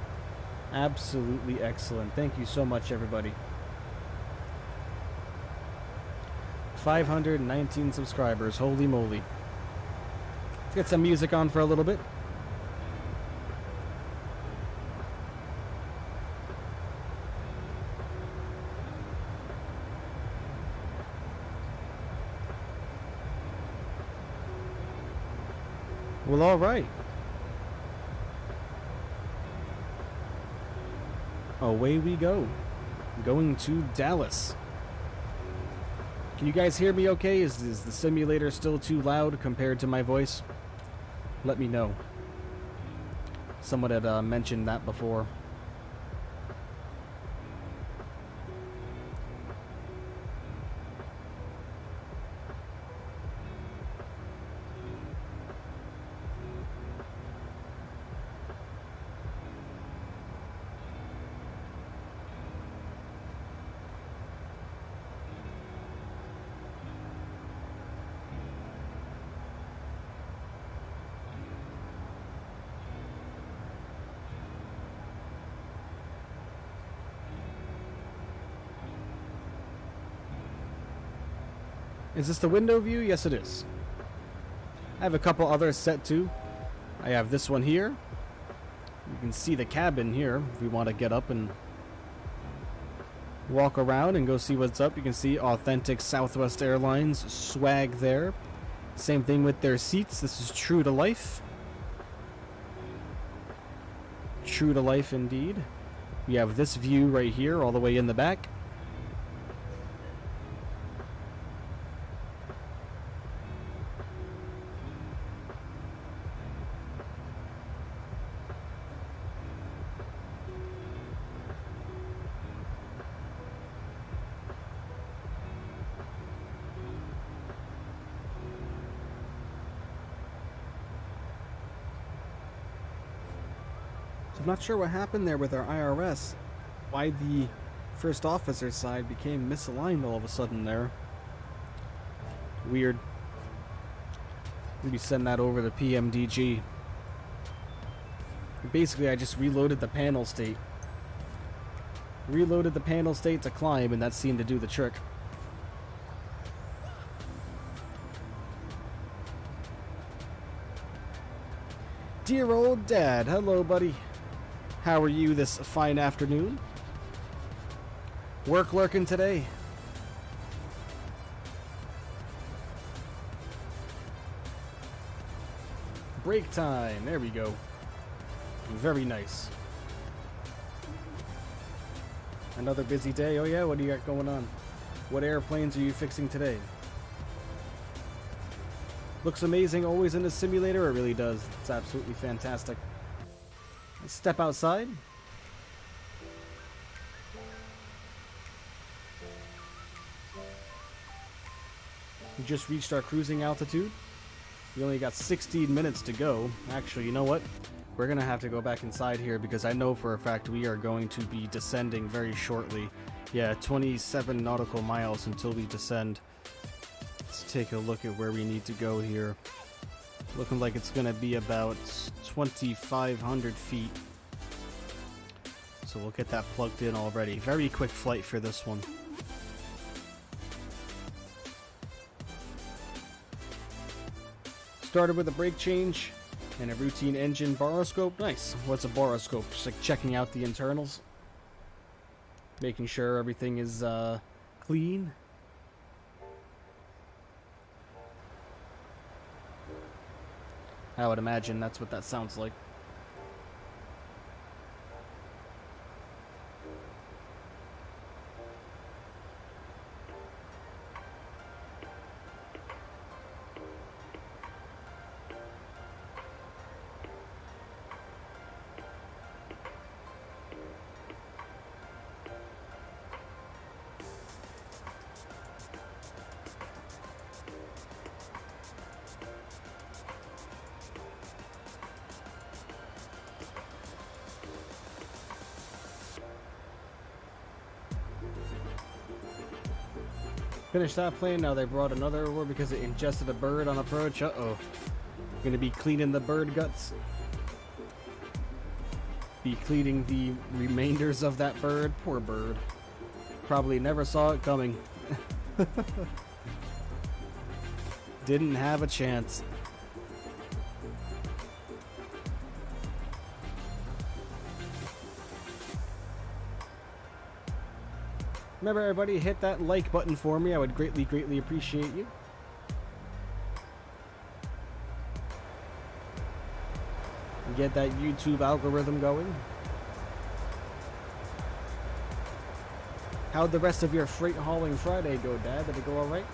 Absolutely excellent. Thank you so much, everybody. 519 subscribers. Holy moly. Let's get some music on for a little bit. Well, all right. Away we go. Going to Dallas. Can you guys hear me okay? Is the simulator still too loud compared to my voice? Let me know. Someone had mentioned that before. Is this the window view? Yes, it is. I have a couple others set too. I have this one here. You can see the cabin here if we want to get up and walk around and go see what's up. You can see authentic Southwest Airlines swag there. Same thing with their seats. This is true to life. True to life indeed. We have this view right here all the way in the back. I'm not sure what happened there with our IRS. Why the first officer side became misaligned all of a sudden there. Weird. Maybe send that over to PMDG. Basically, I just reloaded the panel state. Reloaded the panel state to climb, and that seemed to do the trick. Dear old dad. Hello, buddy. How are you this fine afternoon? Work lurking today? Break time. There we go. Very nice. Another busy day. Oh yeah, what do you got going on? What airplanes are you fixing today? Looks amazing always in the simulator. It really does. It's absolutely fantastic. Let's step outside. We just reached our cruising altitude. We only got 16 minutes to go. Actually, you know what? We're going to have to go back inside here because I know for a fact we are going to be descending very shortly. Yeah, 27 nautical miles until we descend. Let's take a look at where we need to go here. Looking like it's going to be about 2,500 feet. So we'll get that plugged in already. Very quick flight for this one. Started with a brake change and a routine engine baroscope. Nice. What's a baroscope? Just like checking out the internals. Making sure everything is clean. I would imagine that's what that sounds like. Finished that plane, now they brought another over because it ingested a bird on approach. Uh-oh. Gonna be cleaning the bird guts. Be cleaning the remainders of that bird. Poor bird. Probably never saw it coming. Didn't have a chance. Remember, everybody, hit that like button for me. I would greatly, greatly appreciate you. Get that YouTube algorithm going. How'd the rest of your freight hauling Friday go, Dad? Did it go all right?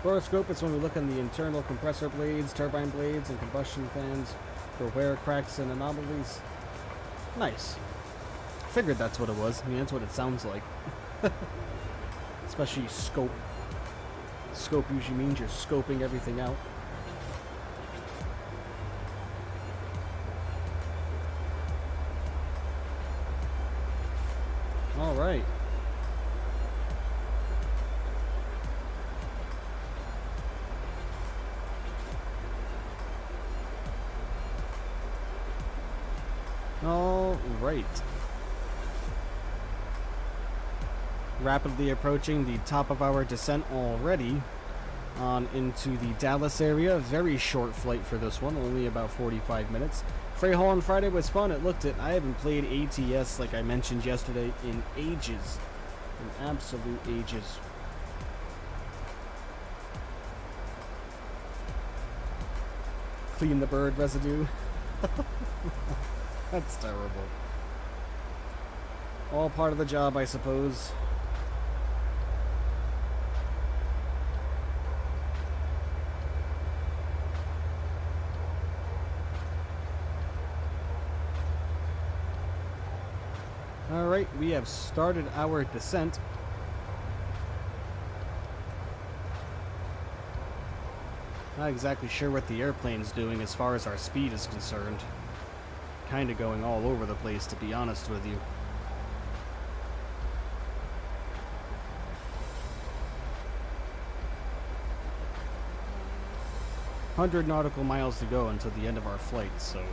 Boroscope is when we look on the internal compressor blades, turbine blades, and combustion fans for wear cracks and anomalies. Nice. Figured that's what it was. I mean, that's what it sounds like. Especially scope. Scope usually means you're scoping everything out. Alright. All right. Rapidly approaching the top of our descent already on into the Dallas area. Very short flight for this one, only about 45 minutes. Freight haul on Friday was fun. It looked it. I haven't played ATS like I mentioned yesterday in ages. In absolute ages. Clean the bird residue. That's terrible. All part of the job, I suppose. Alright, we have started our descent. Not exactly sure what the airplane's doing as far as our speed is concerned. Kind of going all over the place, to be honest with you. "100 nautical miles to go until the end of our flight, so...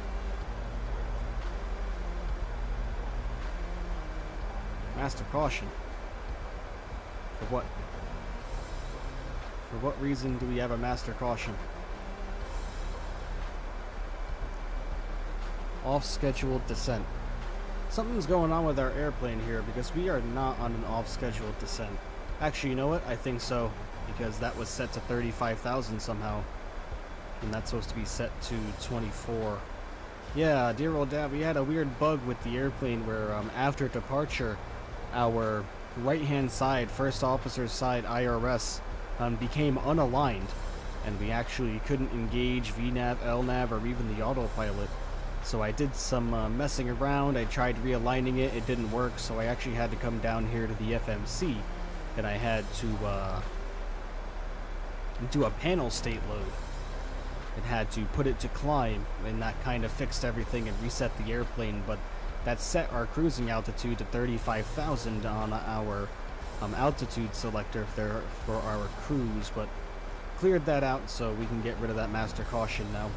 Master caution. For what? For what reason do we have a master caution? Off-scheduled descent. Something's going on with our airplane here because we are not on an off-scheduled descent. Actually, you know what? I think so, because that was set to 35,000 somehow. And that's supposed to be set to 24. Yeah, dear old dad, we had a weird bug with the airplane where after departure, our right-hand side, first officer's side IRS, became unaligned, and we actually couldn't engage VNAV, LNAV, or even the autopilot. So I did some messing around. I tried realigning it. It didn't work, so I actually had to come down here to the FMC, and I had to do a panel state load. It had to put it to climb, and that kind of fixed everything and reset the airplane, but that set our cruising altitude to 35,000 on our altitude selector there for our cruise, but cleared that out so we can get rid of that master caution now.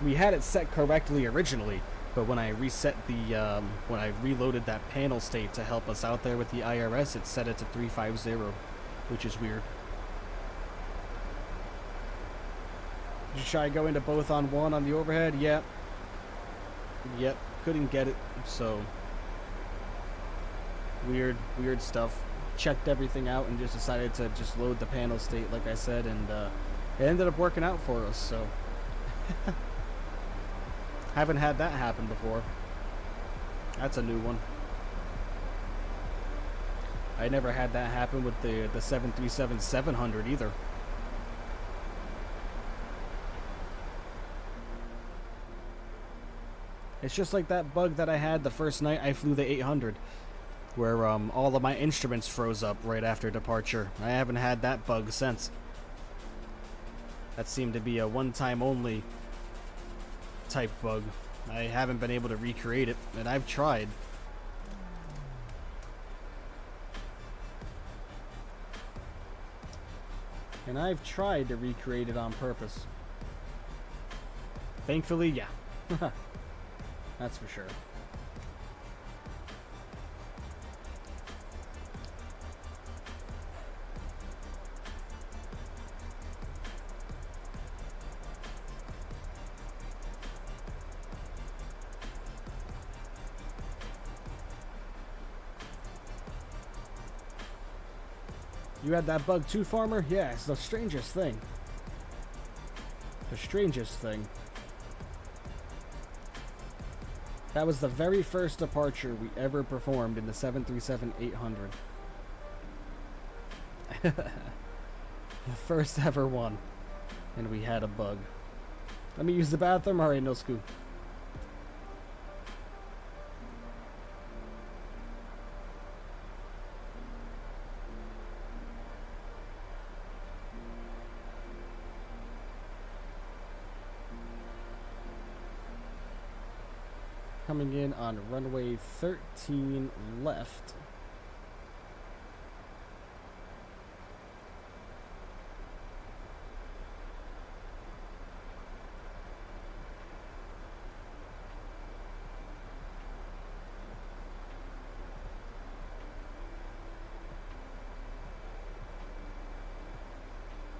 We had it set correctly originally, but when I reset the, when I reloaded that panel state to help us out there with the IRS, it set it to 350, which is weird. Should I go into both on one on the overhead? Yep. Yep, couldn't get it, so weird stuff. Checked everything out and just decided to just load the panel state like I said, and it ended up working out for us, so haven't had that happen before. That's a new one. I never had that happen with the 737-700 either. It's just like that bug that I had the first night I flew the 800, where all of my instruments froze up right after departure. I haven't had that bug since. That seemed to be a one-time only type bug. I haven't been able to recreate it, and I've tried. And I've tried to recreate it on purpose. Thankfully, yeah. That's for sure. You had that bug too, Farmer? Yeah, it's the strangest thing. The strangest thing. That was the very first departure we ever performed in the 737-800. The first ever one. And we had a bug. Let me use the bathroom. Alright, no scoop. Coming in on runway 13 left.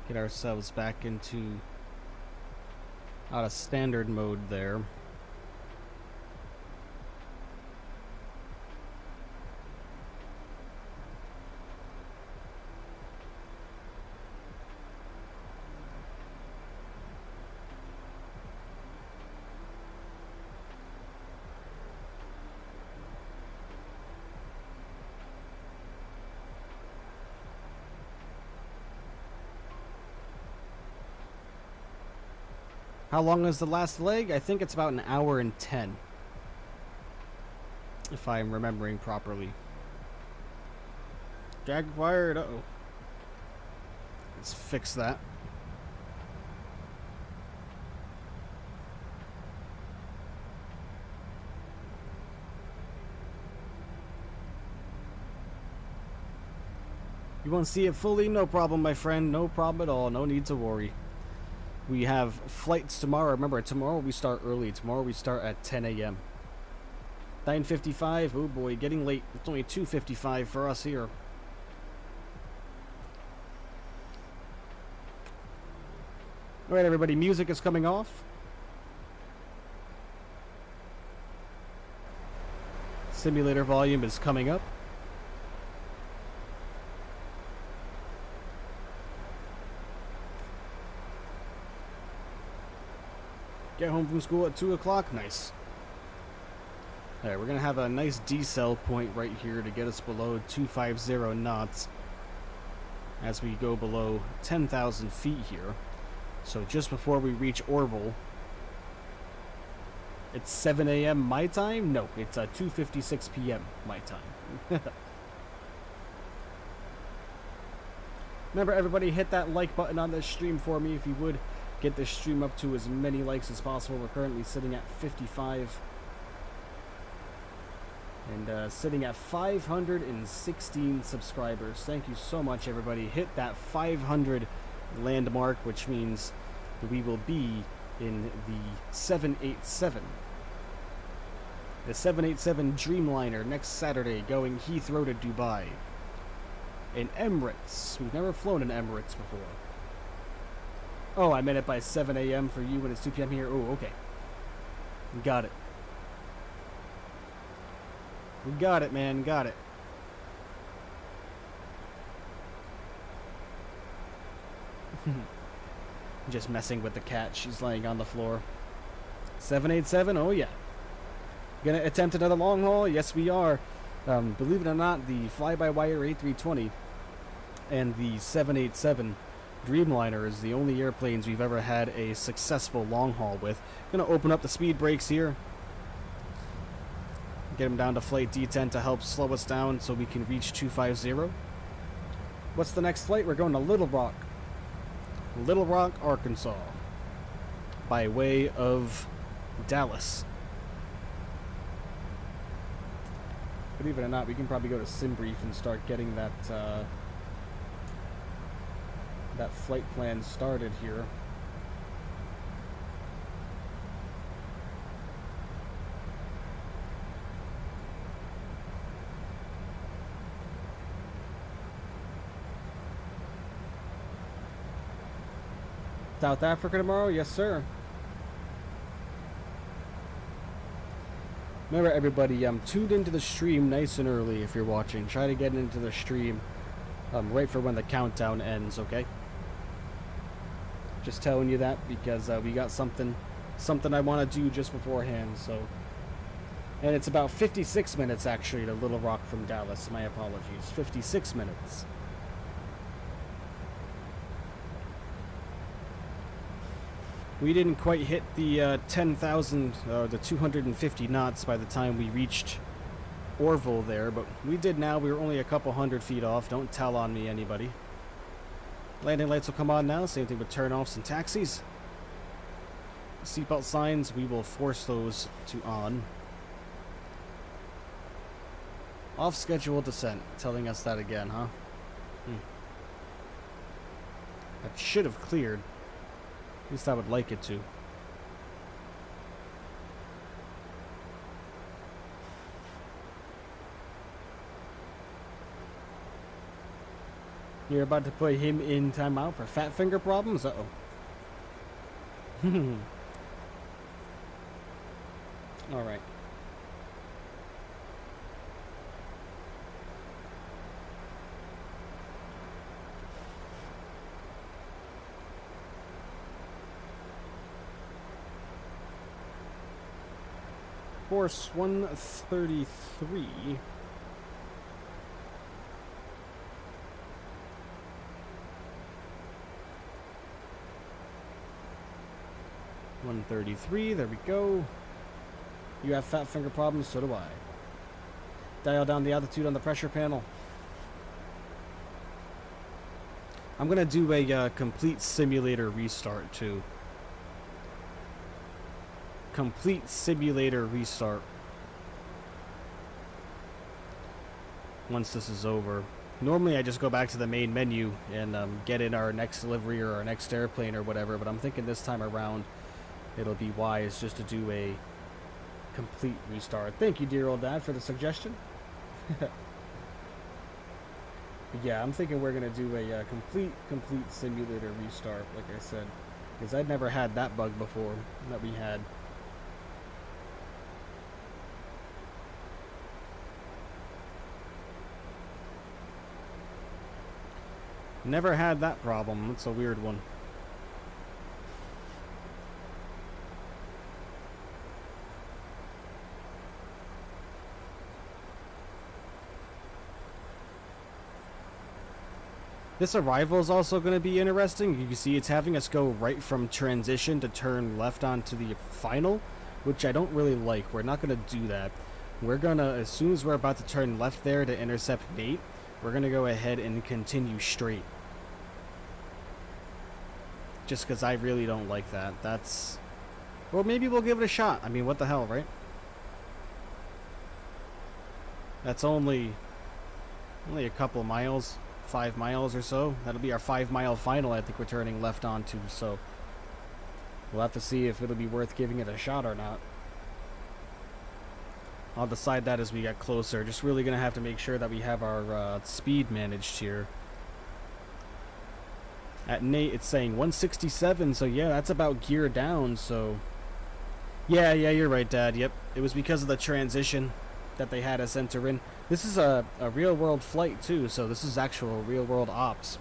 Get ourselves back into out of standard mode there. How long is the last leg? I think it's about an hour and 10. If I'm remembering properly. Drag required. Uh-oh. Let's fix that. You want to see it fully? No problem, my friend. No problem at all. No need to worry. We have flights tomorrow. Remember, tomorrow we start early. Tomorrow we start at 10 a.m. 9:55. Oh boy, getting late. It's only 2:55 for us here. Alright, everybody, music is coming off. Simulator volume is coming up. Get home from school at 2 o'clock. Nice. Alright, we're going to have a nice decel point right here to get us below 250 knots as we go below 10,000 feet here. So just before we reach Orville, it's 7 a.m. my time? No, it's 2:56 p.m. my time. Remember, everybody, hit that like button on this stream for me if you would. Get this stream up to as many likes as possible. We're currently sitting at 55 and sitting at 516 subscribers. Thank you so much, everybody. Hit that 500 landmark, which means that we will be in the 787. The 787 Dreamliner next Saturday, going Heathrow to Dubai. In Emirates. We've never flown in Emirates before. Oh, I meant it by 7 a.m. for you when it's 2 p.m. here. Oh, okay. Got it. Got it, man. Got it. Just messing with the cat. She's laying on the floor. 787? Oh, yeah. Gonna attempt another long haul? Yes, we are. Believe it or not, the fly-by-wire A320 and the 787 Dreamliner is the only airplanes we've ever had a successful long haul with. Gonna open up the speed brakes here. Get them down to flight D10 to help slow us down so we can reach 250. What's the next flight? We're going to Littlerock. Littlerock, Arkansas. By way of Dallas. Believe it or not, we can probably go to SimBrief and start getting that that flight plan started here. South Africa tomorrow? Yes, sir. Remember, everybody, tuned into the stream nice and early if you're watching. Try to get into the stream right for when the countdown ends, okay? Just telling you that because we got something I want to do just beforehand, so. And it's about 56 minutes, actually, to Little Rock from Dallas. My apologies. 56 minutes. We didn't quite hit the 10,000, the 250 knots by the time we reached Orville there, but we did now. We were only a couple hundred feet off. Don't tell on me, anybody. Landing lights will come on now. Same thing with turn-offs and taxis. Seatbelt signs, we will force those to on. Off-schedule descent, telling us that again, huh? That should have cleared. At least I would like it to. You're about to put him in timeout for fat finger problems? Uh-oh. Alright. Course 133. There we go. You have fat finger problems, so do I. Dial down the altitude on the pressure panel. I'm gonna do a complete simulator restart too. Complete simulator restart. Once this is over. Normally I just go back to the main menu and get in our next delivery or our next airplane or whatever, but I'm thinking this time around it'll be wise just to do a complete restart. Thank you, dear old dad, for the suggestion. Yeah, I'm thinking we're gonna do a complete simulator restart, like I said, because I'd never had that bug before that we had. Never had that problem. It's a weird one. This arrival is also going to be interesting. You can see it's having us go right from transition to turn left onto the final, which I don't really like. We're not going to do that. We're going to, as soon as we're about to turn left there to intercept bait, we're going to go ahead and continue straight. Just because I really don't like that. That's... Well, maybe we'll give it a shot. I mean, what the hell, right? That's only a couple miles. 5 miles or so. That'll be our 5-mile final I think we're turning left onto, so we'll have to see if it'll be worth giving it a shot or not. I'll decide that as we get closer. Just really gonna have to make sure that we have our speed managed here. At Nate it's saying 167, so yeah, that's about gear down, so yeah, you're right, Dad. Yep, it was because of the transition that they had us enter in. This is a real-world flight, too, so this is actual real-world ops.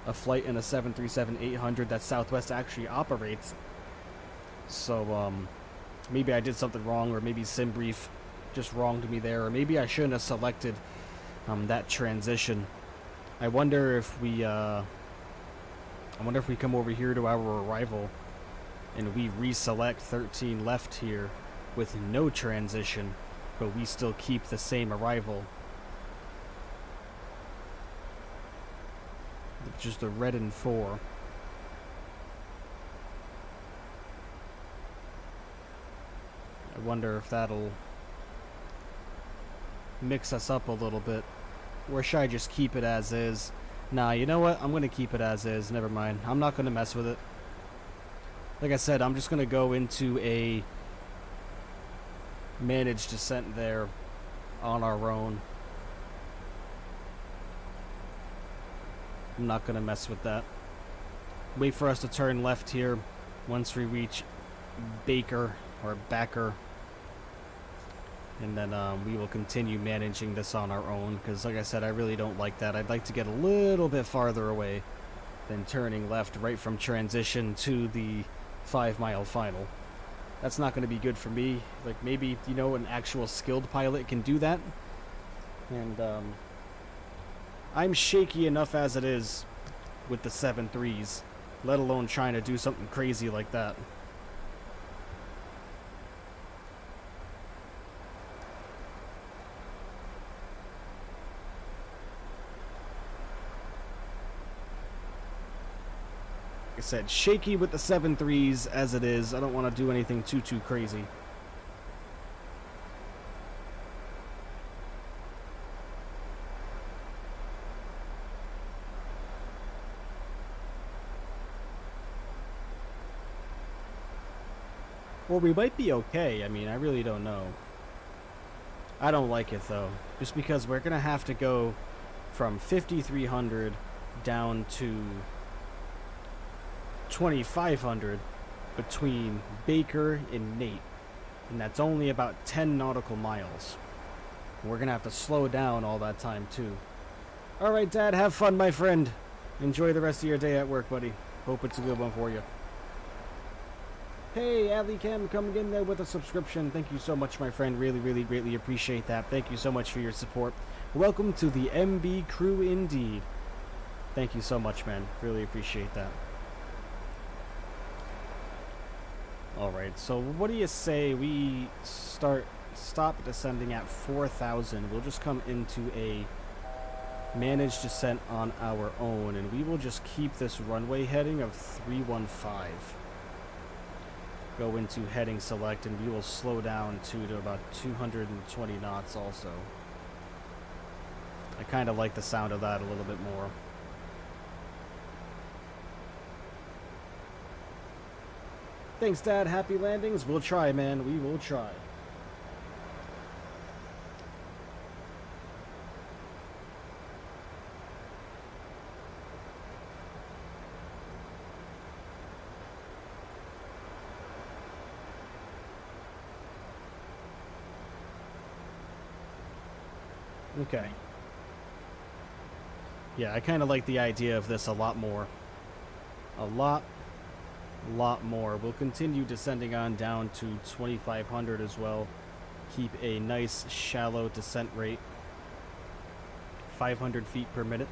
A flight in a 737-800 that Southwest actually operates. So, maybe I did something wrong, or maybe SimBrief just wronged me there, or maybe I shouldn't have selected that transition. I wonder if we come over here to our arrival, and we reselect 13 left here with no transition, but we still keep the same arrival. Just the red and 4. I wonder if that'll mix us up a little bit. Or should I just keep it as is? Nah, you know what? I'm gonna keep it as is. Never mind. I'm not gonna mess with it. Like I said, I'm just gonna go into a managed descent there on our own. I'm not gonna mess with that. Wait for us to turn left here once we reach Baker or Backer, and then we will continue managing this on our own, because like I said, I really don't like that. I'd like to get a little bit farther away than turning left right from transition to the 5-mile final. That's not going to be good for me. Like, maybe, you know, an actual skilled pilot can do that. And, I'm shaky enough as it is with the 7.3s, let alone trying to do something crazy like that. Like I said, shaky with the 7.3s as it is. I don't want to do anything too crazy. Well, we might be okay. I mean, I really don't know. I don't like it, though. Just because we're going to have to go from 5,300 down to 2,500 between Baker and Nate. And that's only about 10 nautical miles. We're going to have to slow down all that time, too. Alright, Dad, have fun, my friend. Enjoy the rest of your day at work, buddy. Hope it's a good one for you. Hey, Ali Cam coming in there with a subscription. Thank you so much, my friend. Really, really greatly appreciate that. Thank you so much for your support. Welcome to the MB crew indeed. Thank you so much, man. Really appreciate that. Alright, so what do you say we stop descending at 4,000. We'll just come into a managed descent on our own, and we will just keep this runway heading of 315. Go into heading select, and we will slow down to about 220 knots also. I kind of like the sound of that a little bit more. Thanks, Dad. Happy landings. We'll try, man. We will try. Okay. Yeah, I kind of like the idea of this a lot more. A lot more. We'll continue descending on down to 2,500 as well. Keep a nice shallow descent rate. 500 feet per minute.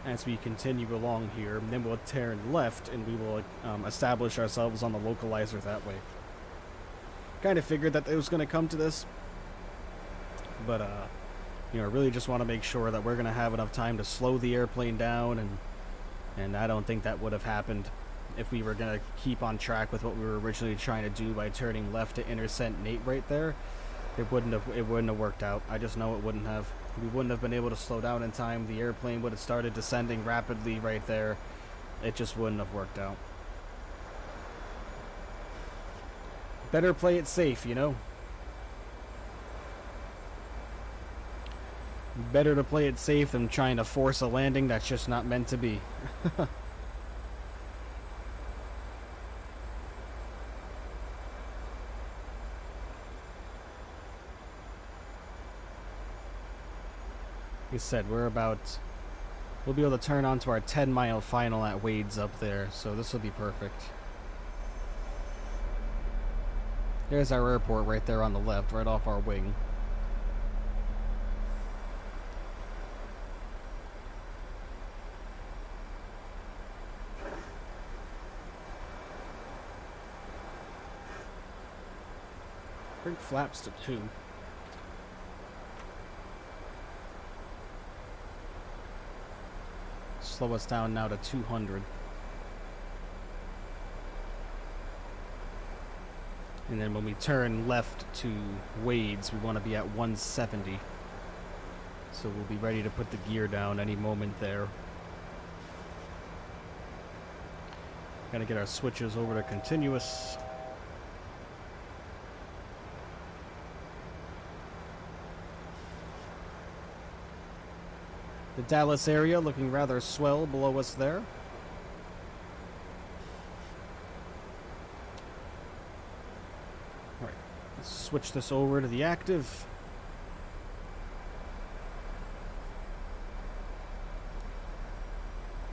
As we continue along here, and then we'll turn left and we will establish ourselves on the localizer that way. Kind of figured that it was going to come to this, but you know, I really just want to make sure that we're going to have enough time to slow the airplane down, and I don't think that would have happened if we were going to keep on track with what we were originally trying to do by turning left to intercept Nate right there. It wouldn't have worked out. I just know it wouldn't have. We wouldn't have been able to slow down in time. The airplane would have started descending rapidly right there. It just wouldn't have worked out. Better play it safe, you know? Better to play it safe than trying to force a landing that's just not meant to be. Like I said, we'll be able to turn onto our 10-mile final at Wade's up there, so this will be perfect. There's our airport right there on the left, right off our wing. Bring flaps to 2. Slow us down now to 200. And then when we turn left to Wade's, we want to be at 170. So we'll be ready to put the gear down any moment there. Gotta get our switches over to continuous. The Dallas area looking rather swell below us there. Alright, let's switch this over to the active.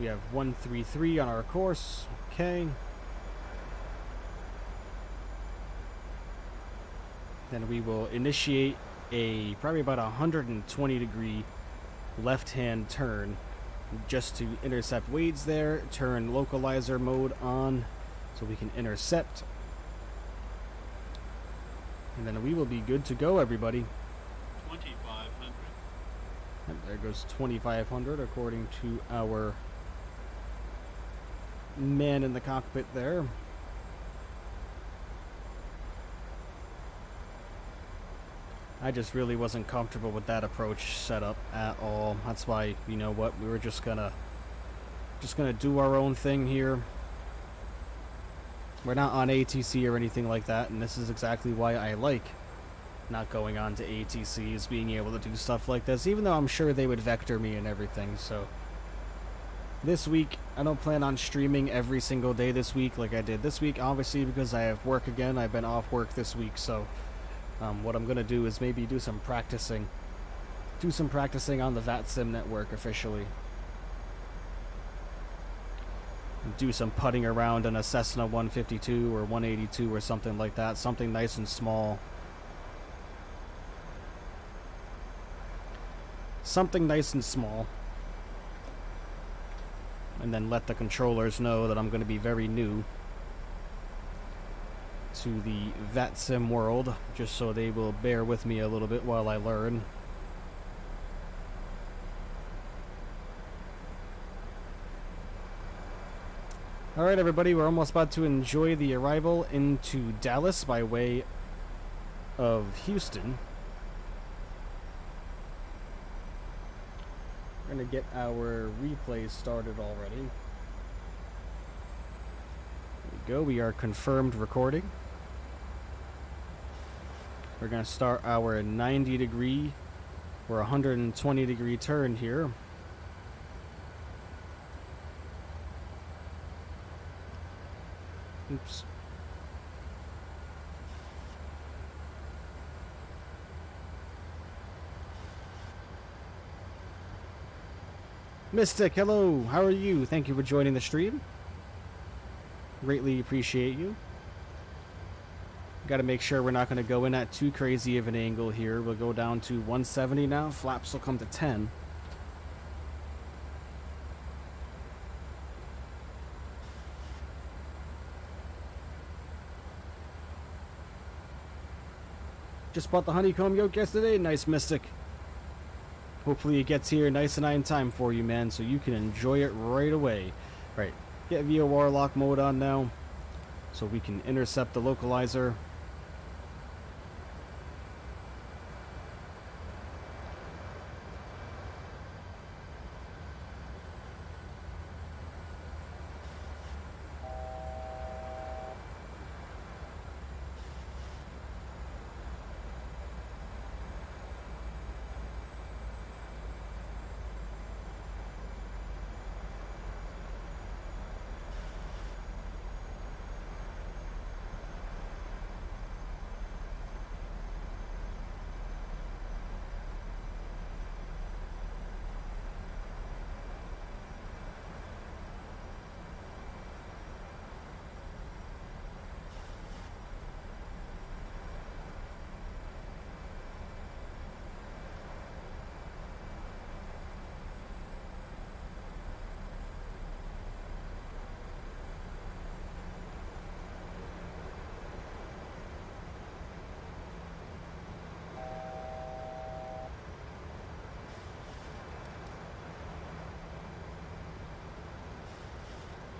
We have 133 on our course. Okay. Then we will initiate a probably about 120 degree left-hand turn just to intercept Wade's there. Turn localizer mode on so we can intercept, and then we will be good to go, everybody. 2,500. And there goes 2,500 according to our man in the cockpit there. I just really wasn't comfortable with that approach setup at all. That's why, you know what, we were just gonna do our own thing here. We're not on ATC or anything like that, and this is exactly why I like not going on to ATCs, being able to do stuff like this, even though I'm sure they would vector me and everything. So this week, I don't plan on streaming every single day this week like I did this week, obviously, because I have work again. I've been off work this week, so what I'm going to do is maybe do some practicing. Do some practicing on the VATSIM network officially. Do some putting around on a Cessna 152 or 182 or something like that. Something nice and small. Something nice and small. And then let the controllers know that I'm going to be very new to the VATSIM world, just so they will bear with me a little bit while I learn. Alright everybody, we're almost about to enjoy the arrival into Dallas by way of Houston. We're going to get our replay started already. There we go, we are confirmed recording. We're going to start our 90 degree or 120 degree turn here. Oops. Mystic, hello. How are you? Thank you for joining the stream. Greatly appreciate you. Got to make sure we're not going to go in at too crazy of an angle here. We'll go down to 170 now. Flaps will come to 10. Just bought the honeycomb yoke yesterday. Nice, Mystic. Hopefully it gets here nice and in time for you, man, so you can enjoy it right away. Right, get VOR lock mode on now, so we can intercept the localizer.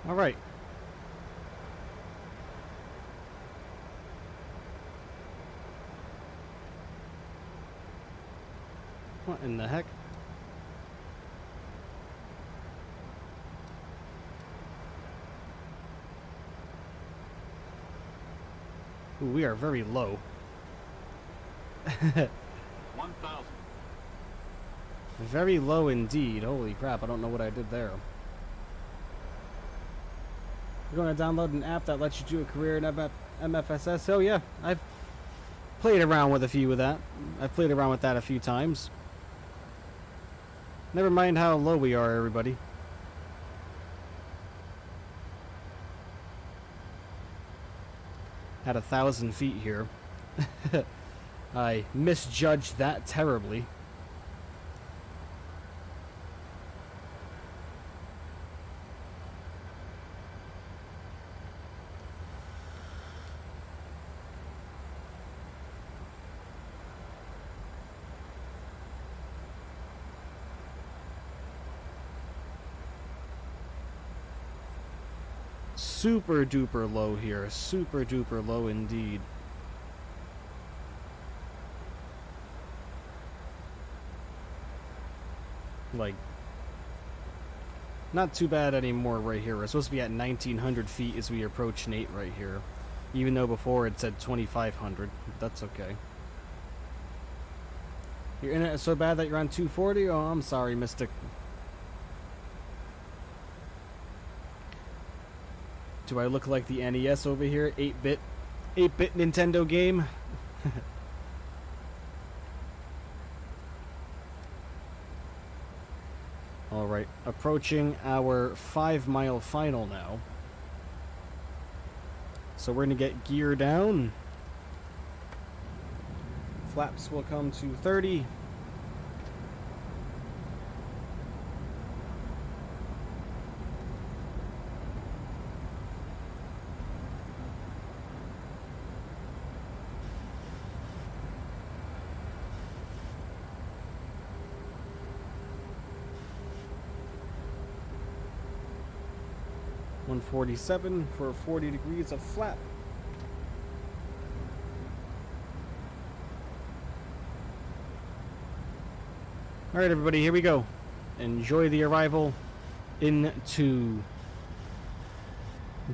All right. What in the heck? Ooh, we are very low. 1,000. Very low indeed. Holy crap, I don't know what I did there. You're going to download an app that lets you do a career in MFSS? Oh yeah, I've played around with a few of that. I've played around with that a few times. Never mind how low we are, everybody. At 1,000 feet here. I misjudged that terribly. Super duper low here. Super duper low indeed. Like, not too bad anymore right here. We're supposed to be at 1,900 feet as we approach Nate right here. Even though before it said 2,500. That's okay. Your internet is so bad that you're on 240? Oh, I'm sorry, Mystic. Do I look like the NES over here? 8-bit Nintendo game? Alright, approaching our 5-mile final now. So we're going to get gear down. Flaps will come to 30. .147 for 40 degrees of flap. Alright everybody, here we go. Enjoy the arrival into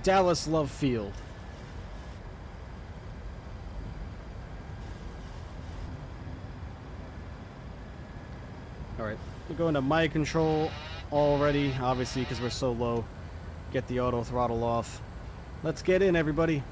Dallas Love Field. Alright, we're going to my control already, obviously because we're so low. Get the auto throttle off. Let's get in, everybody.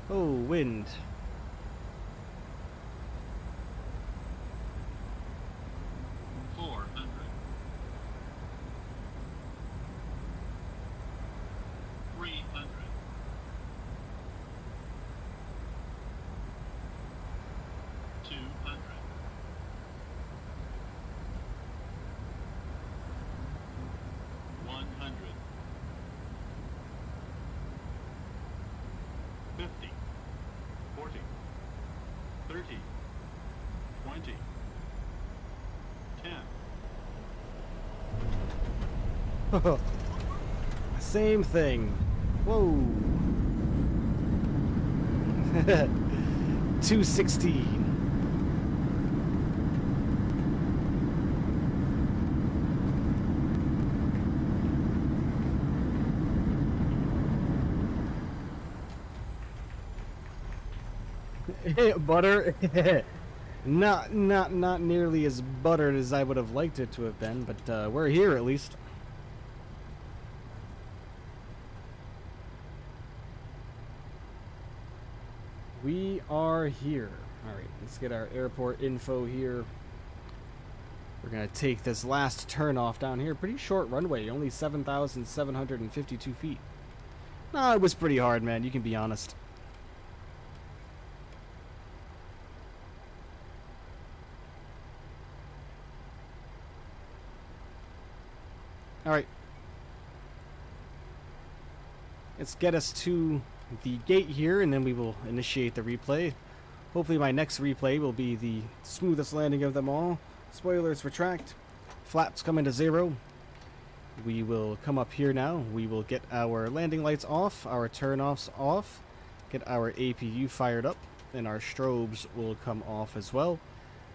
Oh, wind. Same thing. Whoa. 216. Butter. not nearly as buttered as I would have liked it to have been, but we're here at least. We are here. Alright, let's get our airport info here. We're going to take this last turn off down here. Pretty short runway, only 7,752 feet. No, it was pretty hard, man. You can be honest. Alright. Let's get us to the gate here, and then we will initiate the replay. Hopefully my next replay will be the smoothest landing of them all. Spoilers retract. Flaps come into 0. We will come up here now. We will get our landing lights off, our turn-offs off, get our APU fired up, and our strobes will come off as well.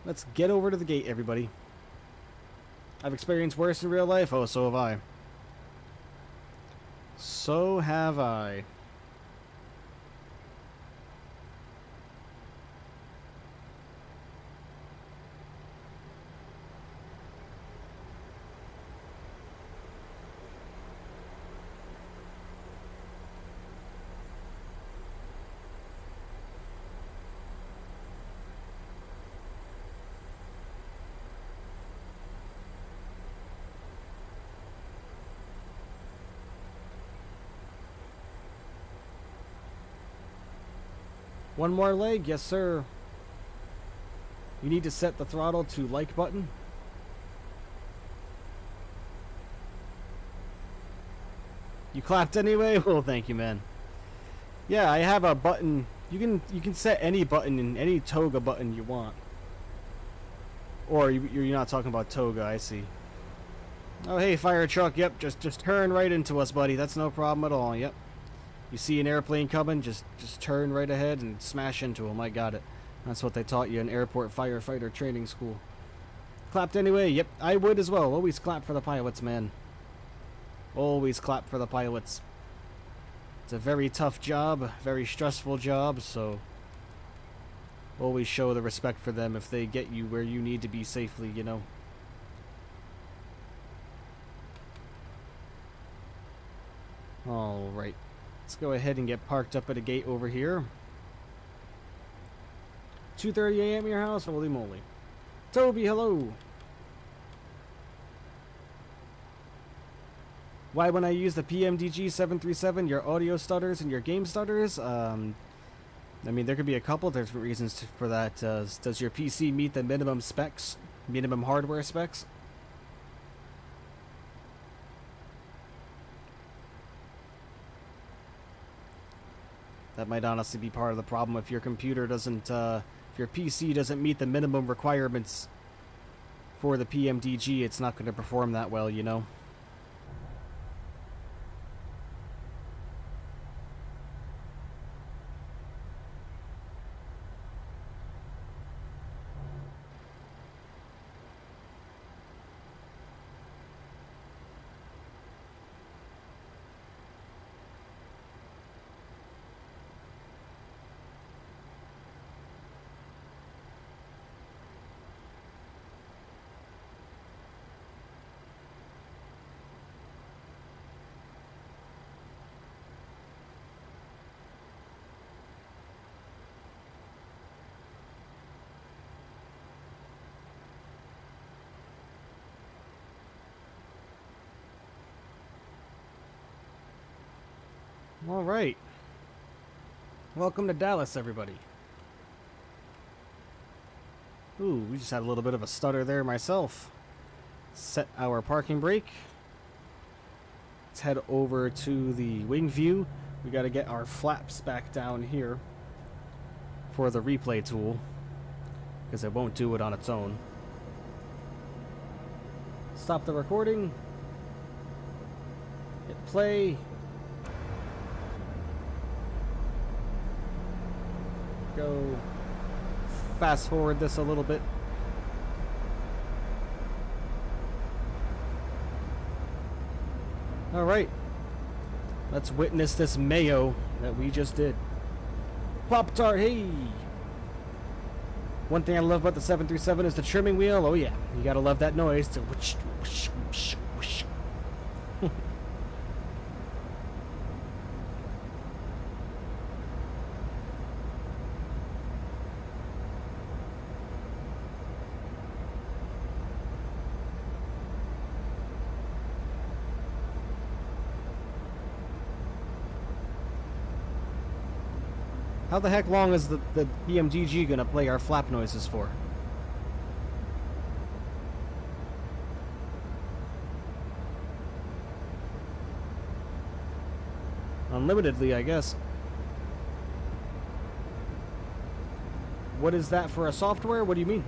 Let's get over to the gate, everybody. I've experienced worse in real life. Oh, so have I. So have I. One more leg, yes sir. You need to set the throttle to like button. You clapped anyway? Well, thank you, man. Yeah, I have a button You can set any button in any toga button you want. Or you're not talking about toga, I see. Oh hey, fire truck, yep, just turn right into us, buddy. That's no problem at all, yep. You see an airplane coming, just turn right ahead and smash into them. I got it. That's what they taught you in airport firefighter training school. Clapped anyway, yep, I would as well. Always clap for the pilots, man. Always clap for the pilots. It's a very tough job, very stressful job, so always show the respect for them if they get you where you need to be safely, you know. Alright, let's go ahead and get parked up at a gate over here. 2:30 a.m. at your house? Holy moly. Toby, hello! Why when I use the PMDG 737, your audio stutters and your game stutters? I mean, there could be a couple different reasons for that. Does your PC meet the minimum specs? Minimum hardware specs? That might honestly be part of the problem. If your computer doesn't, if your PC doesn't meet the minimum requirements for the PMDG, it's not going to perform that well, you know? All right. Welcome to Dallas, everybody. Ooh, we just had a little bit of a stutter there myself. Set our parking brake. Let's head over to the wing view. We got to get our flaps back down here for the replay tool, because it won't do it on its own. Stop the recording. Hit play. Go fast forward this a little bit. All right, let's witness this mayo that we just did. Pop-Tart, hey! One thing I love about the 737 is the trimming wheel. Oh yeah, you gotta love that noise. To whoosh, whoosh, whoosh, whoosh. How the heck long is the PMDG gonna play our flap noises for? Unlimitedly, I guess. What is that for a software? What do you mean?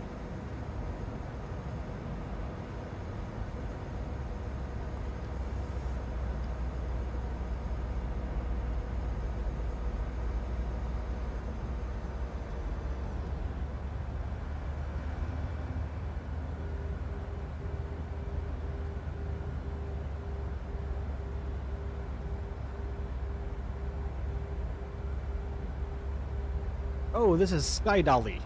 Oh, this is Sky Dolly.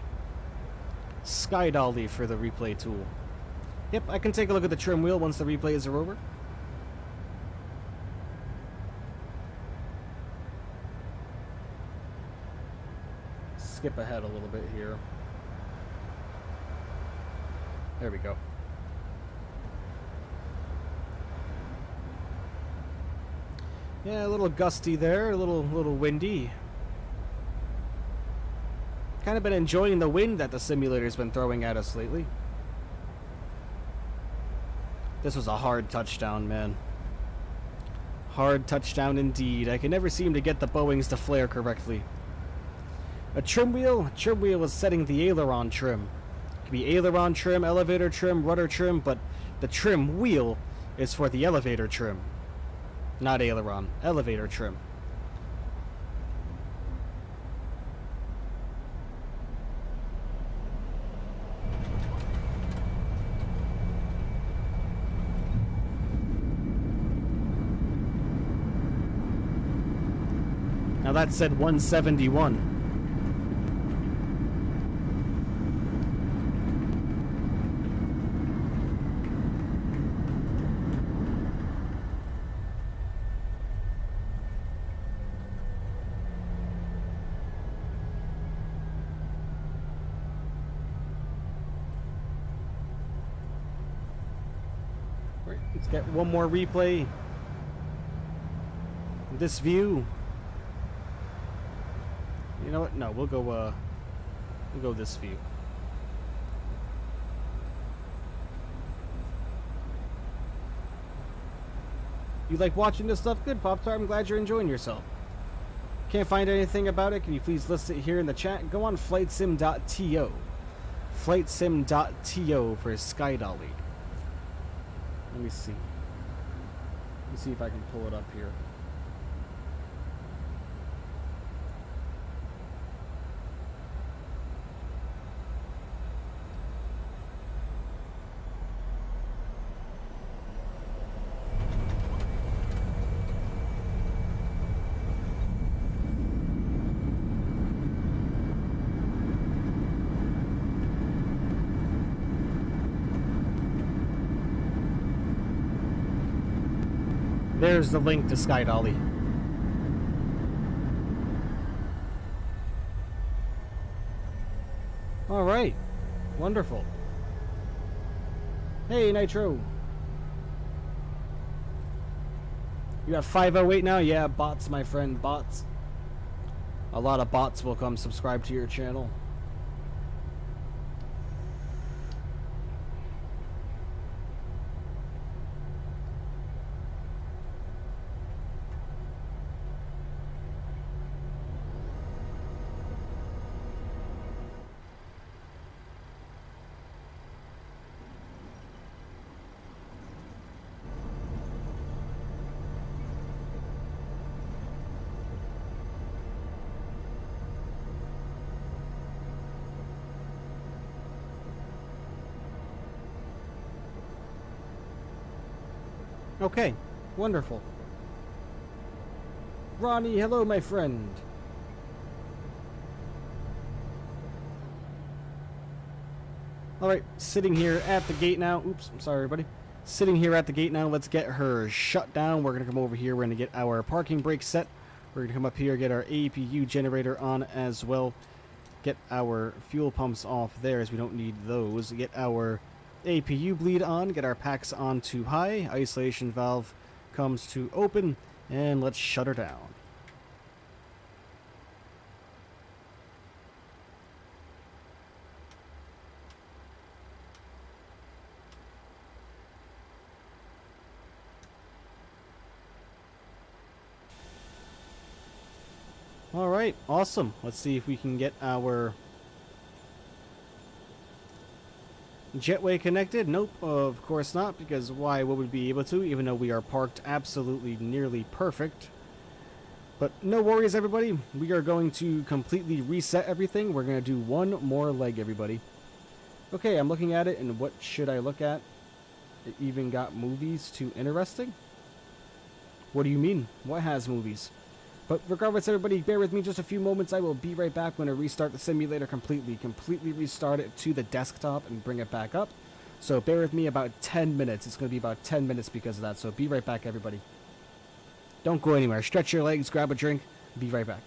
Sky Dolly for the replay tool. Yep, I can take a look at the trim wheel once the replays are over. Skip ahead a little bit here. There we go. Yeah, a little gusty there, a little windy. Kind of been enjoying the wind that the simulator's been throwing at us lately. This was a hard touchdown, man. Hard touchdown indeed. I can never seem to get the Boeings to flare correctly. A trim wheel? A trim wheel is setting the aileron trim. It could be aileron trim, elevator trim, rudder trim, but the trim wheel is for the elevator trim. Not aileron, elevator trim. Now that said 171. Right, let's get one more replay. This view. You know what? No, we'll go this view. You like watching this stuff? Good, Pop Tart. I'm glad you're enjoying yourself. Can't find anything about it? Can you please list it here in the chat? Go on flightsim.to. Flightsim.to for Sky Dolly. Let me see. Let me see if I can pull it up here. There's the link to Sky Dolly. All right, wonderful. Hey, Nitro. You have 508 now? Yeah, bots, my friend, bots. A lot of bots will come subscribe to your channel. Okay, wonderful. Ronnie, hello, my friend. Alright, sitting here at the gate now. Oops, I'm sorry, everybody. Sitting here at the gate now. Let's get her shut down. We're going to come over here. We're going to get our parking brake set. We're going to come up here, get our APU generator on as well. Get our fuel pumps off there, as we don't need those. Get our APU bleed on, get our packs on to high, isolation valve comes to open, and let's shut her down. Alright, awesome. Let's see if we can get our jetway connected. Nope, of course not, because why would we be able to, even though we are parked absolutely nearly perfect. But no worries, everybody. We are going to completely reset everything. We're going to do one more leg, everybody. Okay, I'm looking at it, and what should I look at? It even got movies too interesting? What do you mean? What has movies? But regardless, everybody, bear with me just a few moments. I will be right back when I restart the simulator completely restart it to the desktop and bring it back up. So bear with me about 10 minutes. It's going to be about 10 minutes because of that. So be right back, everybody. Don't go anywhere. Stretch your legs, grab a drink. Be right back.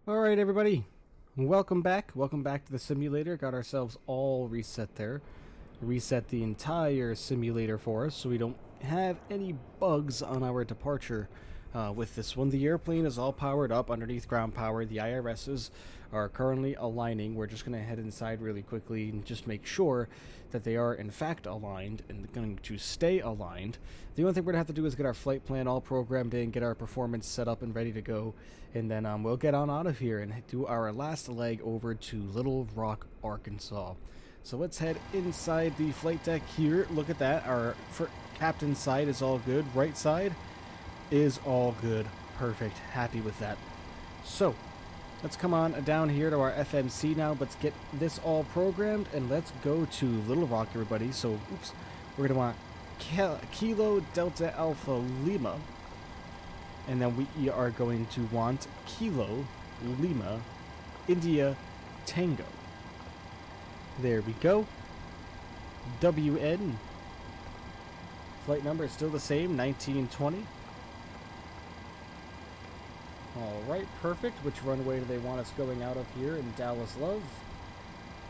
Alright everybody, welcome back to the simulator. Got ourselves all reset there. Reset the entire simulator for us so we don't have any bugs on our departure with this one. The airplane is all powered up underneath ground power. The IRSs are currently aligning. We're just going to head inside really quickly and just make sure that they are in fact aligned and going to stay aligned. The only thing we're going to have to do is get our flight plan all programmed in, get our performance set up and ready to go, and then we'll get on out of here and do our last leg over to Little Rock, Arkansas. So let's head inside the flight deck here. Look at that. Our captain's side is all good. Right side is all good. Perfect. Happy with that. So let's come on down here to our FMC now. Let's get this all programmed and let's go to Little Rock, everybody. So, oops, we're going to want Kilo Delta Alpha Lima, and then we are going to want Kilo Lima India Tango. There we go. WN. Flight number is still the same, 1920. Alright, perfect. Which runway do they want us going out of here in Dallas Love?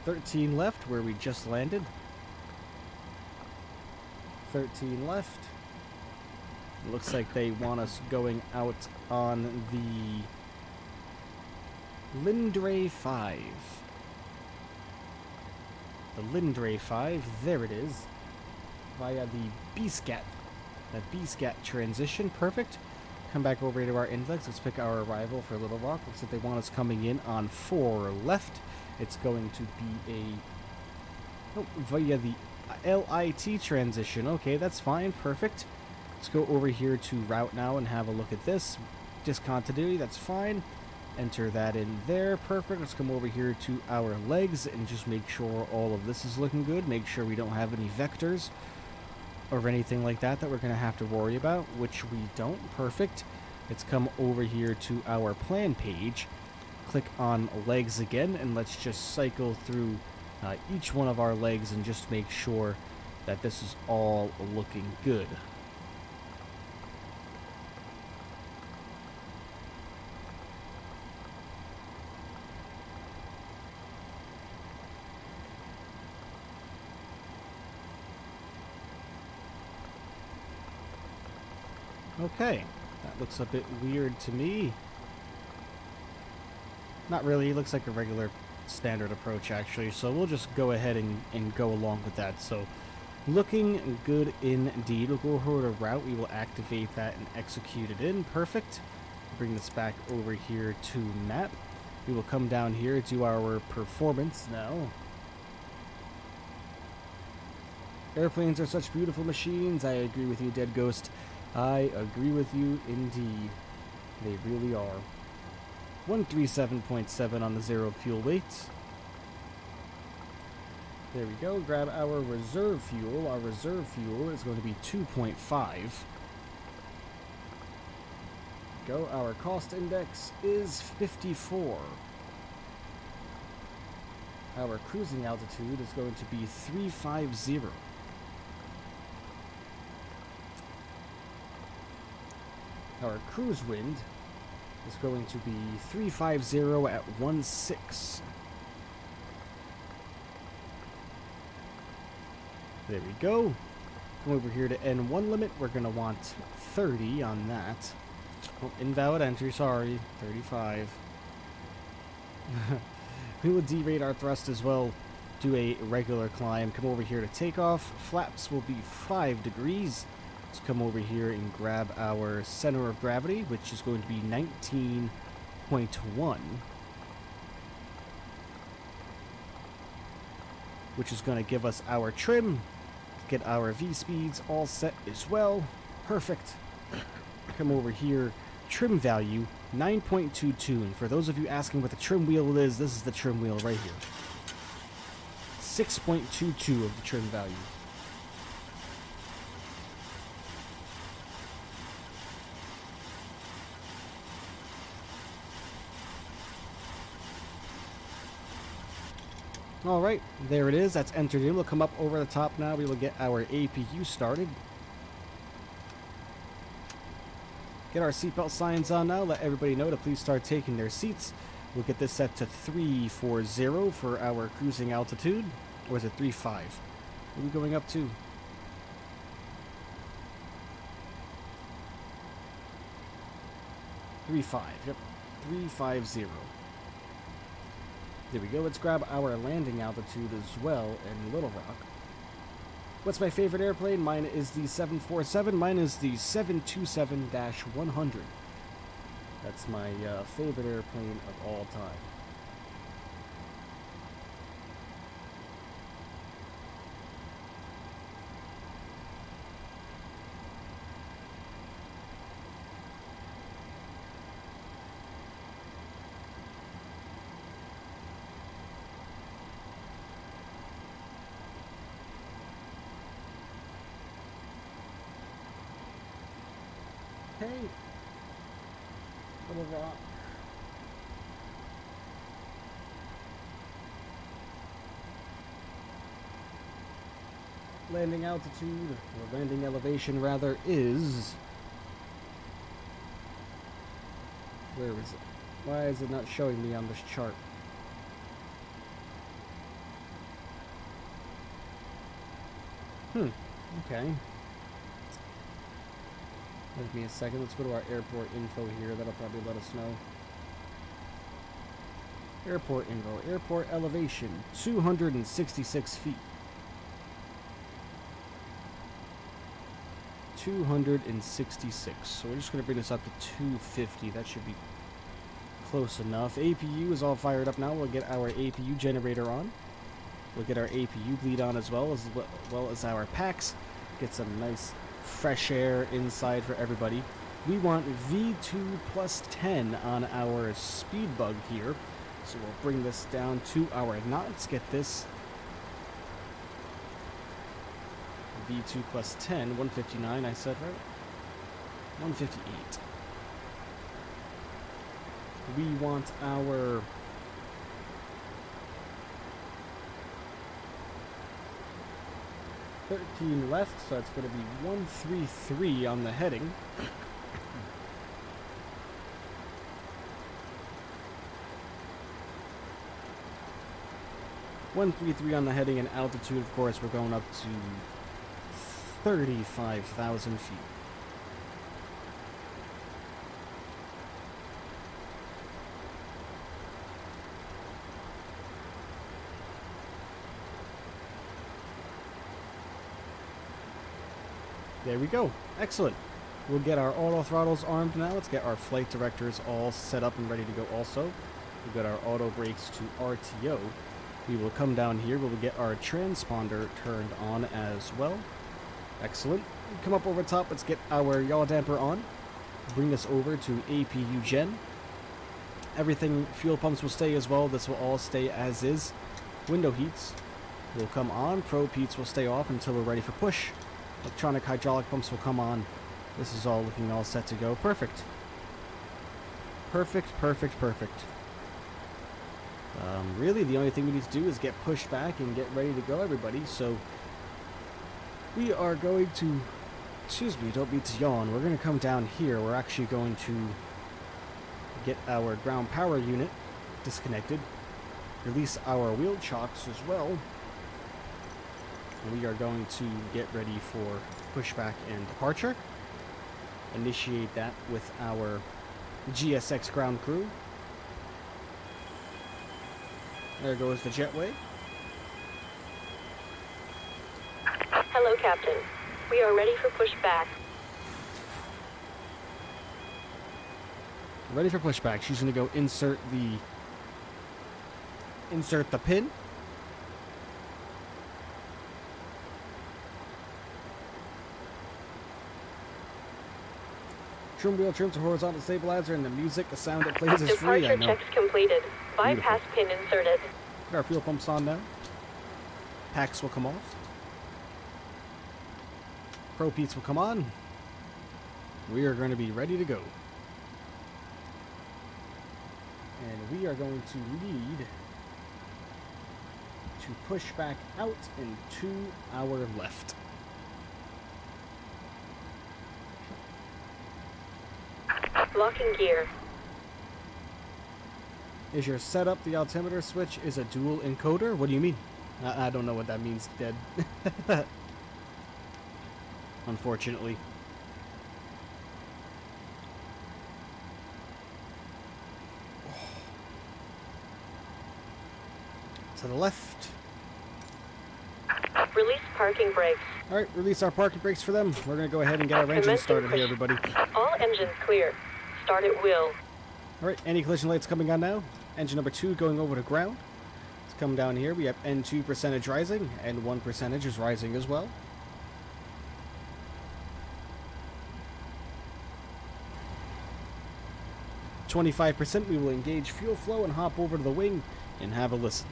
13 left, where we just landed. 13 left. Looks like they want us going out on the Lindray 5. The Lindray 5, there it is. Via the BSCAT. That BSCAT transition, perfect. Come back over to our index. Let's pick our arrival for Little Rock. Looks like they want us coming in on 4 left. It's going to be a... oh, via the LIT transition. Okay, that's fine. Perfect. Let's go over here to route now and have a look at this. Discontinuity, that's fine. Enter that in there. Perfect. Let's come over here to our legs and just make sure all of this is looking good. Make sure we don't have any vectors or anything like that that we're going to have to worry about, which we don't. Perfect. Let's come over here to our plan page. Click on legs again, and let's just cycle through each one of our legs and just make sure that this is all looking good. Okay, that looks a bit weird to me. Not really, it looks like a regular standard approach actually, so we'll just go ahead and go along with that. So, looking good indeed. We'll go over to route, we will activate that and execute it in. Perfect. Bring this back over here to map. We will come down here to our performance now. Airplanes are such beautiful machines. I agree with you, Dead Ghost. I agree with you indeed. They really are. 137.7 on the zero fuel weight. There we go. Grab our reserve fuel. Our reserve fuel is going to be 2.5. Go. Our cost index is 54. Our cruising altitude is going to be 350. Our cruise wind is going to be 350 at 16. There we go. Come over here to N1 limit. We're going to want 30 on that. Oh, invalid entry, sorry. 35. We will derate our thrust as well. Do a regular climb. Come over here to takeoff. Flaps will be 5 degrees. Let's come over here and grab our center of gravity, which is going to be 19.1. Which is going to give us our trim. Get our V-speeds all set as well. Perfect. Come over here. Trim value, 9.22. And for those of you asking what the trim wheel is, this is the trim wheel right here. 6.22 of the trim value. Alright, there it is. That's entered in. We'll come up over the top now. We will get our APU started. Get our seatbelt signs on now. Let everybody know to please start taking their seats. We'll get this set to 340 for our cruising altitude. Or is it 35? What are we going up to? Yep. 350. There we go. Let's grab our landing altitude as well in Little Rock. What's my favorite airplane? Mine is the 747. Mine is the 727-100. That's my favorite airplane of all time. Hey, Little Rock. Landing altitude, or landing elevation rather, is... Where is it? Why is it not showing me on this chart? Okay. Give me a second. Let's go to our airport info here. That'll probably let us know. Airport info. Airport elevation. 266 feet. 266. So we're just going to bring this up to 250. That should be close enough. APU is all fired up now. We'll get our APU generator on. We'll get our APU bleed on as well as our packs. Get some nice fresh air inside for everybody. We want V2 plus 10 on our speed bug here. So we'll bring this down to our knots. Get this V2 plus 10, 159 I said, right? 158. We want our .13 left, so it's going to be 133 on the heading. On the heading, and altitude, of course, we're going up to 35,000 feet. There we go. Excellent. We'll get our auto throttles armed now. Let's get our flight directors all set up and ready to go also. We've got our auto brakes to RTO. We will come down here. We'll get our transponder turned on as well. Excellent. Come up over top. Let's get our yaw damper on. Bring this over to APU gen. Everything, fuel pumps will stay as well. This will all stay as is. Window heats will come on. Probe heats will stay off until we're ready for push. Electronic hydraulic pumps will come on. This is all looking all set to go. Perfect. Perfect. Really, the only thing we need to do is get pushed back and get ready to go, everybody. So, we are going to... Excuse me, don't mean to yawn. We're going to come down here. We're actually going to get our ground power unit disconnected. Release our wheel chocks as well. We are going to get ready for pushback and departure. Initiate that with our GSX ground crew. There goes the jetway. Hello, Captain. We are ready for pushback. Ready for pushback. She's going to go insert the pin. Trim wheel trim to horizontal stabilizer, and the music, the sound it plays is free. I Departure know. checks completed. Bypass pin inserted. Get our fuel pumps on now. Packs will come off. Pro Peats will come on. We are going to be ready to go. And we are going to lead to pushback out and to our left. Locking gear. Is your setup the altimeter switch is a dual encoder? What do you mean? I don't know what that means, Dead. Unfortunately. To the left. Release parking brakes. Alright, release our parking brakes for them. We're going to go ahead and get our engine Commencing started here, push. everybody. All engines clear. Start at will. Alright, anti-collision lights coming on now. Engine number 2 going over to ground. Let's come down here. We have N2 percentage rising, and 1 percentage is rising as well. %, we will engage fuel flow and hop over to the wing and have a listen.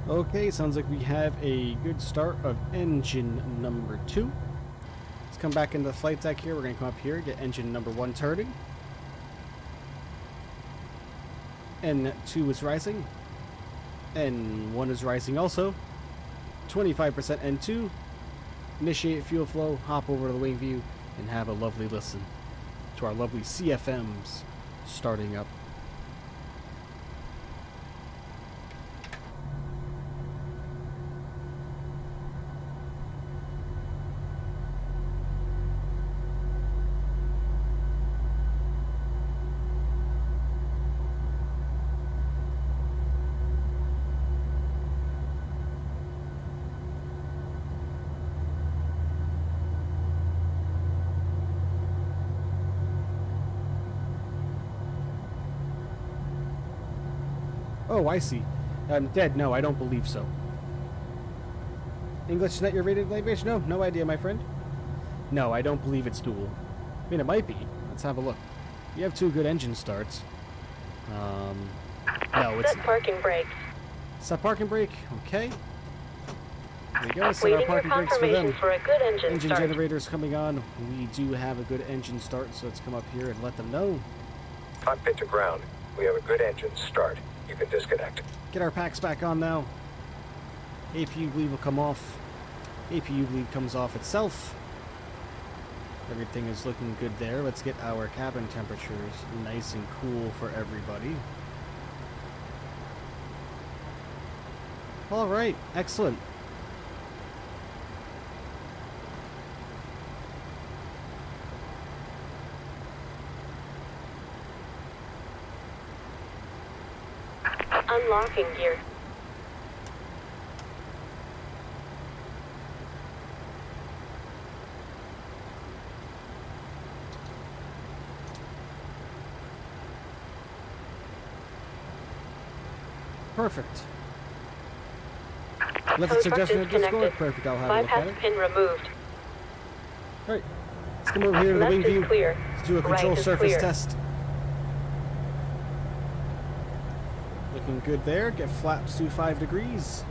Okay, sounds like we have a good start of engine number 2. Let's come back into the flight deck here. We're going to come up here, get engine number 1 turning. N2 is rising. N1 is rising also. 25% N2. Initiate fuel flow, hop over to the wing view, and have a lovely listen to our lovely CFMs starting up. Oh, I see. Dead. No, I don't believe so. English is not your rated language? No, no idea, my friend. No, I don't believe it's dual. I mean, it might be. Let's have a look. You have 2 good engine starts. No, it's Set not. parking brakes. Set parking brake. Okay. There we go. Set our Waiting your parking brakes for them. confirmation for a good engine Engine start. generators coming on. We do have a good engine start, so let's come up here and let them know. Cockpit to ground. We have a good engine start. You can disconnect. Get our packs back on now. APU bleed will come off. APU bleed comes off itself. Everything is looking good there. Let's get our cabin temperatures nice and cool for everybody. All right, excellent. Unlocking gear. Perfect. Left it suggestion in Discord. Perfect, I'll have a look at Bypass it. pin removed. Alright, let's come over here to the Left wing is view. clear. Let's do a Right control is surface clear. test. Looking good there. Get flaps to 5 degrees.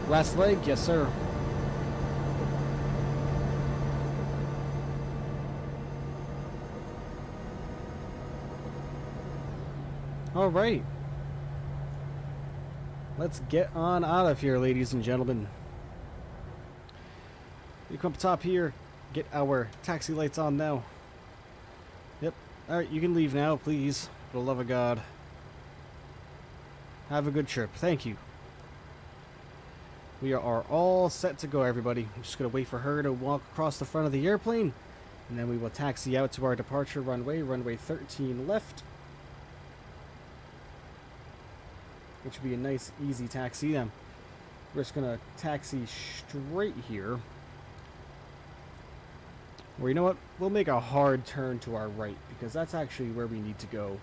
Last leg, yes sir. All right. Let's get on out of here, ladies and gentlemen. We come up top here, get our taxi lights on now. Yep. All right, you can leave now, please. For the love of God. Have a good trip. Thank you. We are all set to go, everybody. I'm just going to wait for her to walk across the front of the airplane, and then we will taxi out to our departure runway, runway 13 left. Which would be a nice, easy taxi. We're just going to taxi straight here. Or you know what? We'll make a hard turn to our right, because that's actually where we need to go.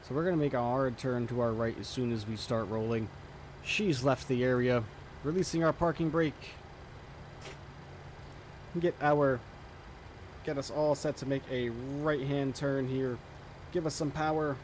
So we're going to make a hard turn to our right as soon as we start rolling. She's left the area, releasing our parking brake. Get us all set to make a right-hand turn here. Give us some power.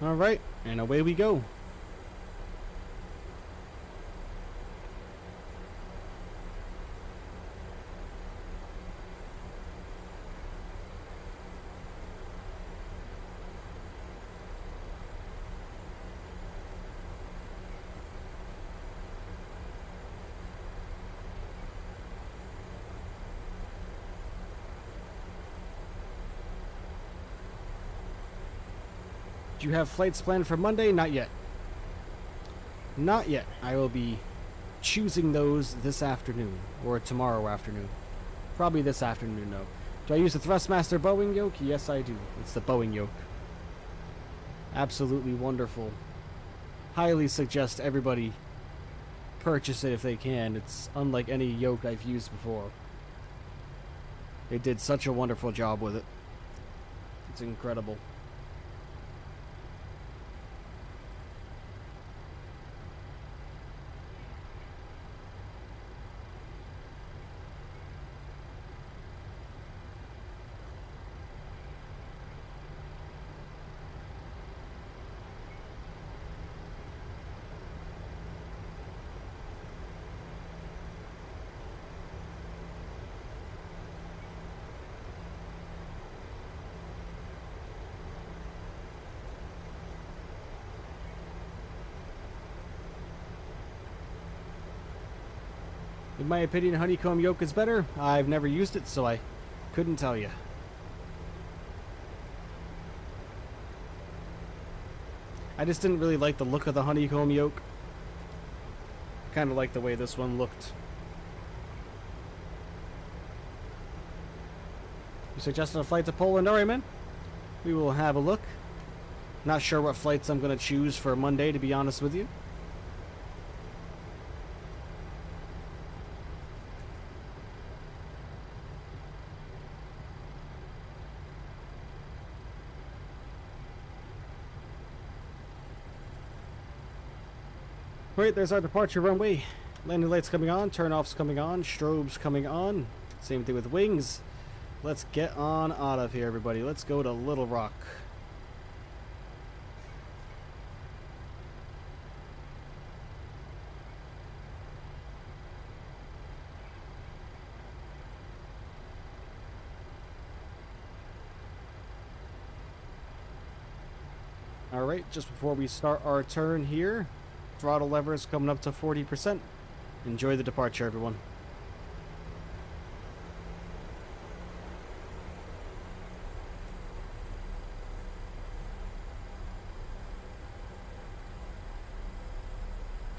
Alright, and away we go. Do you have flights planned for Monday? Not yet. Not yet. I will be choosing those this afternoon or tomorrow afternoon. Probably this afternoon, though. Do I use the Thrustmaster Boeing yoke? Yes, I do. It's the Boeing yoke. Absolutely wonderful. Highly suggest everybody purchase it if they can. It's unlike any yoke I've used before. They did such a wonderful job with it. It's incredible. In my opinion, honeycomb yoke is better. I've never used it, so I couldn't tell you. I just didn't really like the look of the honeycomb yoke. Kind of like the way this one looked. You suggested a flight to Poland? Alright, man. We will have a look. Not sure what flights I'm going to choose for Monday, to be honest with you. Alright, there's our departure runway. Landing lights coming on, turn-offs coming on, strobes coming on. Same thing with wings. Let's get on out of here, everybody. Let's go to Littlerock. Alright, just before we start our turn here, throttle levers coming up to 40%. Enjoy the departure, everyone.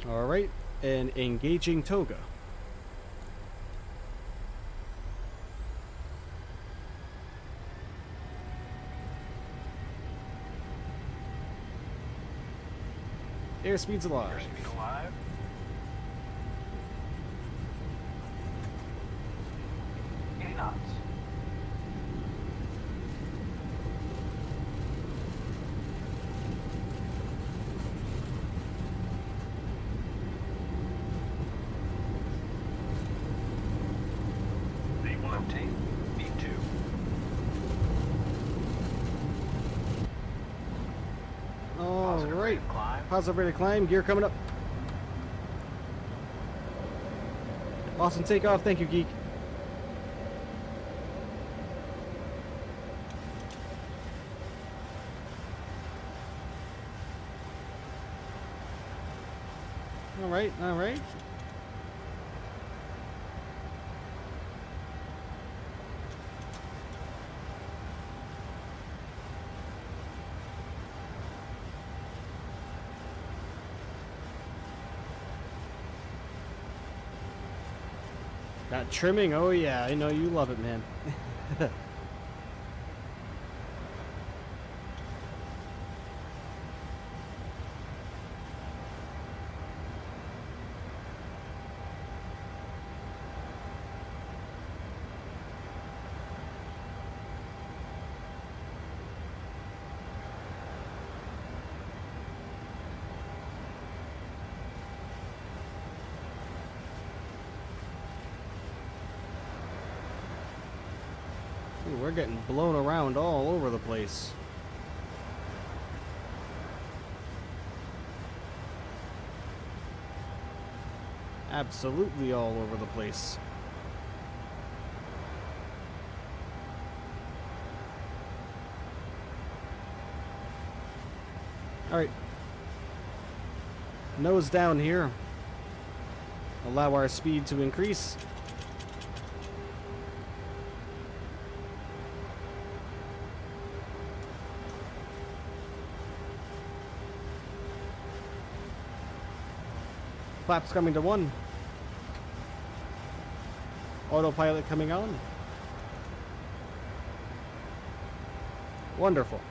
Alright, and engaging toga. Airspeed's alive. Airspeed alive. Knots. V1 V2. All right. Positive rate of climb. Gear coming up. Awesome takeoff. Thank you, Geek. All right. All right. That trimming, oh yeah, I know you love it, man. Ooh, we're getting blown around all over the place. Absolutely all over the place. Alright. Nose down here. Allow our speed to increase. Flaps coming to 1. Autopilot coming on. Wonderful.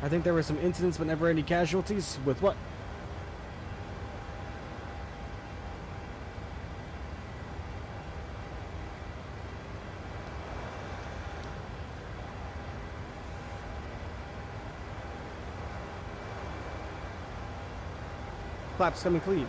I think there were some incidents but never any casualties. With what? Flaps coming clean.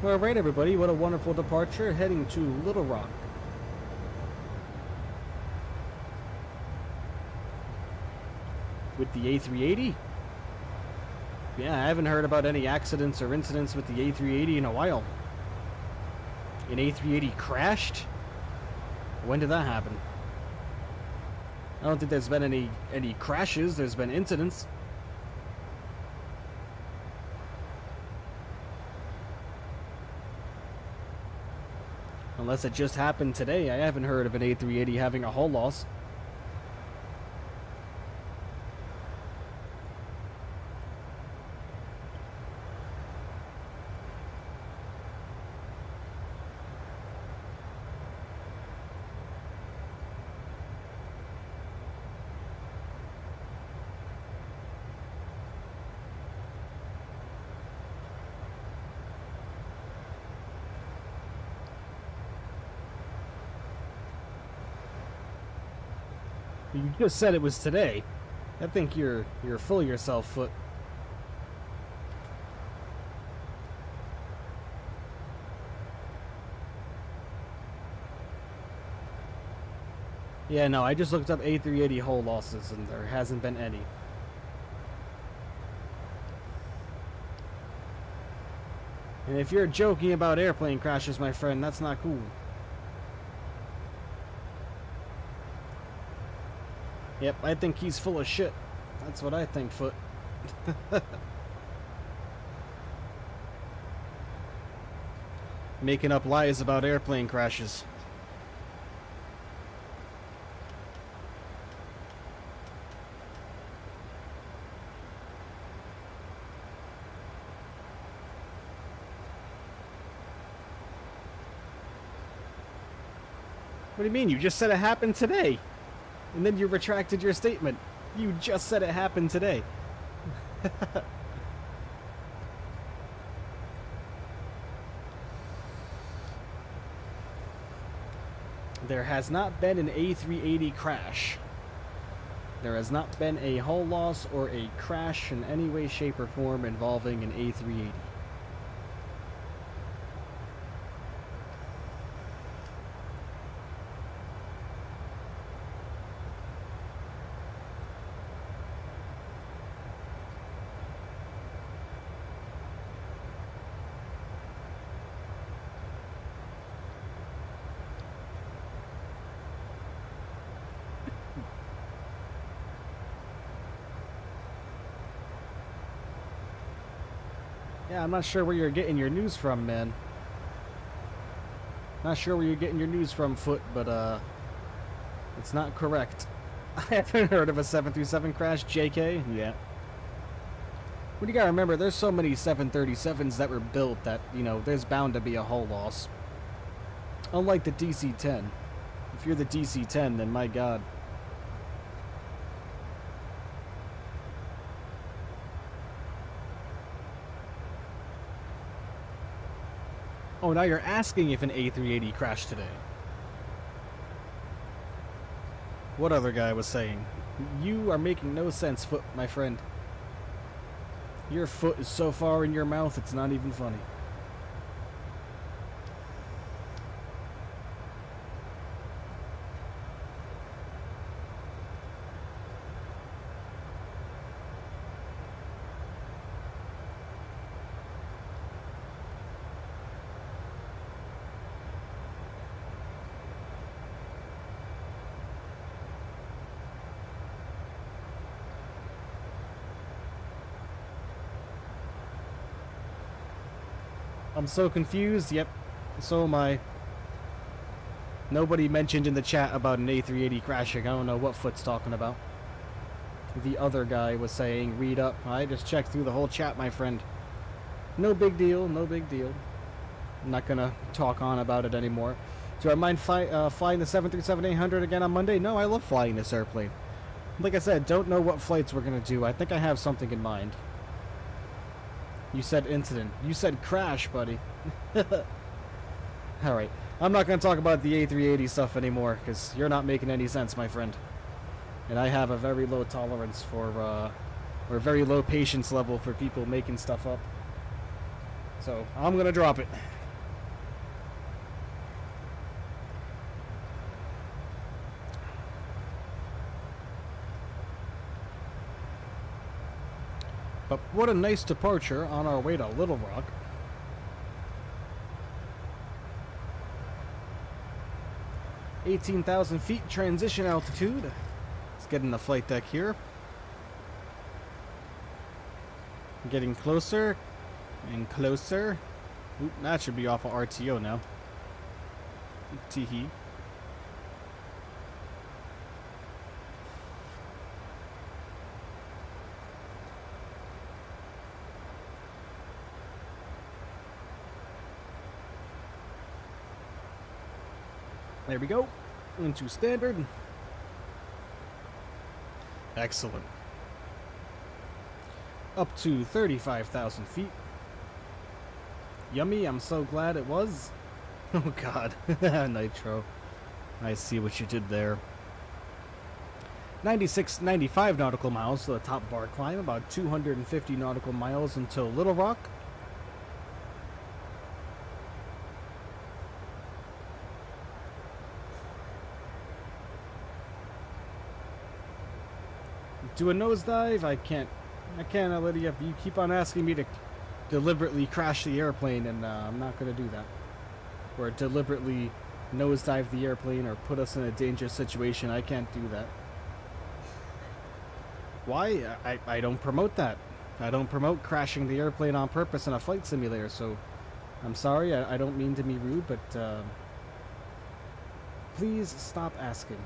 All right, everybody, what a wonderful departure, heading to Littlerock. With the A380? Yeah, I haven't heard about any accidents or incidents with the A380 in a while. An A380 crashed? When did that happen? I don't think there's been any crashes, there's been incidents. Unless it just happened today. I haven't heard of an A380 having a hull loss. You just said it was today. I think you're full of yourself, Foot. Yeah, no, I just looked up A380 hull losses and there hasn't been any. And if you're joking about airplane crashes, my friend, that's not cool. Yep, I think he's full of shit. That's what I think, Foot. Making up lies about airplane crashes. What do you mean? You just said it happened today. And then you retracted your statement. You just said it happened today. There has not been an A380 crash. There has not been a hull loss or a crash in any way, shape, or form involving an A380. Yeah, I'm not sure where you're getting your news from, man. Not sure where you're getting your news from, Foot, but, it's not correct. I haven't heard of a 737 crash, JK. Yeah. But you gotta remember, there's so many 737s that were built that, you know, there's bound to be a hull loss. Unlike the DC-10. If you're the DC-10, then my god. Oh, now you're asking if an A380 crashed today. What other guy was saying? You are making no sense, Foot, my friend. Your foot is so far in your mouth, it's not even funny. I'm so confused. Yep, so am I. Nobody mentioned in the chat about an A380 crashing. I don't know what Foot's talking about. The other guy was saying, read up. I just checked through the whole chat, my friend. No big deal, no big deal. I'm not gonna talk on about it anymore. Do I mind flying the 737-800 again on Monday? No, I love flying this airplane. Like I said, don't know what flights we're gonna do. I think I have something in mind. You said incident. You said crash, buddy. Alright. I'm not going to talk about the A380 stuff anymore, because you're not making any sense, my friend. And I have a very low tolerance for, or very low patience level for people making stuff up. So, I'm going to drop it. But what a nice departure on our way to Littlerock. "18,000 feet transition altitude." Let's get in the flight deck here. Getting closer and closer. Oop, that should be off of RTO now. Teehee. There we go. Into standard. Excellent. Up to 35,000 feet. Yummy, I'm so glad it was. Oh god. Nitro. I see what you did there. 95 nautical miles to the top of our climb. About 250 nautical miles until Littlerock. Do a nosedive? I can't, Lydia. You keep on asking me to deliberately crash the airplane, and I'm not going to do that. Or deliberately nosedive the airplane or put us in a dangerous situation. I can't do that. Why? I don't promote that. I don't promote crashing the airplane on purpose in a flight simulator, so I'm sorry. I don't mean to be rude, but please stop asking.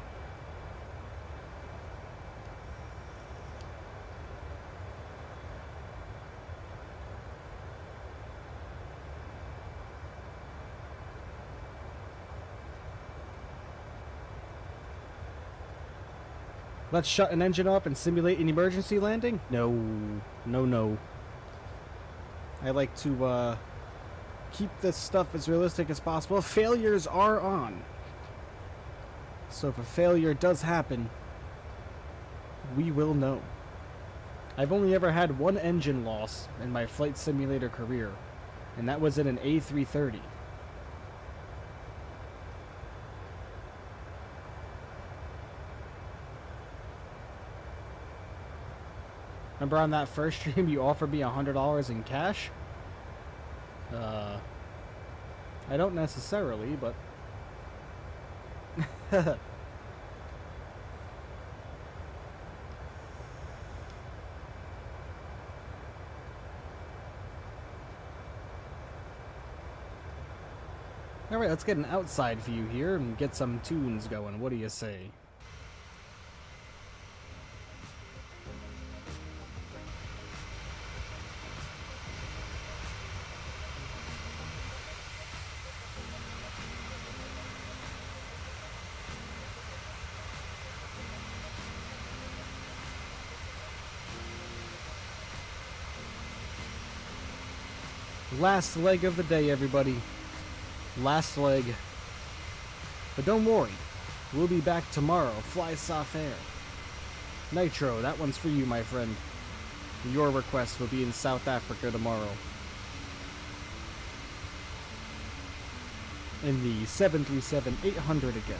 Let's shut an engine up and simulate an emergency landing? No. No, no. I like to, keep this stuff as realistic as possible. Failures are on. So if a failure does happen, we will know. I've only ever had one engine loss in my flight simulator career, and that was in an A330. Remember on that first stream you offered me $100 in cash? I don't necessarily, but... Alright, let's get an outside view here and get some tunes going. What do you say? Last leg of the day, everybody. Last leg. But don't worry. We'll be back tomorrow. Fly soft air. Nitro, that one's for you, my friend. Your request will be in South Africa tomorrow. In the 737-800 again.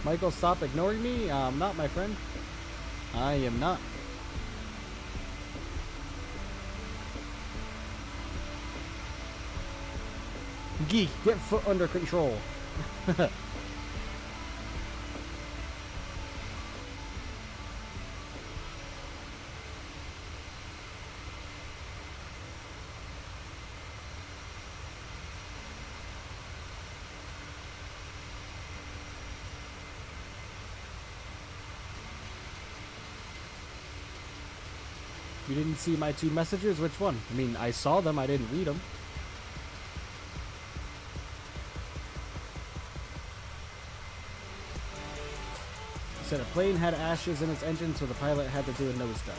Michael, stop ignoring me. I'm not, my friend. I am not. Geek, get foot under control. You didn't see my 2 messages? Which one? I mean, I saw them, I didn't read them. It said a plane had ashes in its engine, so the pilot had to do a nosedive.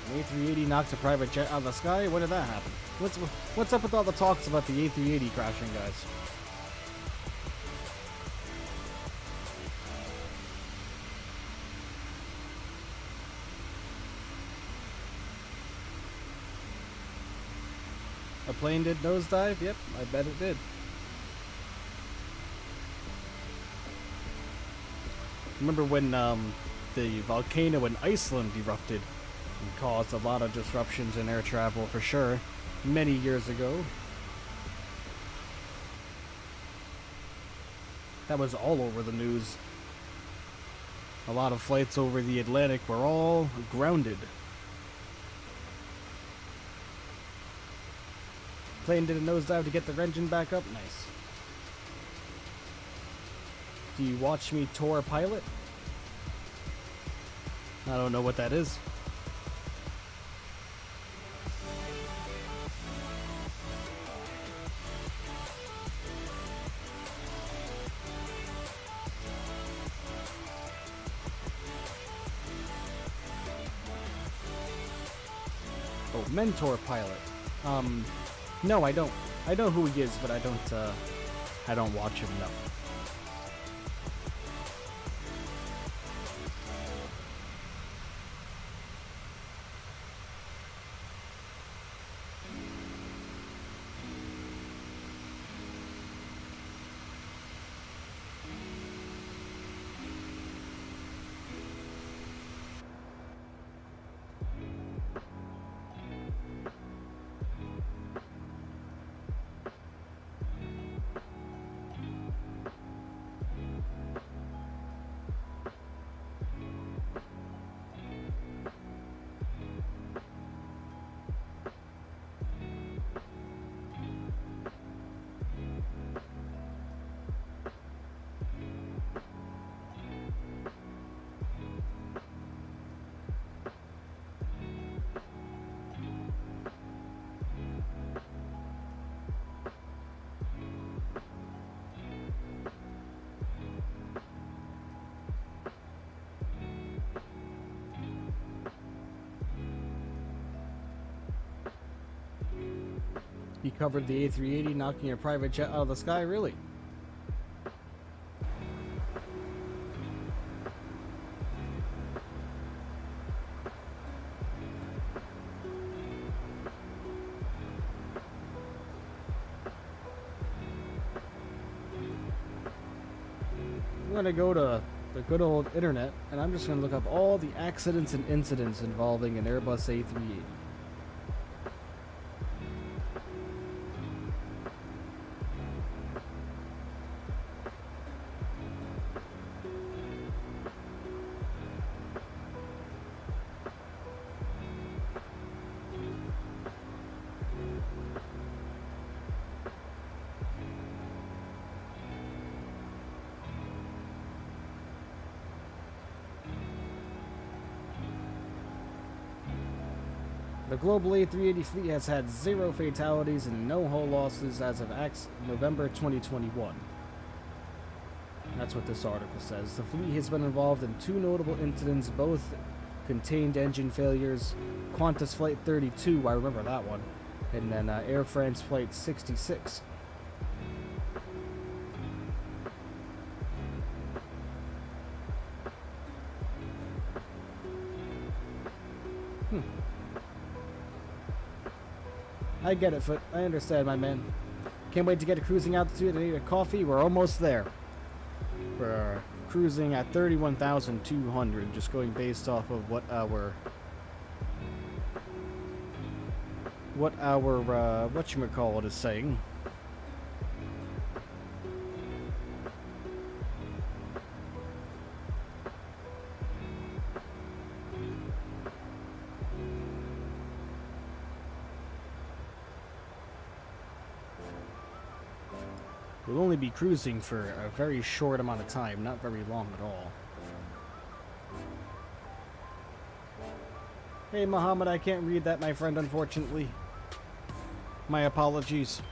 An A380 knocked a private jet out of the sky? When did that happen? What's up with all the talks about the A380 crashing, guys? A plane did nosedive? Yep, I bet it did. Remember when the volcano in Iceland erupted and caused a lot of disruptions in air travel for sure, many years ago. That was all over the news. A lot of flights over the Atlantic were all grounded. Plane did a nosedive to get the engine back up? Nice. Do you watch me tour pilot? I don't know what that is. Oh, mentor pilot. No, I don't. I know who he is, but I don't watch him, no. He covered the A380, knocking a private jet out of the sky? Really? I'm gonna go to the good old internet, and I'm just gonna look up all the accidents and incidents involving an Airbus A380. The global A380 fleet has had 0 fatalities and no hull losses as of November 2021. That's what this article says. The fleet has been involved in 2 notable incidents, both contained engine failures. Qantas Flight 32, I remember that one, and then Air France Flight 66. I get it, Foot. I understand, my man. Can't wait to get to cruising altitude and eat a coffee. We're almost there. We're cruising at 31,200, just going based off of what our whatchamacallit is saying. We'll only be cruising for a very short amount of time, not very long at all. Hey, Muhammad, I can't read that, my friend, unfortunately. My apologies.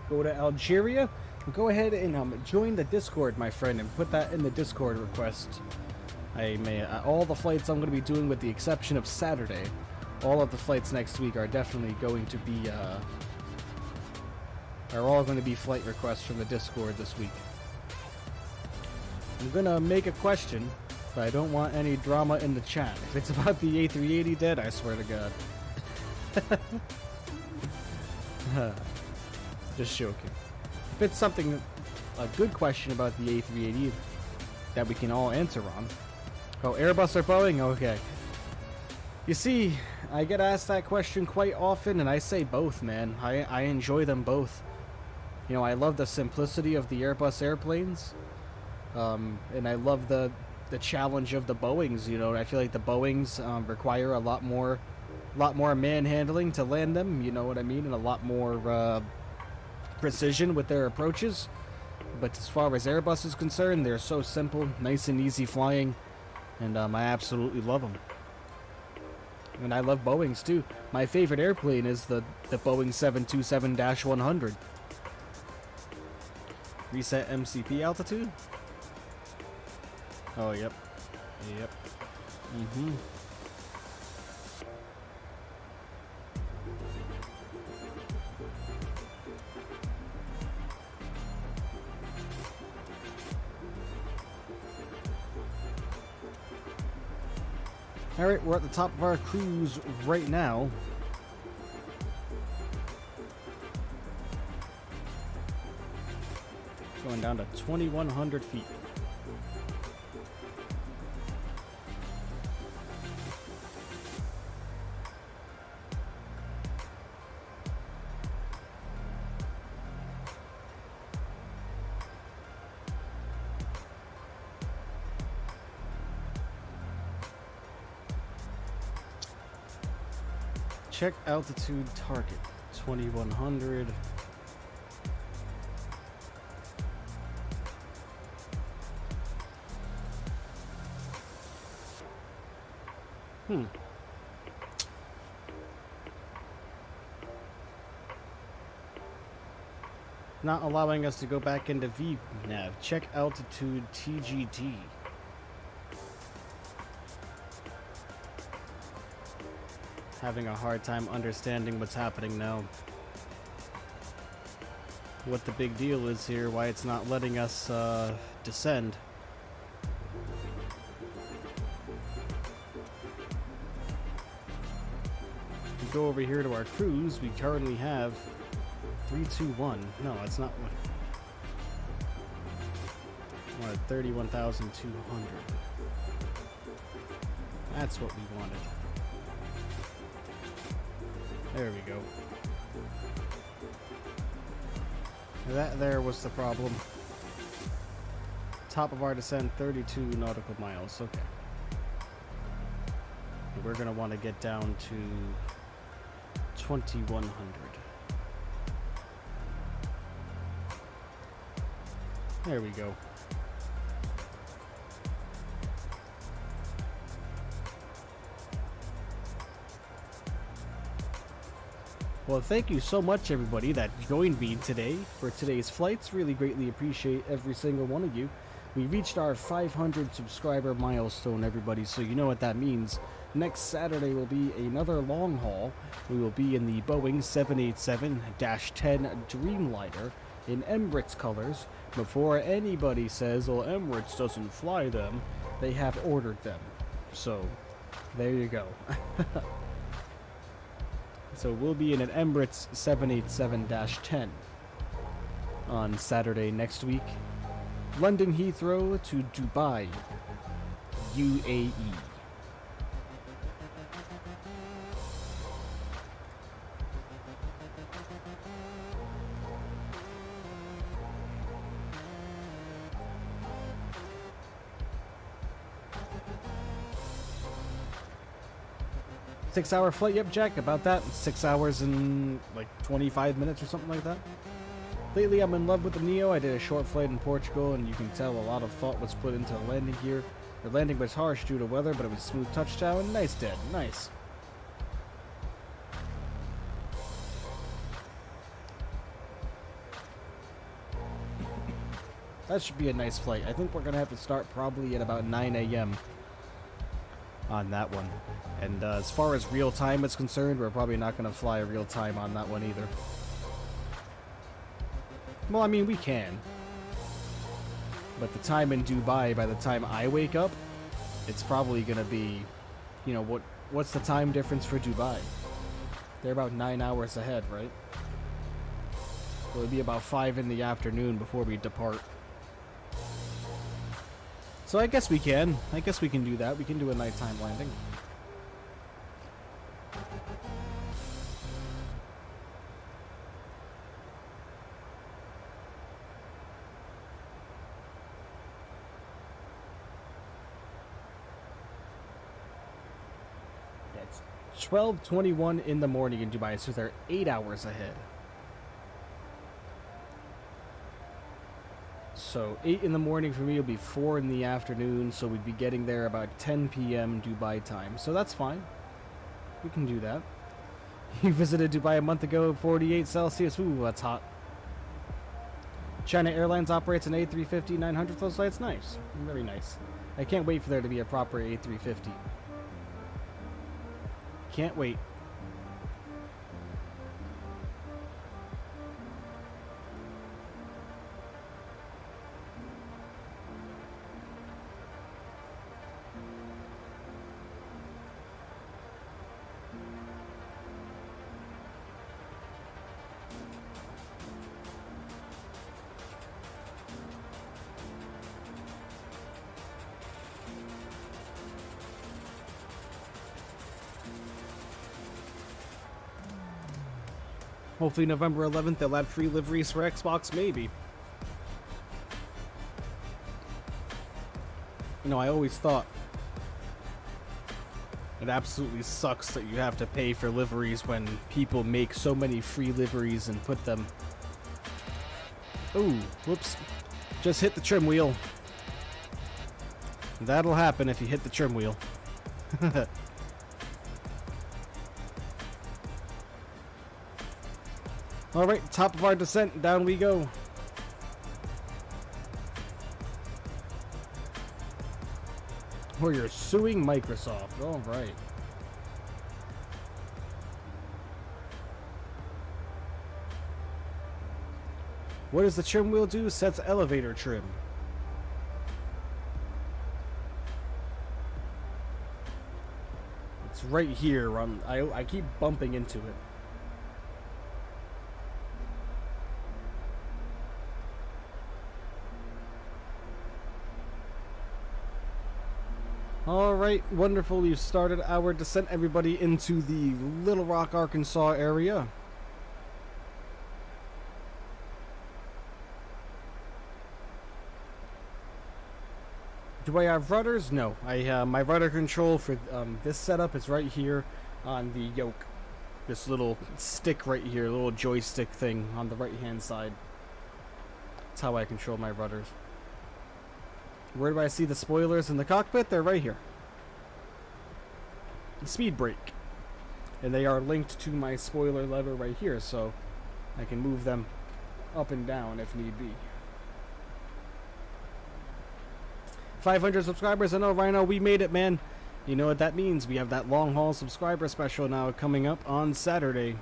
Go to Algeria, go ahead and join the Discord, my friend, and put that in the Discord request. I may all the flights I'm going to be doing, with the exception of Saturday, all of the flights next week are definitely going to be are all going to be flight requests from the Discord this week. I'm going to make a question, but I don't want any drama in the chat. If it's about the A380 dead, I swear to God. Just joking. If it's something, a good question about the A380 that we can all answer on. Oh, Airbus or Boeing? Okay. You see, I get asked that question quite often, and I say both, man. I enjoy them both. You know, I love the simplicity of the Airbus airplanes, and I love the challenge of the Boeings. You know, I feel like the Boeings require a lot more manhandling to land them. You know what I mean, and a lot more precision with their approaches. But as far as Airbus is concerned, they're so simple, nice and easy flying, and I absolutely love them. And I love Boeings too. My favorite airplane is the Boeing 727-100. Reset MCP altitude? Oh, yep. Yep. Mm-hmm. Alright, we're at the top of our cruise right now. Going down to 2,100 feet. Check altitude target, 2,100. Not allowing us to go back into VNav. Check altitude TGT. Having a hard time understanding what's happening now. what the big deal is here, why it's not letting us descend. If we go over here to our cruise, we currently have 321. No, it's not what. 31,200. That's what we wanted. There we go. That there was the problem. Top of our descent, 32 nautical miles. Okay. And we're going to want to get down to 2,100. There we go. Well, thank you so much, everybody, that joined me today for today's flights. Really greatly appreciate every single one of you. We reached our 500 subscriber milestone, everybody, so you know what that means. Next Saturday will be another long haul. We will be in the Boeing 787-10 Dreamliner in Emirates colors. Before anybody says, well, Emirates doesn't fly them, they have ordered them. So, there you go. So we'll be in an Emirates 787-10 on Saturday next week. London Heathrow to Dubai, UAE. 6-hour flight, yep, Jack, about that. 6 hours and like 25 minutes or something like that. Lately, I'm in love with the Neo. I did a short flight in Portugal, and you can tell a lot of thought was put into the landing gear. The landing was harsh due to weather, but it was a smooth touchdown. Nice, Dad, nice. That should be a nice flight. I think we're going to have to start probably at about 9 a.m. on that one. And as far as real time is concerned, we're probably not going to fly real time on that one either. Well, I mean, we can. But the time in Dubai, by the time I wake up, it's probably going to be, you know, what's the time difference for Dubai? They're about 9 hours ahead, right? So it'll be about 5 in the afternoon before we depart. So I guess we can. I guess we can do that. We can do a nighttime landing. Yeah, it's 12:21 in the morning in Dubai, so they're 8 hours ahead. So 8 in the morning for me will be 4 in the afternoon, so we'd be getting there about 10 p.m. Dubai time. So that's fine. We can do that. You visited Dubai a month ago, 48 Celsius. Ooh, that's hot. China Airlines operates an A350-900 those flights. Nice. Very nice. I can't wait for there to be a proper A350. Can't wait. Hopefully November 11th they'll add free liveries for Xbox, maybe. You know, I always thought it absolutely sucks that you have to pay for liveries when people make so many free liveries and put them... Ooh, whoops. Just hit the trim wheel. That'll happen if you hit the trim wheel. Alright, top of our descent, down we go. Oh, you're suing Microsoft. Alright. What does the trim wheel do? Sets elevator trim. It's right here on, I keep bumping into it. Alright, wonderful. We've started our descent, everybody, into the Little Rock, Arkansas area. Do I have rudders? No. I my rudder control for this setup is right here on the yoke. This little stick right here, little joystick thing on the right hand side. That's how I control my rudders. Where do I see the spoilers in the cockpit? They're right here. The speed brake. And they are linked to my spoiler lever right here, so I can move them up and down if need be. 500 subscribers. I know, Rhino, we made it, man. You know what that means. We have that long haul subscriber special now coming up on Saturday.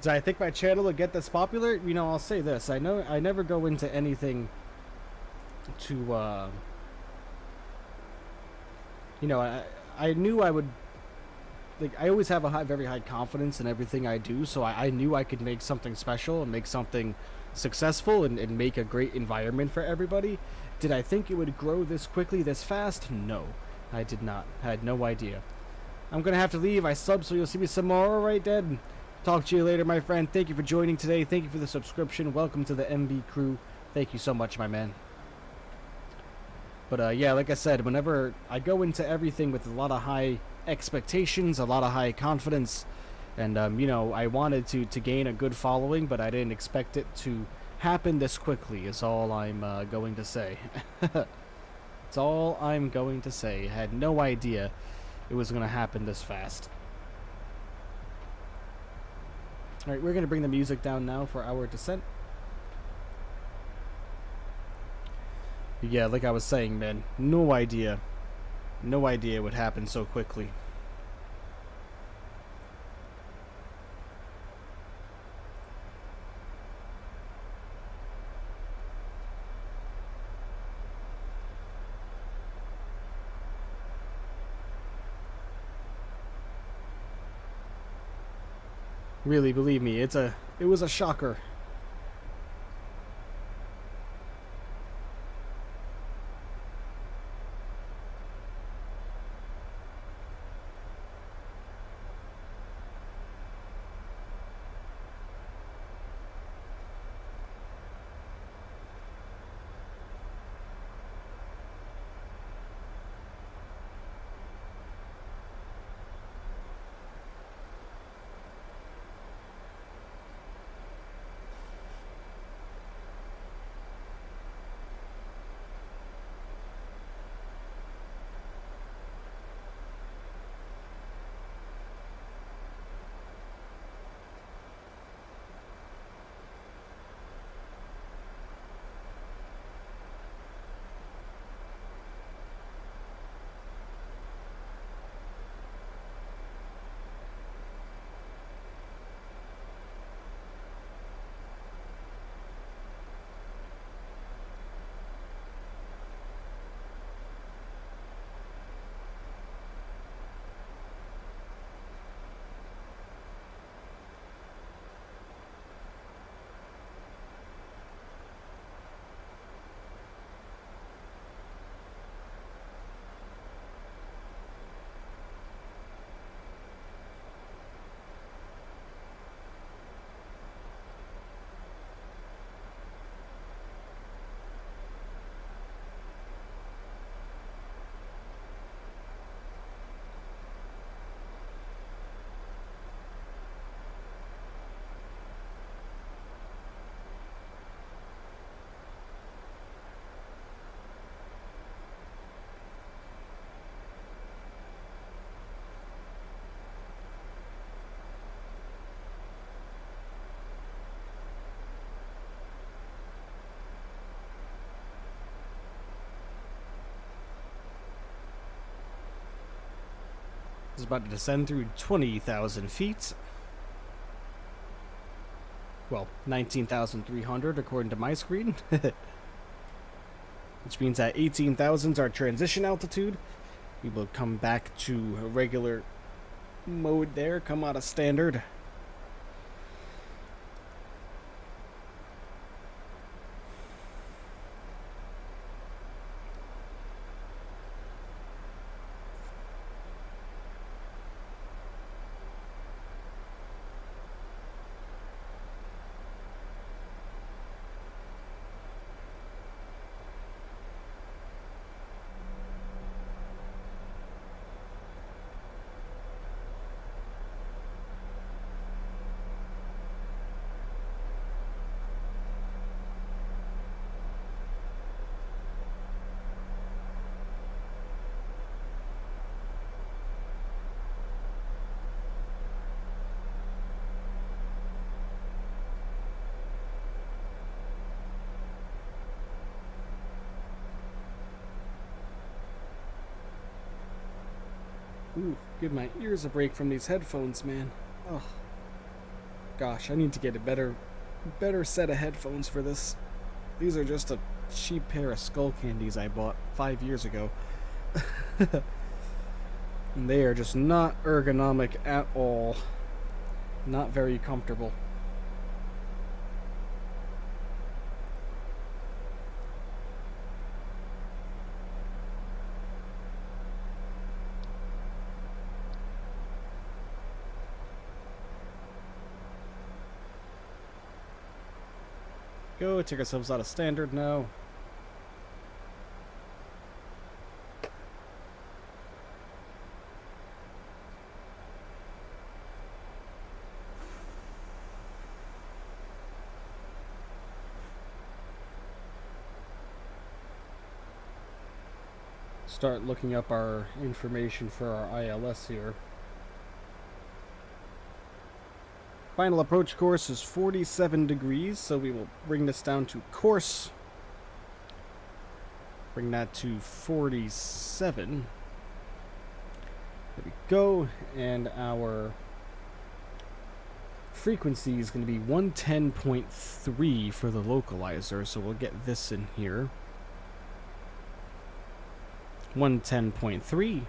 Do I think my channel will get this popular? You know, I'll say this. I know I never go into anything to, you know, I knew I would, like, I always have a very high confidence in everything I do, so I knew I could make something special and make something successful and make a great environment for everybody. Did I think it would grow this quickly, this fast? No, I did not. I had no idea. I'm going to have to leave. I sub, so you'll see me some more. All right, Dad. Talk to you later, my friend. Thank you for joining today. Thank you for the subscription. Welcome to the MB crew. Thank you so much, my man. But yeah, like I said, whenever I go into everything with a lot of high expectations, a lot of high confidence, and you know, I wanted to gain a good following, but I didn't expect it to happen this quickly, is all I'm going to say. It's all I'm going to say. I had no idea it was going to happen this fast. Alright, we're going to bring the music down now for our descent. Yeah, like I was saying, man, no idea it would happen so quickly. Really, believe me, it was a shocker. It's about to descend through 20,000 feet. Well, 19,300 according to my screen. Which means that 18,000 is our transition altitude. We will come back to a regular mode there, come out of standard. Ooh, give my ears a break from these headphones, man. Oh, gosh, I need to get a better set of headphones for this. These are just a cheap pair of skull candies I bought 5 years ago. And they are just not ergonomic at all. Not very comfortable. Go, take ourselves out of standard now. Start looking up our information for our ILS here. Final approach course is 47 degrees, so we will bring this down to course. Bring that to 47. There we go, and our frequency is going to be 110.3 for the localizer, so we'll get this in here. 110.3.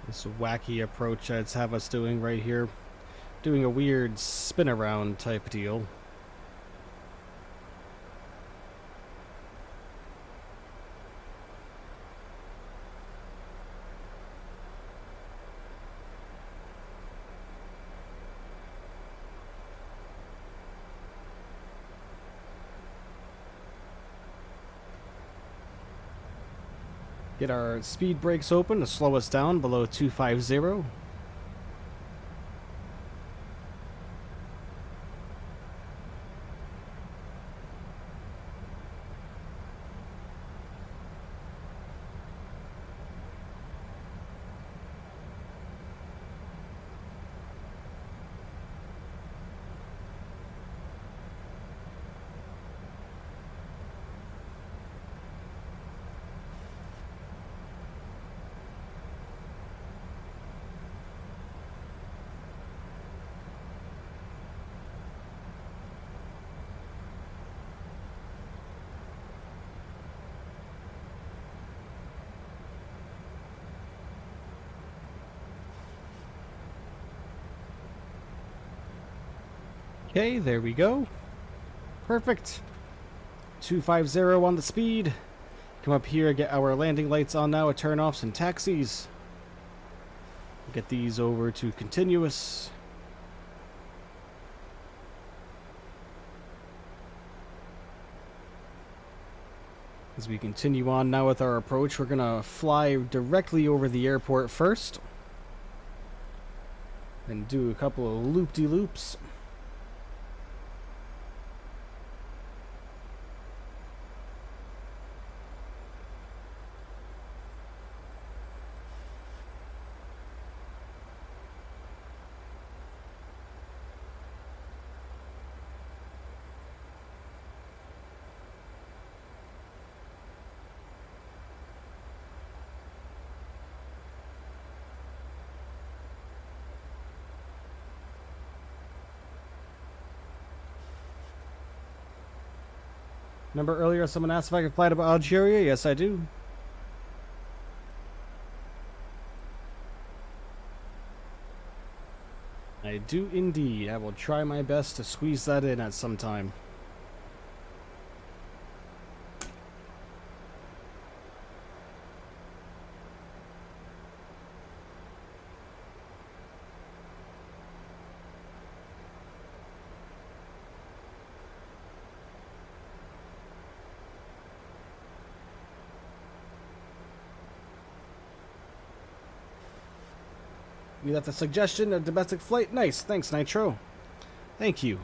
This wacky approach that's have us doing right here. Doing a weird spin around type deal. Get our speed brakes open to slow us down below 250. Okay, there we go. Perfect. 250 on the speed. Come up here, get our landing lights on now at turnoffs and taxis. Get these over to continuous. As we continue on now with our approach, we're going to fly directly over the airport first. Then do a couple of loop-de-loops. Remember earlier someone asked if I could fly to Algeria? Yes, I do. I do indeed. I will try my best to squeeze that in at some time. You left a suggestion, a domestic flight? Nice. Thanks, Nitro. Thank you.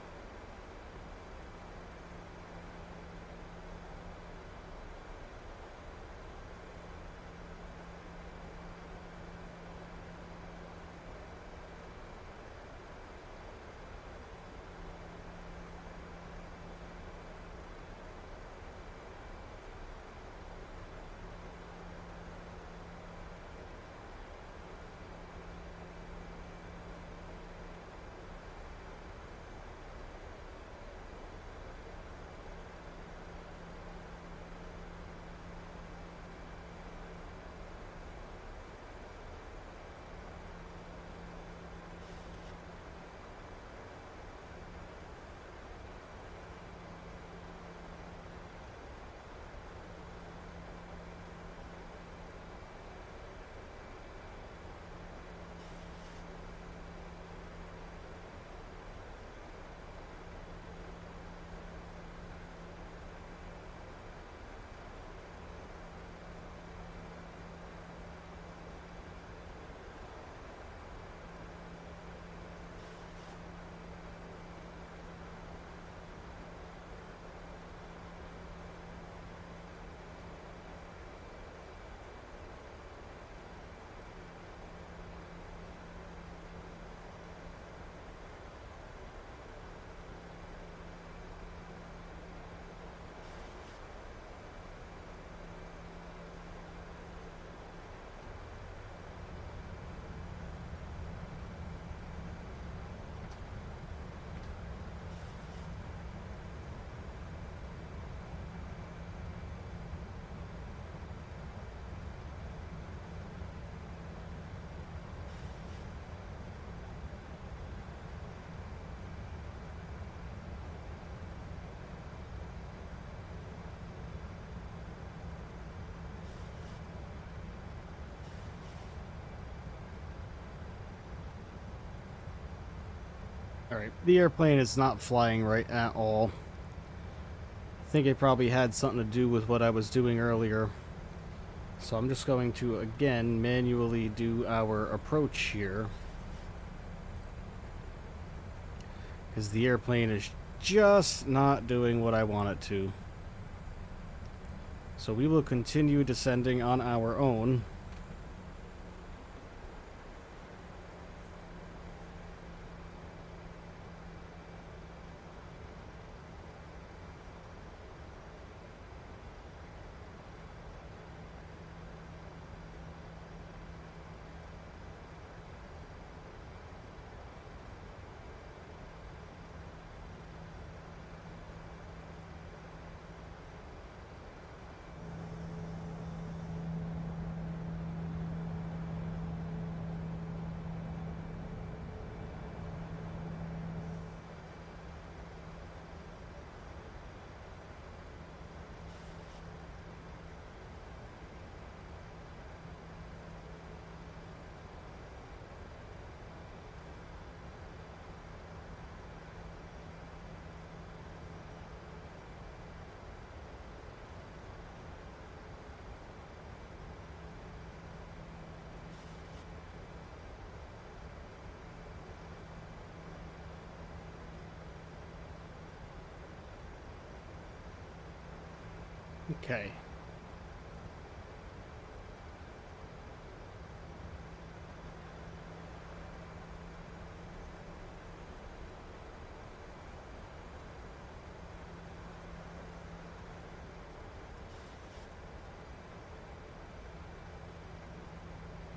Alright, the airplane is not flying right at all. I think it probably had something to do with what I was doing earlier. So I'm just going to, again, manually do our approach here. Because the airplane is just not doing what I want it to. So we will continue descending on our own. Okay.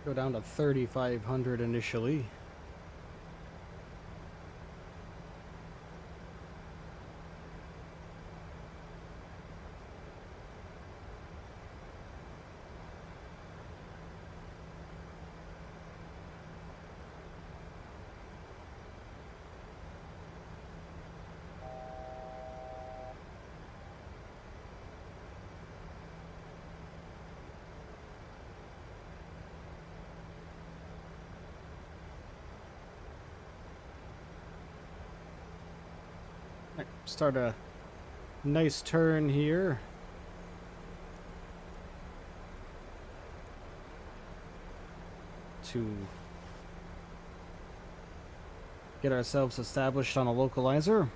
Go down to 3,500 initially. Start a nice turn here. To get ourselves established on a localizer.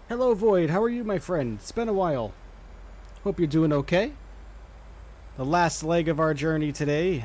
Hello, Void. How are you, my friend? It's been a while. Hope you're doing okay. The last leg of our journey today.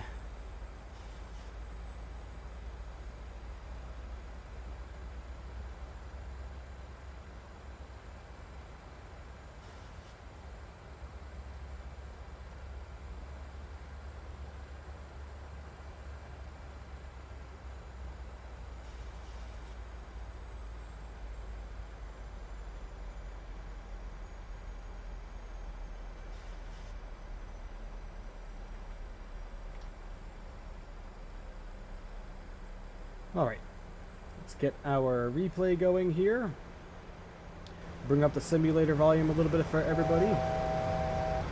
Alright, let's get our replay going here. Bring up the simulator volume a little bit for everybody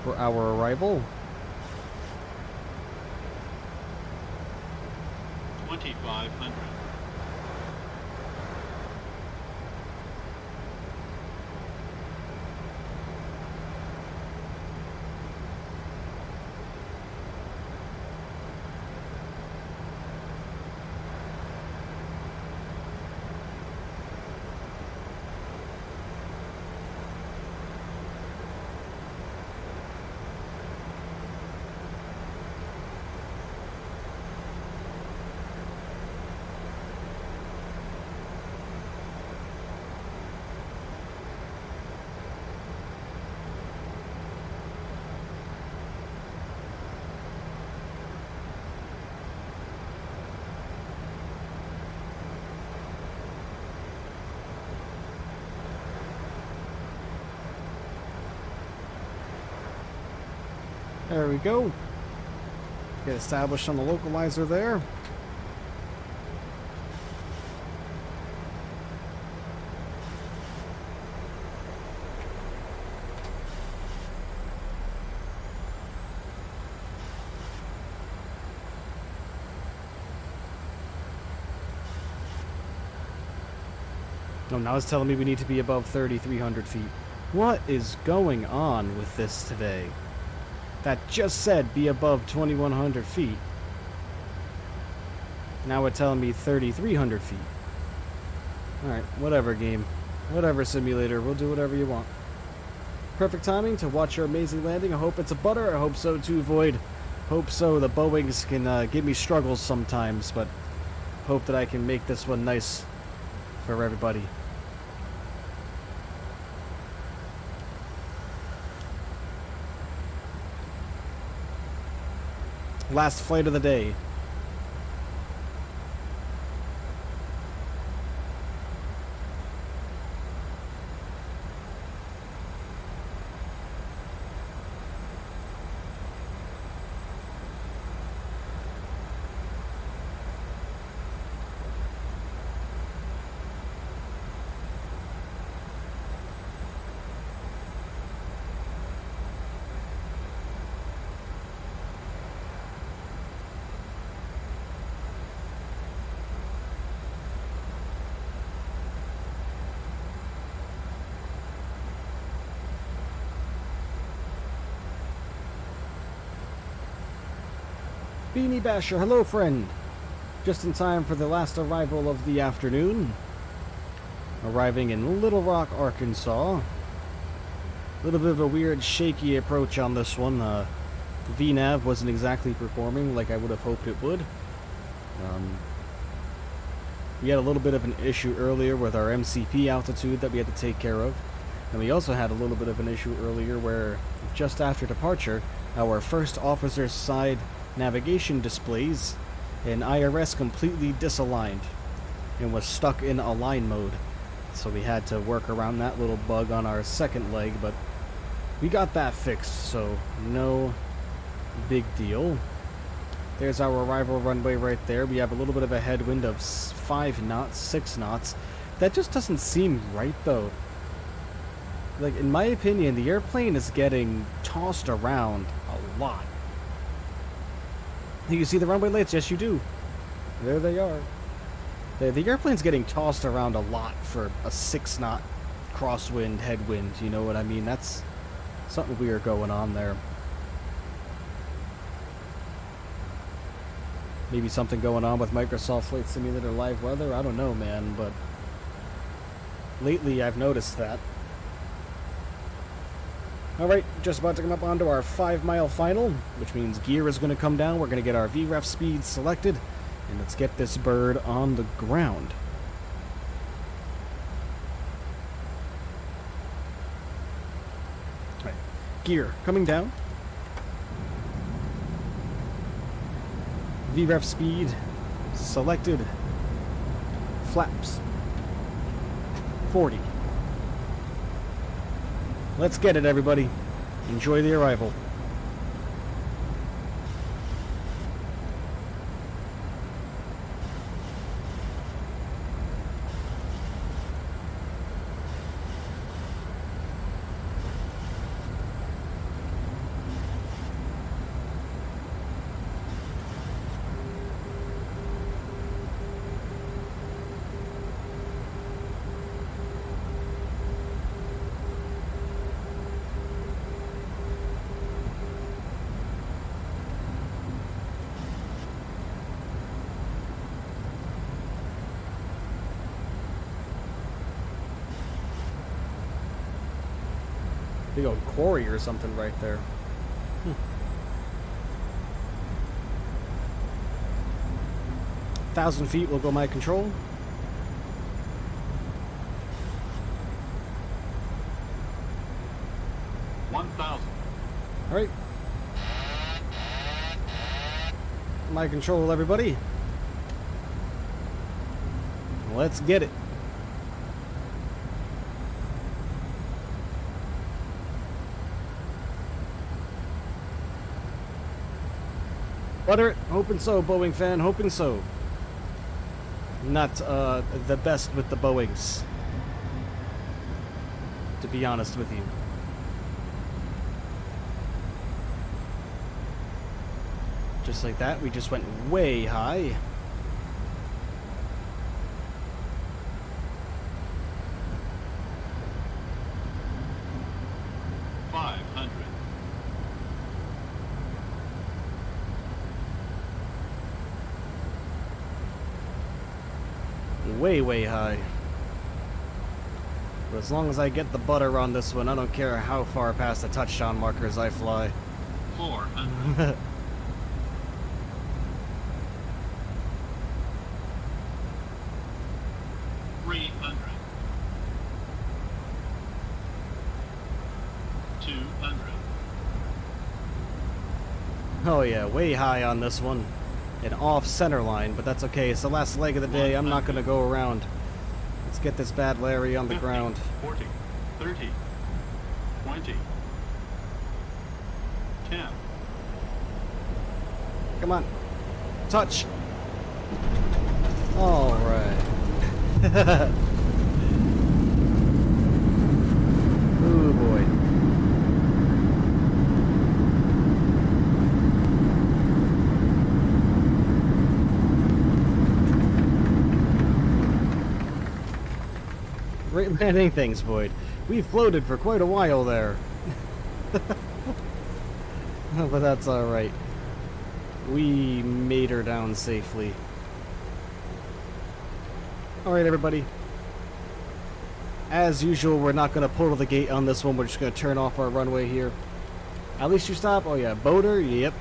for our arrival. 2,500. There we go. Get established on the localizer there. Oh, now it's telling me we need to be above 3,300 feet. What is going on with this today? That just said be above 2,100 feet. Now we're telling me 3,300 feet. Alright, whatever game. Whatever simulator, we'll do whatever you want. Perfect timing to watch your amazing landing. I hope it's a butter. I hope so too, Void. Hope so. The Boeings can give me struggles sometimes, but hope that I can make this one nice for everybody. Last flight of the day. Beanie Basher, hello friend. Just in time for the last arrival of the afternoon. Arriving in Littlerock, Arkansas. A little bit of a weird, shaky approach on this one. VNAV wasn't exactly performing like I would have hoped it would. We had a little bit of an issue earlier with our MCP altitude that we had to take care of. And we also had a little bit of an issue earlier where, just after departure, our first officer's side navigation displays and IRS completely disaligned and was stuck in align mode. So we had to work around that little bug on our second leg, but we got that fixed, so no big deal. There's our arrival runway right there. We have a little bit of a headwind of 5 knots, 6 knots. That just doesn't seem right, though. Like, in my opinion, the airplane is getting tossed around a lot. You see the runway lights? Yes, you do. There they are. The airplane's getting tossed around a lot for a 6 knot crosswind, headwind. You know what I mean? That's something weird going on there. Maybe something going on with Microsoft Flight Simulator Live Weather? I don't know, man, but lately I've noticed that. Alright, just about to come up onto our 5-mile final, which means gear is going to come down. We're going to get our VREF speed selected, and let's get this bird on the ground. Alright, gear coming down. VREF speed selected. Flaps 40. Let's get it, everybody. Enjoy the arrival. Big old quarry or something right there. 1,000 feet will go my control. Alright. My control, everybody. Let's get it. Butter it. Hoping so, Boeing fan. Hoping so. Not the best with the Boeings, to be honest with you. Just like that, we just went way high. Way high. But as long as I get the butter on this one, I don't care how far past the touchdown markers I fly. 400. 300. 200. Oh yeah, way high on this one. An off center line, but that's okay. It's the last leg of the day. I'm not going to go around. Let's get this bad Larry on the 50, ground. 40, 30, 20, 10. Come on. Touch. All right. Ooh, boy. Great landing, things, Boyd. We floated for quite a while there. But that's alright. We made her down safely. Alright, everybody. As usual, we're not going to pull to the gate on this one. We're just going to turn off our runway here. At least you stop. Oh, yeah. Boater? Yep.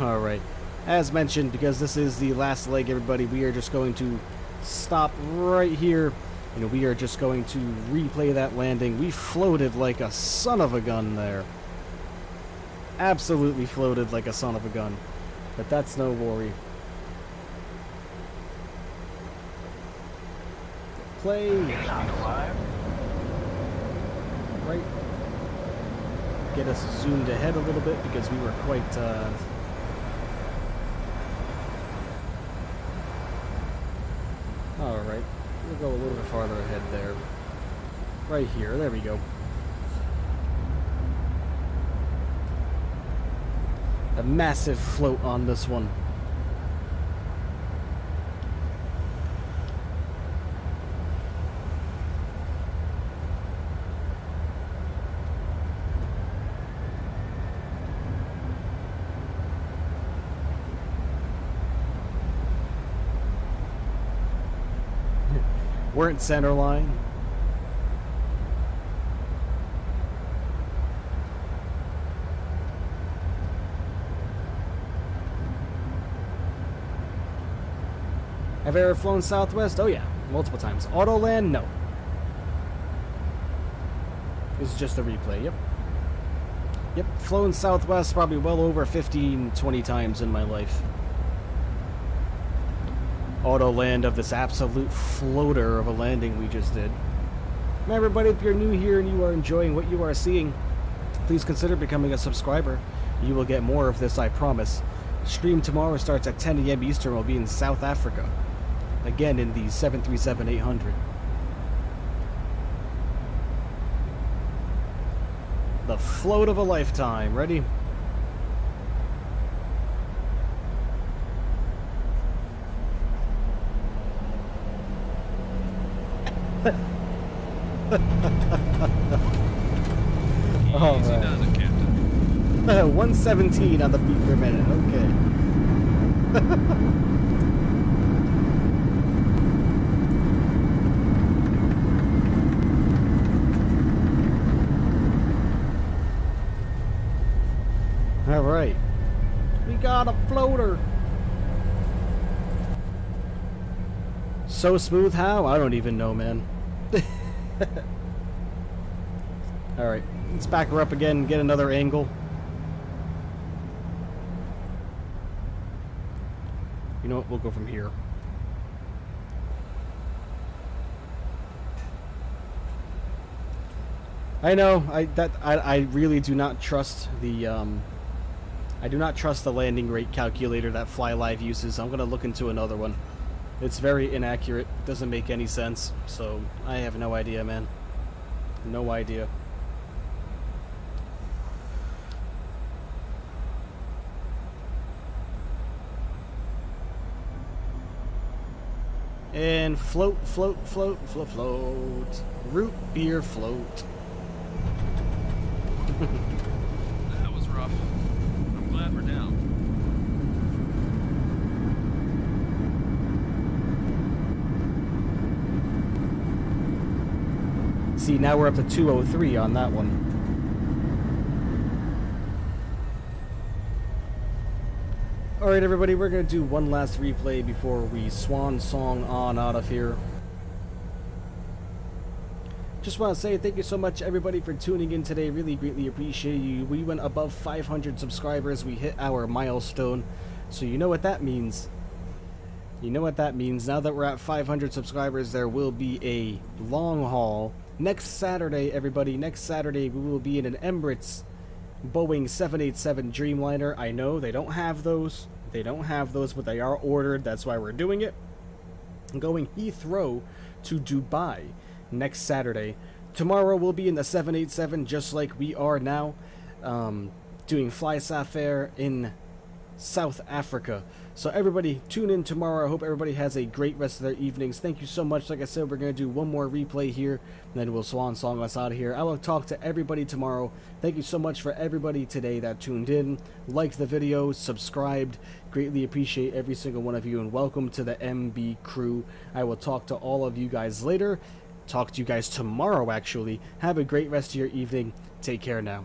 Alright. As mentioned, because this is the last leg, everybody, we are just going to stop right here. And we are just going to replay that landing. We floated like a son of a gun there. Absolutely floated like a son of a gun. But that's no worry. Play. Right. Get us zoomed ahead a little bit because we were quite alright. We'll go a little bit farther ahead there. Right here. There we go. A massive float on this one. Weren't center line. Have I ever flown Southwest? Oh yeah, multiple times. Autoland? No. This is just a replay, yep. Yep, flown Southwest probably well over 15, 20 times in my life. Autoland of this absolute floater of a landing we just did. Now everybody, if you're new here and you are enjoying what you are seeing, please consider becoming a subscriber. You will get more of this, I promise. Stream tomorrow starts at 10 a.m. Eastern. We'll be in South Africa. Again in the 737-800. The float of a lifetime. Ready? All Easy right. does it, Captain. 117 on the beat per minute. Okay. All right. We got a floater. So smooth how? I don't even know, man. Alright, let's back her up again, get another angle. You know what, we'll go from here. I know, I really do not trust the I do not trust the landing rate calculator that FlyLive uses. I'm gonna look into another one. It's very inaccurate, doesn't make any sense, so I have no idea, man. No idea. And float, float, float, float, float. Root beer float. That was rough. I'm glad we're down. See, now we're up to 203 on that one. Alright everybody, we're going to do one last replay before we swan song on out of here. Just want to say thank you so much everybody for tuning in today. Really greatly appreciate you. We went above 500 subscribers. We hit our milestone. So you know what that means. You know what that means. Now that we're at 500 subscribers, there will be a long haul. Next Saturday, everybody, next Saturday we will be in an Emirates Boeing 787 Dreamliner. I know they don't have those. They don't have those, but they are ordered. That's why we're doing it. I'm going Heathrow to Dubai next Saturday. Tomorrow we'll be in the 787 just like we are now. Doing Fly Safair in South Africa. So everybody, tune in tomorrow. I hope everybody has a great rest of their evenings. Thank you so much. Like I said, we're going to do one more replay here, and then we'll swan song us out of here. I will talk to everybody tomorrow. Thank you so much for everybody today that tuned in, liked the video, subscribed. Greatly appreciate every single one of you, and welcome to the MB crew. I will talk to all of you guys later. Talk to you guys tomorrow, actually. Have a great rest of your evening. Take care now.